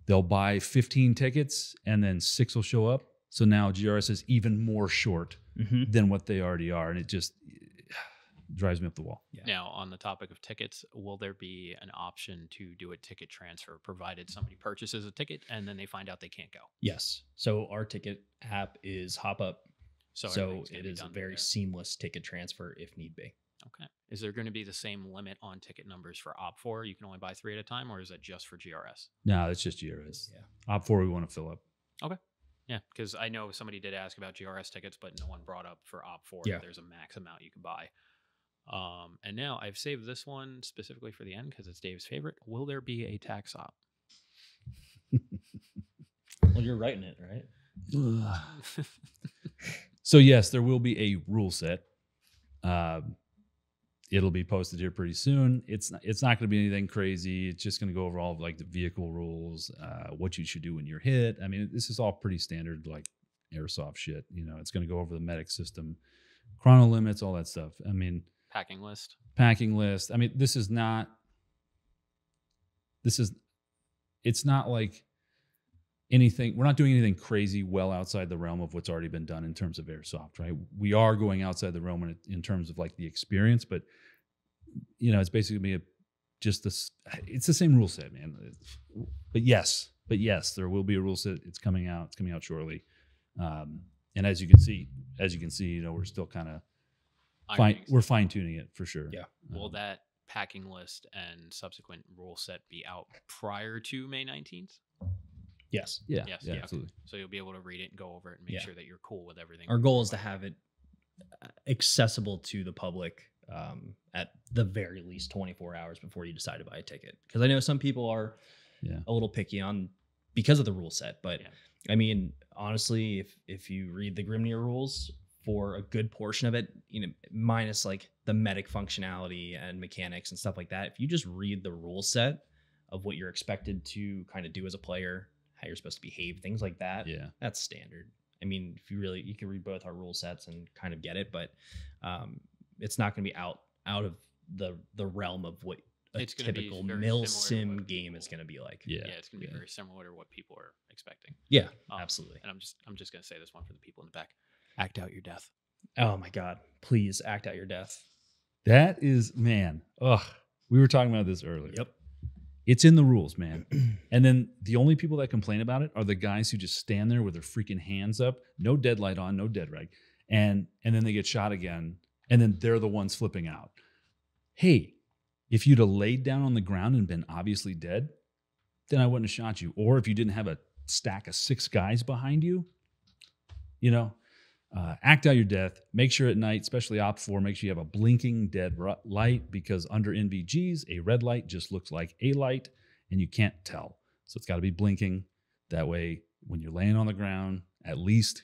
they'll buy 15 tickets and then 6 will show up. So now GRS is even more short Mm-hmm. than what they already are. And it just drives me up the wall. Yeah. Now, on the topic of tickets, will there be an option to do a ticket transfer provided somebody purchases a ticket and then they find out they can't go? Yes. So our ticket app is Hop Up. So everything's gonna it be is a done very there. seamless ticket transfer if need be. Okay. Is there going to be the same limit on ticket numbers for Op4? You can only buy 3 at a time, or is that just for GRS? No, it's just GRS. Yeah. Op 4 we want to fill up. Yeah, because I know somebody did ask about GRS tickets, but no one brought up for Op4 Yeah. that there's a max amount you can buy. And now I've saved this one specifically for the end because it's Dave's favorite. Will there be a tax op? Well, you're writing it, right? So yes, there will be a rule set. It'll be posted here pretty soon. It's not going to be anything crazy. It's just going to go over all of like the vehicle rules, what you should do when you're hit. I mean, this is all pretty standard like airsoft shit. It's going to go over the medic system, chrono limits, all that stuff. I mean, Packing list. packing list. I mean, it's not like anything. We're not doing anything crazy well outside the realm of what's already been done in terms of airsoft, right? We are going outside the realm in terms of like the experience, but it's basically it's the same rule set, man. But yes, there will be a rule set. It's coming out shortly. And as you can see, we're still kind of we're fine tuning it for sure. Yeah. Will that packing list and subsequent rule set be out prior to May 19th? Yes. Yeah. Yes, Yeah. yeah. Absolutely. So you'll be able to read it and go over it and make Yeah. sure that you're cool with everything. Our goal is to have it accessible to the public at the very least 24 hours before you decide to buy a ticket. Because I know some people are Yeah. a little picky on because of the rule set. But Yeah. I mean, honestly, if you read the Grimnir rules for a good portion of it, minus like the medic functionality and mechanics and stuff like that, if you just read the rule set, of what you're expected to kind of do as a player, how you're supposed to behave, things like that. Yeah. That's standard. I mean, if you can read both our rule sets and kind of get it, but it's not going to be out of the realm of what a It's gonna be typical very mill similar to sim what game is going to be like. Yeah. Yeah, it's gonna be very similar to what people are expecting. Yeah, Um, absolutely. And I'm just gonna say this one for the people in the back: act out your death. Oh my God, please act out your death. That is, man. Ugh. We were talking about this earlier. Yep. It's in the rules, man. And then the only people that complain about it are the guys who just stand there with their freaking hands up, no deadlight on, no dead reg, and then they get shot again, and then they're the ones flipping out. Hey, if you'd have laid down on the ground and been obviously dead, then I wouldn't have shot you. Or if you didn't have a stack of 6 guys behind you, act out your death. Make sure at night, especially Op 4, make sure you have a blinking dead light, because under NVGs, a red light just looks like a light and you can't tell. So it's got to be blinking. That way, when you're laying on the ground, at least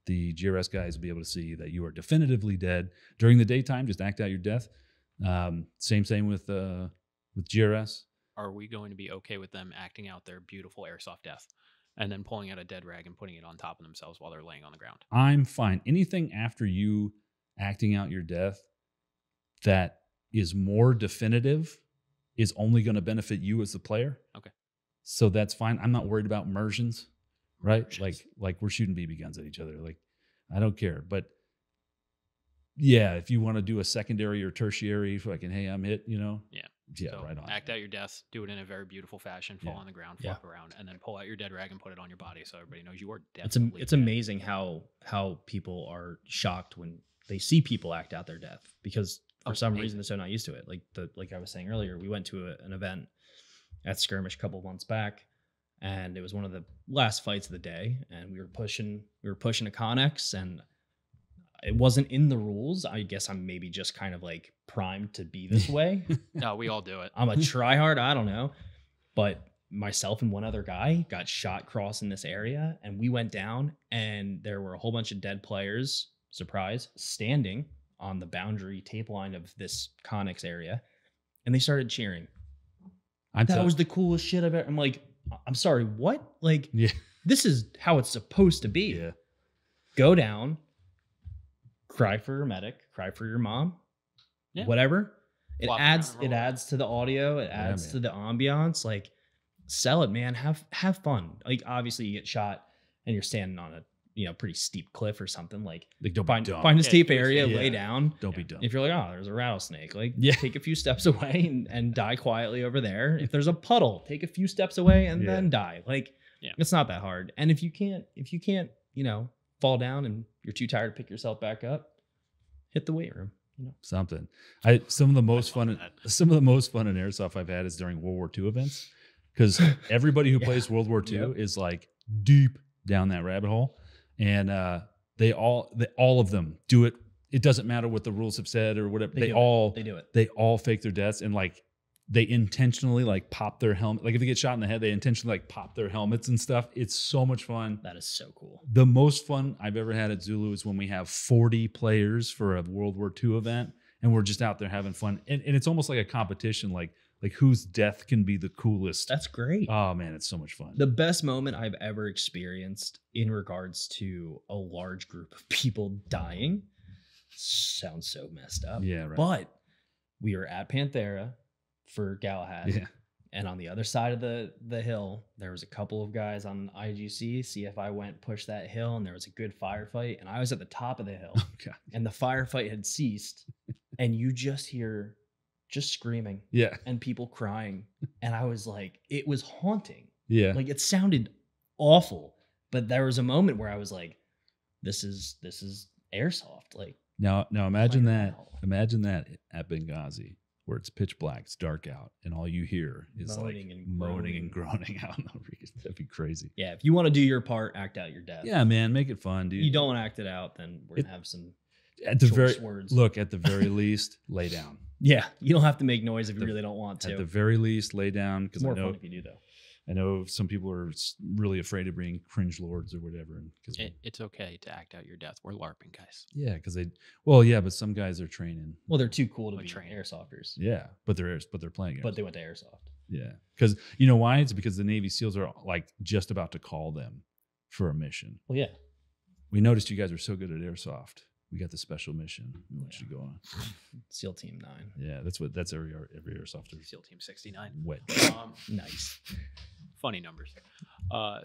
the GRS guys will be able to see that you are definitively dead. During the daytime, just act out your death. Same with GRS. Are we going to be okay with them acting out their beautiful airsoft death and then pulling out a dead rag and putting it on top of themselves while they're laying on the ground? I'm fine. Anything after you acting out your death that is more definitive is only going to benefit you as the player. Okay. So that's fine. I'm not worried about immersions, right? Like we're shooting BB guns at each other. Like, I don't care. But yeah, if you want to do a secondary or tertiary, fucking, hey, I'm hit, Yeah, So right on. act out your death, do it in a very beautiful fashion, fall Yeah. on the ground, Yeah. flop around, and then pull out your dead rag and put it on your body so everybody knows you are dead. It's amazing how people are shocked when they see people act out their death, because for some reason they're so not used to it. Like I was saying earlier, we went to an event at Skirmish a couple of months back, and it was one of the last fights of the day, and we were pushing a Connex, and it wasn't in the rules. I guess I'm maybe just kind of like primed to be this way. No, we all do it. I'm a tryhard. I don't know. But myself and one other guy got shot crossing this area, and we went down, and there were a whole bunch of dead players, surprise, standing on the boundary tape line of this Connex area, and they started cheering. That was the coolest shit I've ever. I'm like, I'm sorry, what? Like, Yeah. this is how it's supposed to be. Yeah. Go down, cry for your medic, cry for your mom, Yeah. whatever. It Flop around adds and roll to the audio. It adds man. to the ambiance. Like, sell it, man. Have fun. Like, obviously, you get shot and you're standing on a pretty steep cliff or something. Like, Don't be find dumb. a Yeah, steep do a area, safe- lay Yeah. down. Don't be dumb. If you're like, oh, there's a rattlesnake, like, Yeah. take a few steps away and die quietly over there. If there's a puddle, take a few steps away and then die. Like, Yeah. it's not that hard. And if you can't, fall down and you're too tired to pick yourself back up, hit the weight room. Something. Some of the most fun in airsoft I've had is during World War II events, because everybody who Yeah. plays World War II Yep. is like deep down that rabbit hole, and they all of them do it. It doesn't matter what the rules have said or whatever. They do it. all fake their deaths, and like they intentionally like pop their helmet. Like if they get shot in the head, they intentionally like pop their helmets and stuff. It's so much fun. That is so cool. The most fun I've ever had at Zulu is when we have 40 players for a World War II event, and we're just out there having fun. And it's almost like a competition, like whose death can be the coolest. That's great. Oh man, it's so much fun. The best moment I've ever experienced in regards to a large group of people dying sounds so messed up. Yeah, right. But we were at Panthera for Galahad. Yeah. And on the other side of the hill, there was a couple of guys on IGC. CFI went, pushed that hill, and there was a good firefight. And I was at the top of the hill, God. and the firefight had ceased. And you just hear just screaming Yeah. and people crying. And I was like, it was haunting. Yeah. Like, it sounded awful. But there was a moment where I was like, this is airsoft. Like, Now imagine Like, that. wow. Imagine that at Benghazi, where it's pitch black, it's dark out, and all you hear is Moaning like and moaning and groaning out in the reeds. That'd be crazy. yeah, if you want to do your part, act out your death. Yeah, man, make it fun, dude. You don't want to act it out, then we're gonna have some at the choice very words. look at the very least, lay down. Yeah, you don't have to make noise if you The- really don't want to. At the very least, lay down, because It's I more know fun if you do, though. I know some people are really afraid of being cringe lords or whatever. Because It's okay to act out your death. We're LARPing, guys. yeah, because but some guys are training. Well, they're too cool to Like be train. airsofters, Yeah, but they're playing. but Airsoft. they went to airsoft. Yeah. Because you know why? It's because the Navy SEALs are like just about to call them for a mission. Well, yeah. We noticed you guys are so good at airsoft. We got the special mission. We want you to go on. SEAL Team 9. Yeah, that's every airsofter. SEAL Team 69. Wet. Nice. Funny numbers.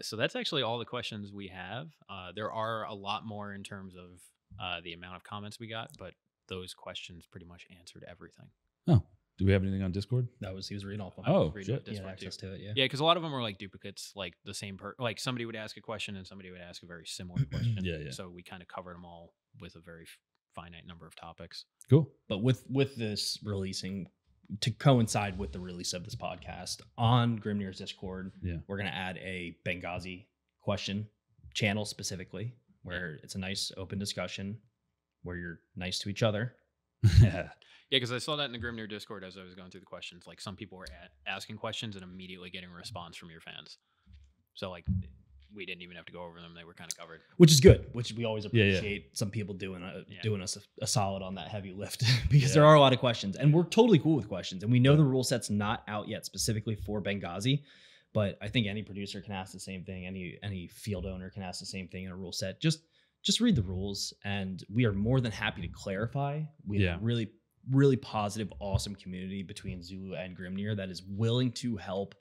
So that's actually all the questions we have. There are a lot more in terms of the amount of comments we got, but those questions pretty much answered everything. Oh, do we have anything on Discord? He was reading off them. Oh, Reading shit. it. He had access to it, yeah. Yeah, because a lot of them were like duplicates, like the same like somebody would ask a question and somebody would ask a very similar question. Yeah. So we kind of covered them all with a very finite number of topics. Cool. But with this releasing, to coincide with the release of this podcast on Grimnir's Discord, we're going to add a Benghazi question channel specifically, where it's a nice open discussion where you're nice to each other. Yeah. Yeah, because I saw that in the Grimnir Discord as I was going through the questions. Like some people were asking questions and immediately getting a response from your fans. So like we didn't even have to go over them; they were kind of covered, which is good. Which we always Yeah, appreciate. Some people doing us a solid on that heavy lift because there are a lot of questions, and we're totally cool with questions. And we know the rule set's not out yet specifically for Benghazi, but I think any producer can ask the same thing. Any field owner can ask the same thing in a rule set. Just read the rules, and we are more than happy to clarify. We have a really positive, awesome community between Zulu and Grimnir that is willing to help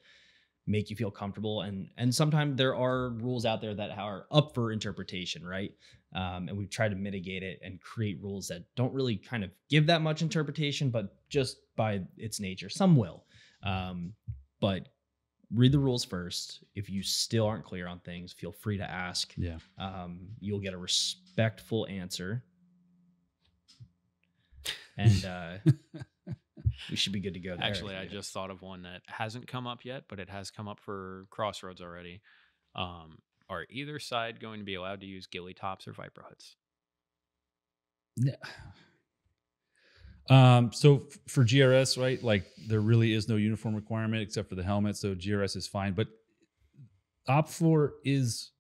make you feel comfortable. And sometimes there are rules out there that are up for interpretation, right? And we've tried to mitigate it and create rules that don't really kind of give that much interpretation, but just by its nature, some will. But read the rules first. If you still aren't clear on things, feel free to ask. Yeah. You'll get a respectful answer. And we should be good to go there. Actually, I just thought of one that hasn't come up yet, but it has come up for Crossroads already. Are either side going to be allowed to use ghillie tops or viper hoods? Yeah. So for GRS, right, like there really is no uniform requirement except for the helmet. So GRS is fine, but OP4 is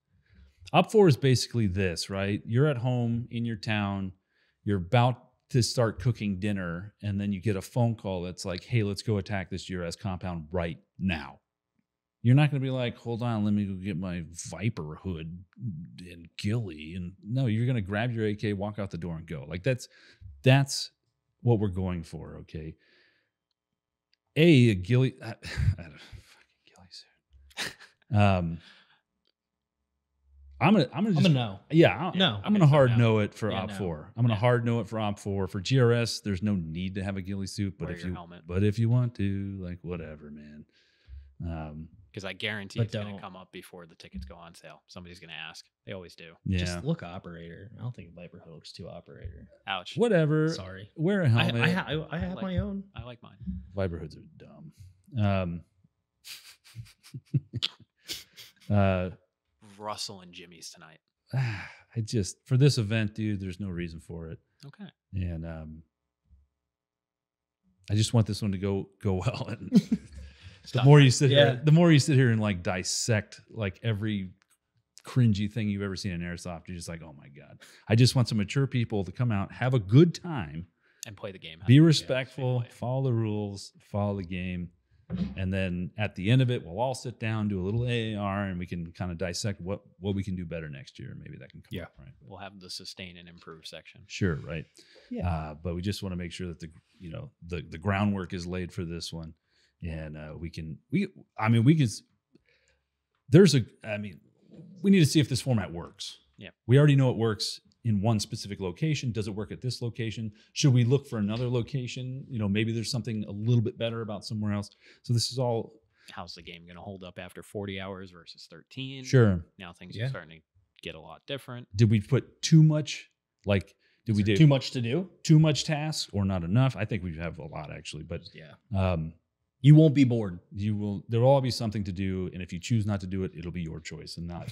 basically this, right? You're at home in your town, you're about to start cooking dinner, and then you get a phone call that's like, hey, let's go attack this GRS compound right now. You're not going to be like, hold on, let me go get my Viper hood and ghillie. And no, you're going to grab your AK, walk out the door and go. Like that's what we're going for, okay? A ghillie, I don't know, fucking ghillie suit. I'm gonna no. Yeah, I'm gonna hard no it for OP4. I'm gonna hard no it for OP4. For GRS, there's no need to have a ghillie suit, but if you want to, like whatever, man. Because I guarantee it's gonna come up before the tickets go on sale. Somebody's gonna ask. They always do. Yeah. Just look operator. I don't think Viper Hood looks too operator. Ouch. Whatever. Sorry. Wear a helmet. I have my own. I like mine. Viper hoods are dumb. Russell and Jimmy's tonight. I just, for this event, dude, there's no reason for it. Okay. And I just want this one to go well. And the more you sit here and like dissect like every cringy thing you've ever seen in Airsoft, you're just like, oh my God. I just want some mature people to come out, have a good time. And play the game. Be respectful, follow the rules, follow the game. And then at the end of it, we'll all sit down, do a little AAR, and we can kind of dissect what we can do better next year. Maybe that can come up, right? We'll have the sustain and improve section. Sure, right. Yeah. But we just want to make sure that the groundwork is laid for this one. And we need to see if this format works. Yeah. We already know it works in one specific location. Does it work at this location? Should we look for another location? Maybe there's something a little bit better about somewhere else. So this is all. How's the game going to hold up after 40 hours versus 13? Sure. Now things are starting to get a lot different. Did we put too much? Like, did we do too much to do? Too much tasks or not enough? I think we have a lot actually, but you won't be bored. There will all be something to do, and if you choose not to do it, it'll be your choice, and not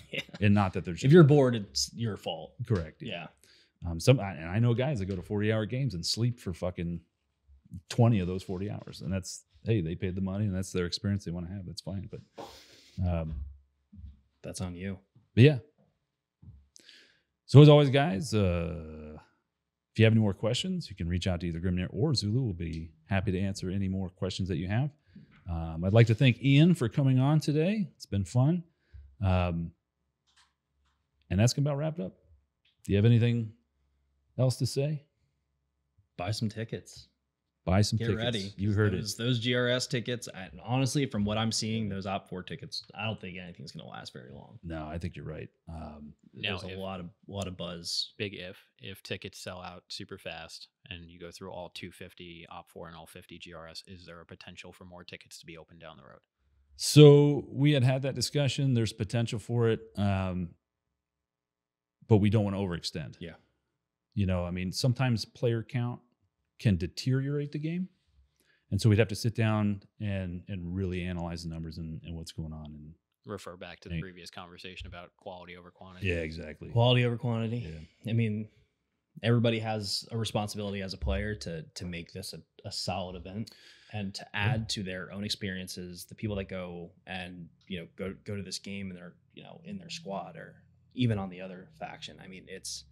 that there's. If you're bored, it's your fault. Correct. Yeah. And I know guys that go to 40-hour games and sleep for fucking 20 of those 40 hours, and they paid the money, and that's their experience they want to have. That's fine, but that's on you. But yeah. So as always, guys, if you have any more questions, you can reach out to either Grimnir or Zulu. We'll be happy to answer any more questions that you have. I'd like to thank Ian for coming on today. It's been fun. And that's about wrapped up. Do you have anything else to say? Buy some tickets. Buy some Get tickets. ready. You heard Those GRS tickets. Honestly, from what I'm seeing, those Op4 tickets, I don't think anything's going to last very long. No, I think you're right. There's a lot of buzz. Big if tickets sell out super fast and you go through all 250 Op4 and all 50 GRS, is there a potential for more tickets to be open down the road? So we had that discussion. There's potential for it, but we don't want to overextend. Yeah. You know, I mean, sometimes player count can deteriorate the game. And so we'd have to sit down and really analyze the numbers and what's going on. And refer back to the previous conversation about quality over quantity. Yeah, exactly. Quality over quantity. Yeah. I mean, everybody has a responsibility as a player to make this a solid event and to add to their own experiences. The people that go and, go to this game and they're, in their squad or even on the other faction. I mean, it's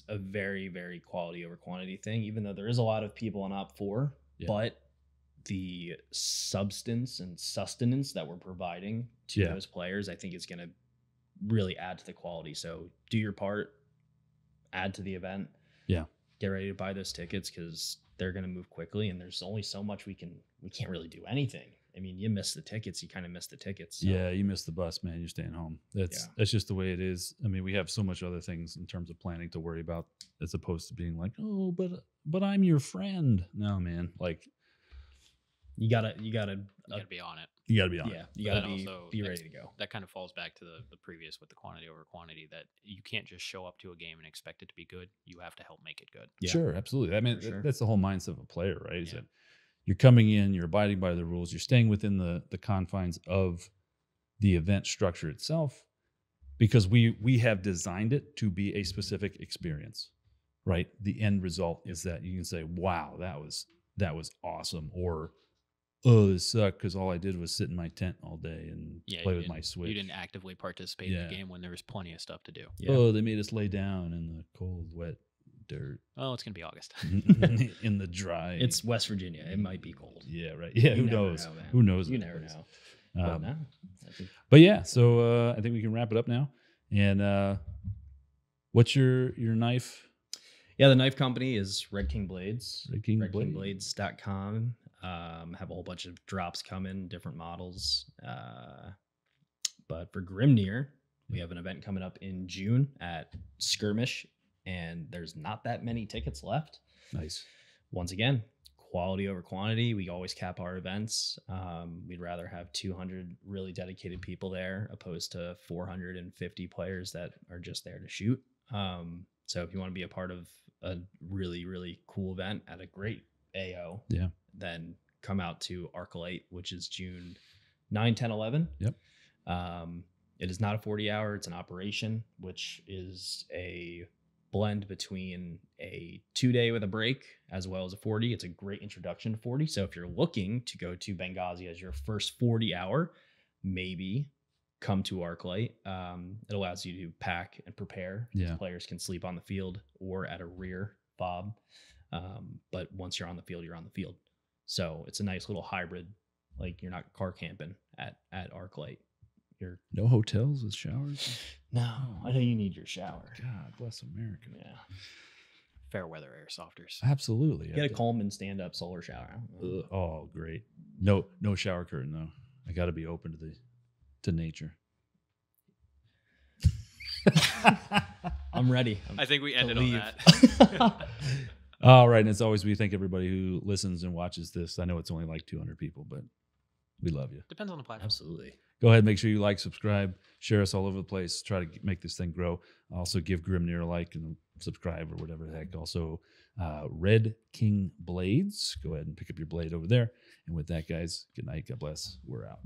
a very, very quality over quantity thing, even though there is a lot of people on Op4, but the substance and sustenance that we're providing to those players, I think is going to really add to the quality. So do your part, add to the event. Yeah. Get ready to buy those tickets because they're going to move quickly and there's only so much we can't really do anything. I mean, you miss the tickets, you kind of miss the tickets. So. Yeah, you miss the bus, man. You're staying home. That's just the way it is. I mean, we have so much other things in terms of planning to worry about as opposed to being like, oh, but I'm your friend. No, man. Like, you gotta be on it. You gotta be on it. Yeah, you gotta be ready to go. That kind of falls back to the previous with the quantity over quantity, that you can't just show up to a game and expect it to be good. You have to help make it good. Yeah. Sure, absolutely. I mean, that's the whole mindset of a player, right? Is that you're coming in, you're abiding by the rules, you're staying within the confines of the event structure itself, because we have designed it to be a specific experience, right? The end result is that you can say, wow, that was awesome, or oh, this sucked because all I did was sit in my tent all day and play with my Switch. You didn't actively participate in the game when there was plenty of stuff to do. Yeah. Oh, they made us lay down in the cold, wet dirt. Oh, it's going to be August. In the dry. It's West Virginia. It might be cold. Yeah, right. Yeah, who knows? Who knows? You never know. But yeah, so I think we can wrap it up now. And what's your knife? Yeah, the knife company is Red King Blades. RedKingBlades.com. Have a whole bunch of drops coming, different models. But for Grimnir, we have an event coming up in June at Skirmish, and there's not that many tickets left. Nice. Once again, quality over quantity. We always cap our events. We'd rather have 200 really dedicated people there opposed to 450 players that are just there to shoot. So if you want to be a part of a really, really cool event at a great AO, then come out to Arclight, which is June 9, 10, 11. Yep. It is not a 40-hour. It's an operation, which is a blend between a 2-day with a break as well as a 40. It's a great introduction to 40. So if you're looking to go to Benghazi as your first 40-hour, maybe come to Arclight. It allows you to pack and prepare. Players can sleep on the field or at a rear fob. But once you're on the field, you're on the field. So it's a nice little hybrid. Like, you're not car camping at Arclight. You're no hotels with showers. No, I know you need your shower. God bless America. Yeah. Fair weather airsofters. Absolutely. Get a Coleman stand-up solar shower. Oh, great. No shower curtain though. I got to be open to nature. I'm ready. I think we ended on that. All right. And as always, we thank everybody who listens and watches this. I know it's only like 200 people, but we love you. Depends on the platform. Absolutely. Go ahead, make sure you like, subscribe, share us all over the place. Try to make this thing grow. Also, give Grimnir a like and subscribe or whatever the heck. Also, Red King Blades. Go ahead and pick up your blade over there. And with that, guys, good night. God bless. We're out.